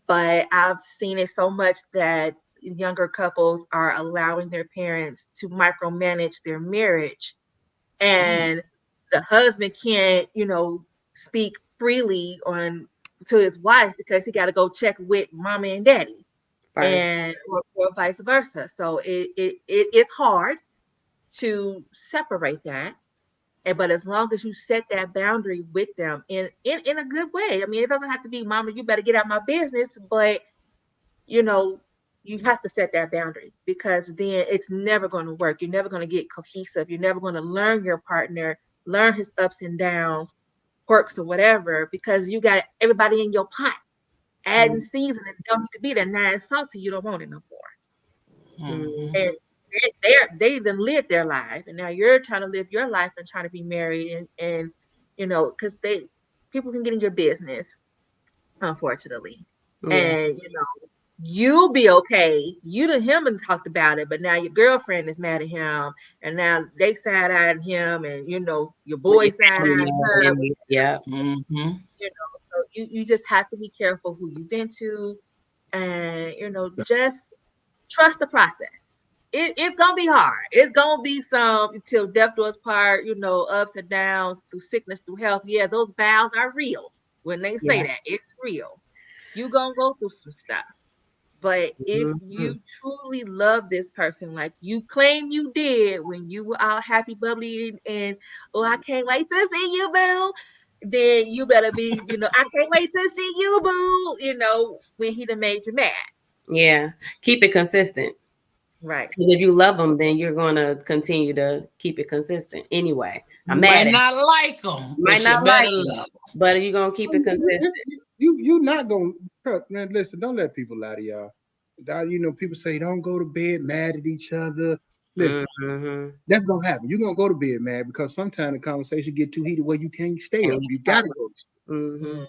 S5: But I've seen it so much that younger couples are allowing their parents to micromanage their marriage, and the husband can't, speak freely to his wife because he got to go check with mama and daddy, and or vice versa. So it's hard to separate that. But as long as you set that boundary with them in a good way, I mean, it doesn't have to be, mama, you better get out my business, but you have to set that boundary, because then it's never going to work. You're never going to get cohesive. You're never going to learn your partner, learn his ups and downs, quirks or whatever, because you got everybody in your pot adding season and don't need to be there. Now it's salty, you don't want it no more. And they then lived their life, and now you're trying to live your life and trying to be married, and because people can get in your business, unfortunately. And you'll be okay. You and him and talked about it, but now your girlfriend is mad at him, and now they side-eyeing him, and your boy side-eyeing her.
S2: Yeah.
S5: So you just have to be careful who you vent to, and just trust the process. It's gonna be hard. It's gonna be some till death do us part, ups and downs, through sickness, through health. Yeah, those vows are real. When they say that, it's real. You gonna go through some stuff. But if you truly love this person, like you claim you did when you were all happy, bubbly, and I can't wait to see you, boo, then you better be, I can't wait to see you, boo, when he done made you mad.
S2: Yeah. Keep it consistent.
S5: Right.
S2: Because if you love them, then you're going to continue to keep it consistent anyway.
S1: You might not like them.
S2: Might not like them, but you're going to keep it consistent.
S6: You're not going to, man, listen, don't let people lie to y'all. People say don't go to bed mad at each other. Listen, that's going to happen. You're going to go to bed mad because sometimes the conversation get too heated where you can't stay up. You got to go to sleep.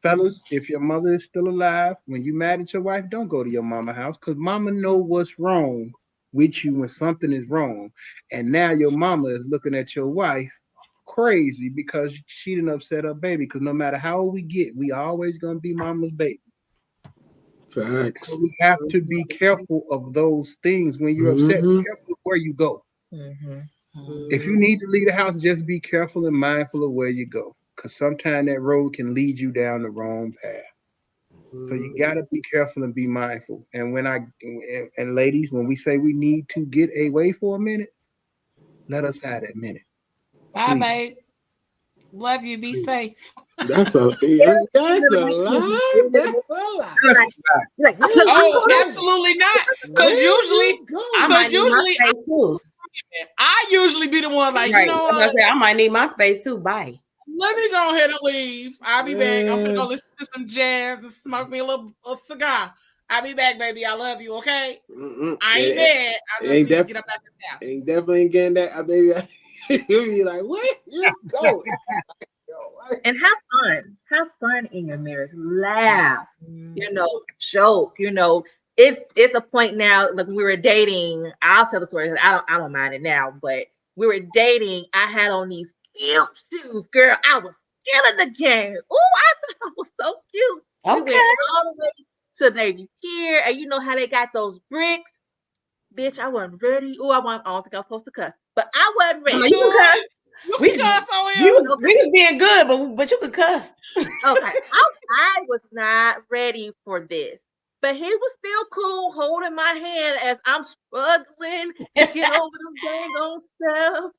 S6: Fellas, if your mother is still alive, when you mad at your wife, don't go to your mama house, because mama know what's wrong with you when something is wrong. And now your mama is looking at your wife crazy because she didn't upset her baby. Because no matter how old we get, we always going to be mama's baby.
S4: Facts.
S6: So we have to be careful of those things. When you're upset, be careful of where you go. If you need to leave the house, just be careful and mindful of where you go. Because sometimes that road can lead you down the wrong path. So you gotta be careful and be mindful. And and ladies, when we say we need to get away for a minute, let us have that minute.
S1: Bye, babe. Love you. Be safe.
S4: That's a lie. That's a lie.
S1: Oh, absolutely not. Because usually, I usually be the one like, you know what?
S2: I might need my space too. Bye.
S1: Let me go ahead and leave. I'll be back. I'm gonna go listen to some jazz and smoke me a cigar. I'll be back, baby. I love you, okay? I ain't mad. I just need to get up out the house.
S4: Ain't definitely getting that, baby. You'll be like, where you going?
S5: And have fun in your marriage. Laugh, joke. It's a point now. Like we were dating. I'll tell the story. I don't mind it now. But we were dating. I had on these cute shoes, girl. I was killing the game. Oh, I thought I was so cute.
S2: Okay.
S5: We went all the way to Navy Pier, and you know how they got those bricks. Bitch, I wasn't ready. Oh, I don't think I'm supposed to cuss, but I wasn't ready.
S2: You can cuss.
S1: We cuss on
S2: here. We was being good, but you could cuss.
S5: Okay, I was not ready for this, but he was still cool, holding my hand as I'm struggling to get over them dang on stuff.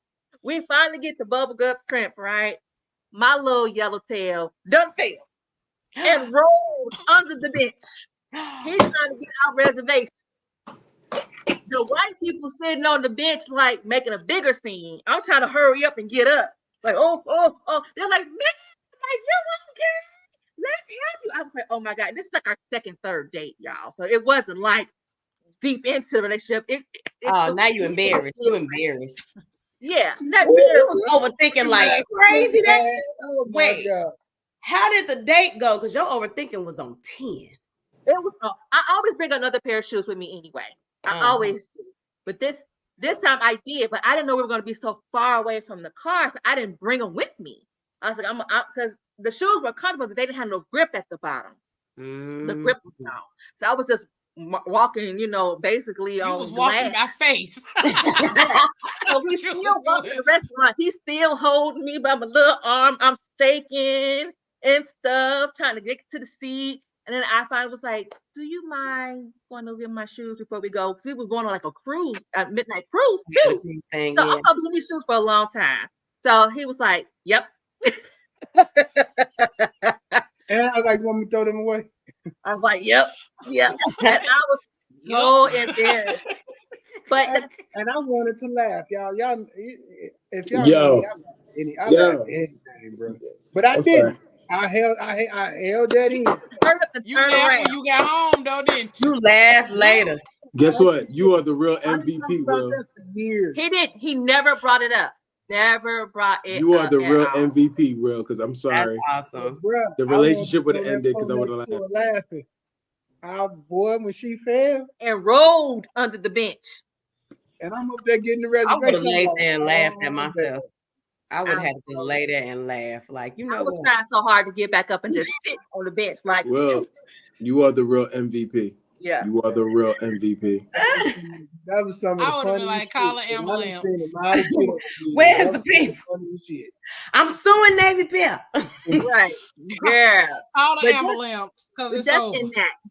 S5: We finally get to bubblegum shrimp, right? My little yellow tail done fell and rolled under the bench. He's trying to get our reservation. The white people sitting on the bench, like making a bigger scene. I'm trying to hurry up and get up. Like, oh. They're like, man, you okay? Let's help you. I was like, oh my God. This is like our second, third date, y'all. So it wasn't like deep into the relationship.
S2: Now you embarrassed. You embarrassed.
S5: Yeah.
S2: You was overthinking like crazy.
S6: Oh my God.
S2: How did the date go? Because your overthinking was on 10.
S5: It was. I always bring another pair of shoes with me anyway. I always do. But this time I did, but I didn't know we were going to be so far away from the car, so I didn't bring them with me. I was like, because the shoes were comfortable, but they didn't have no grip at the bottom. The grip was gone. So I was just walking, basically on
S1: was walking by faith.
S5: So he's still walking the restaurant. He's still holding me by my little arm. I'm shaking and stuff, trying to get to the seat. And then I finally was like, do you mind going to get my shoes before we go? Because we were going on like a cruise, a midnight cruise too. So I'm going to be in these shoes for a long time. So he was like, yep.
S6: And I was like, you want me to throw them away?
S5: I was like, yep. And I was so embarrassed. But
S6: and I wanted to laugh, y'all. If y'all I laugh at anything, bro. But I didn't. I held that in.
S1: You laughed when you got home, though, didn't you?
S2: You laughed later.
S4: Guess what? You are the real MVP, bro.
S5: He never brought it up. Never brought it up.
S4: You are the real MVP, real, because I'm sorry.
S2: That's awesome.
S4: The relationship would have ended because I would have
S6: laughed. Laughing. Our boy, when she fell
S5: and rolled under the bench.
S6: And I'm up there getting the reservation.
S2: I would have laid there and laughed at myself. I would have to lay there and laugh. Like,
S5: I was trying so hard to get back up and just sit on the bench. Like,
S4: well, you are the real MVP.
S5: Yeah.
S4: You are the real MVP.
S6: That was some of the
S1: I would have been like, call an ambulance.
S2: Where's the people? I'm suing Navy Pier.
S5: Right. Yeah.
S1: Call an ambulance.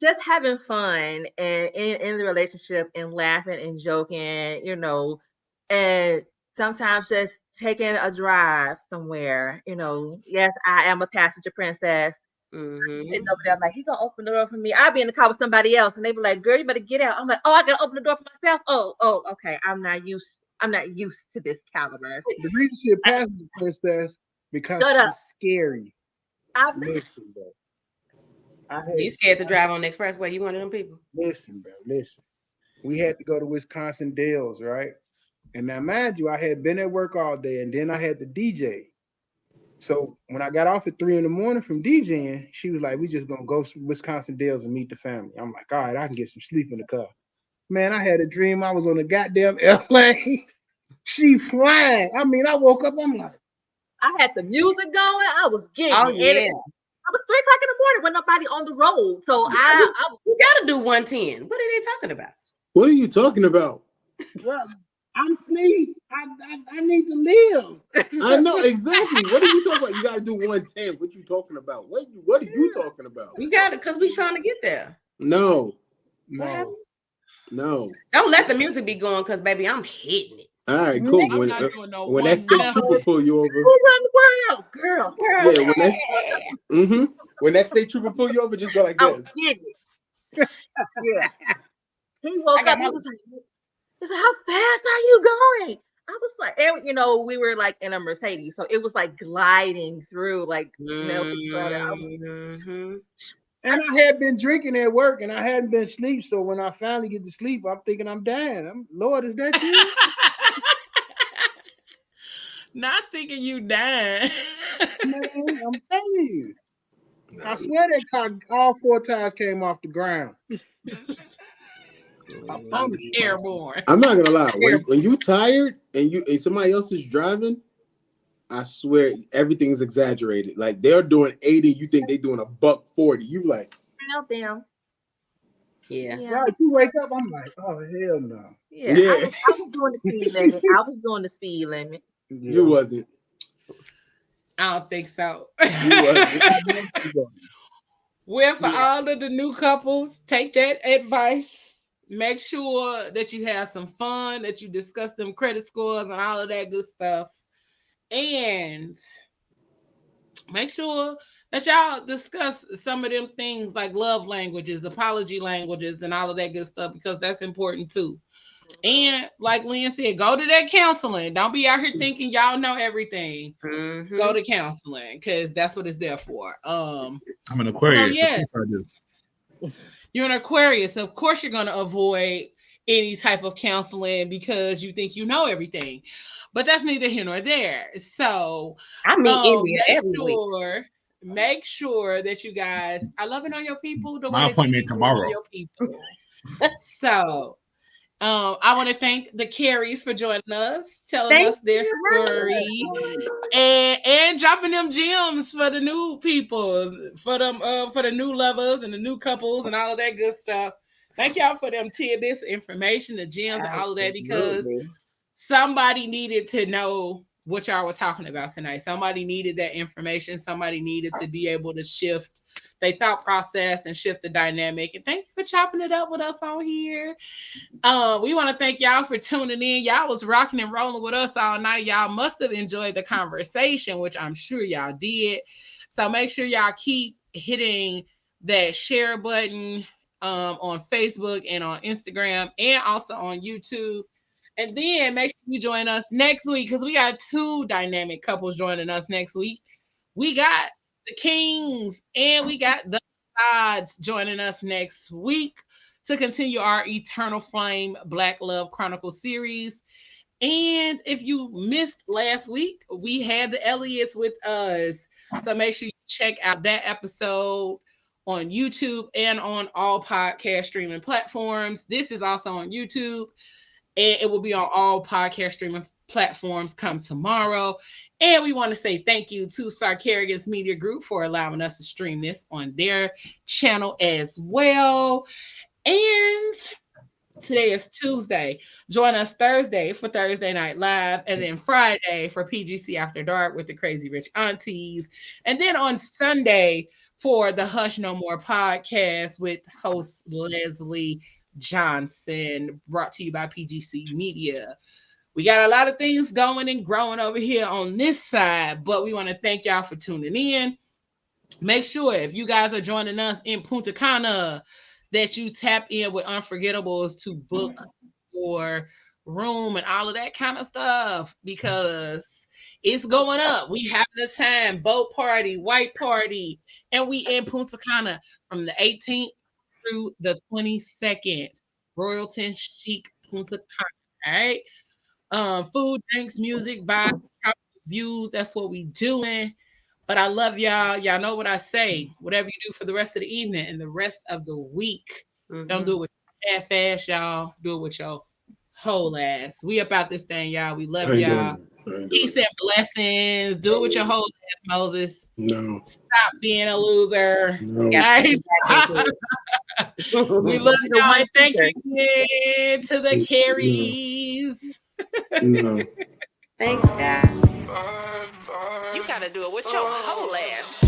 S5: Just having fun and in the relationship and laughing and joking, and sometimes just taking a drive somewhere, yes, I am a passenger princess.
S2: Mm-hmm.
S5: Sitting over there, I'm like, he gonna open the door for me. I'll be in the car with somebody else, and they be like, "Girl, you better get out." I'm like, "Oh, I gotta open the door for myself." Oh, okay. I'm not used to this caliber.
S6: The reason she a passenger princess because she's scary. Listen, bro.
S2: You scared to drive on the expressway? You one of them people?
S6: Listen, bro. Listen. We had to go to Wisconsin Dells, right? And now, mind you, I had been at work all day, and then I had the DJ. So when I got off at 3 a.m. from DJing, she was like, "We just gonna go to Wisconsin Dells and meet the family." I'm like, "All right, I can get some sleep in the car." Man, I had a dream I was on the goddamn airplane. She flying. I mean, I woke up, I'm like,
S5: I had the music going. I was getting
S2: it.
S5: I was 3 o'clock in the morning when nobody on the road. So I was.
S2: You gotta do 110. What are they talking about?
S4: What are you talking about?
S5: Well,
S6: I'm asleep. I need to live.
S4: I know exactly. What are you talking about? You got to do 110. What you talking about? What are you talking about?
S2: We got it because we trying to get there.
S4: No.
S2: Don't let the music be going because baby, I'm hitting it.
S4: All right, cool. When that state trooper pull you over,
S5: who run the world, girls?
S4: Yeah, when that state trooper pull you over, just go like this.
S5: Yeah. He woke up. He was like, "How fast are you going?" I was like, and we were like in a Mercedes, so it was like gliding through like melted butter.
S6: And I had been drinking at work, and I hadn't been asleep. So when I finally get to sleep, I'm thinking I'm dying. Lord, is that you?
S1: Not thinking you dying.
S6: Man, I'm telling you. I swear that car all 4 tires came off the ground.
S1: Airborne.
S4: I'm not gonna lie. When you tired and somebody else is driving, I swear everything's exaggerated. Like they're doing 80, you think they're doing $140. You like,
S5: help them.
S2: Yeah.
S6: Right. You wake up, I'm like, oh hell no.
S5: Yeah. I was doing the speed limit. I was doing the speed limit.
S4: Yeah. You wasn't.
S1: I don't think so.
S6: You wasn't.
S1: Well, for all of the new couples, take that advice. Make sure that you have some fun, that you discuss them credit scores and all of that good stuff. And make sure that y'all discuss some of them things like love languages, apology languages, and all of that good stuff, because that's important too. And like Lynn said, go to that counseling. Don't be out here thinking y'all know everything. Go to counseling because that's what it's there for. I'm
S3: an Aquarius.
S1: So yes, of course I do. You're an Aquarius. Of course you're going to avoid any type of counseling because you think you know everything. But that's neither here nor there. So
S2: I mean,
S1: make sure that you guys are loving on your people.
S3: My appointment tomorrow.
S1: Your people. So I want to thank the Careys for joining us, telling us their story, and dropping them gems for the new people, for them, for the new lovers and the new couples and all of that good stuff. Thank y'all for them tidbits, information, the gems, and all of that, because somebody needed to know what y'all was talking about tonight. Somebody needed that information. Somebody needed to be able to shift their thought process and shift the dynamic. And thank you for chopping it up with us on here. We want to thank y'all for tuning in. Y'all was rocking and rolling with us all night. Y'all must have enjoyed the conversation, which I'm sure y'all did. So make sure y'all keep hitting that share button on Facebook and on Instagram and also on YouTube. And then make sure you join us next week, because we got 2 dynamic couples joining us next week. We got the Kings and we got the Odds joining us next week to continue our Eternal Flame Black Love Chronicles series. And if you missed last week, we had the Elliots with us. So make sure you check out that episode on YouTube and on all podcast streaming platforms. This is also on YouTube. And it will be on all podcast streaming platforms come tomorrow. And we want to say thank you to Sarkarius Media Group for allowing us to stream this on their channel as well. And today is Tuesday. Join us Thursday for Thursday Night Live, and then Friday for PGC After Dark with the Crazy Rich Aunties. And then on Sunday for the Hush No More podcast with host Leslie Johnson, brought to you by PGC Media. We got a lot of things going and growing over here on this side, but we want to thank y'all for tuning in. Make sure if you guys are joining us in Punta Cana that you tap in with Unforgettables to book your room and all of that kind of stuff, because it's going up. We having a time, boat party, white party, and we in Punta Cana from the 18th through the 22nd. Royalton Chic Punta Cana. All right. Food, drinks, music, vibes, views. That's what we doing. But I love y'all. Y'all know what I say. Whatever you do for the rest of the evening and the rest of the week, don't do it with half ass, y'all. Do it with your whole ass. We about this thing, y'all. We love y'all. Peace and blessings. Do it with your whole ass, Moses.
S4: No.
S1: Stop being a loser.
S4: No.
S1: Guys. We love y'all. And thank you again to the Careys.
S4: No.
S2: Thanks, guys.
S7: You gotta do it with your whole ass.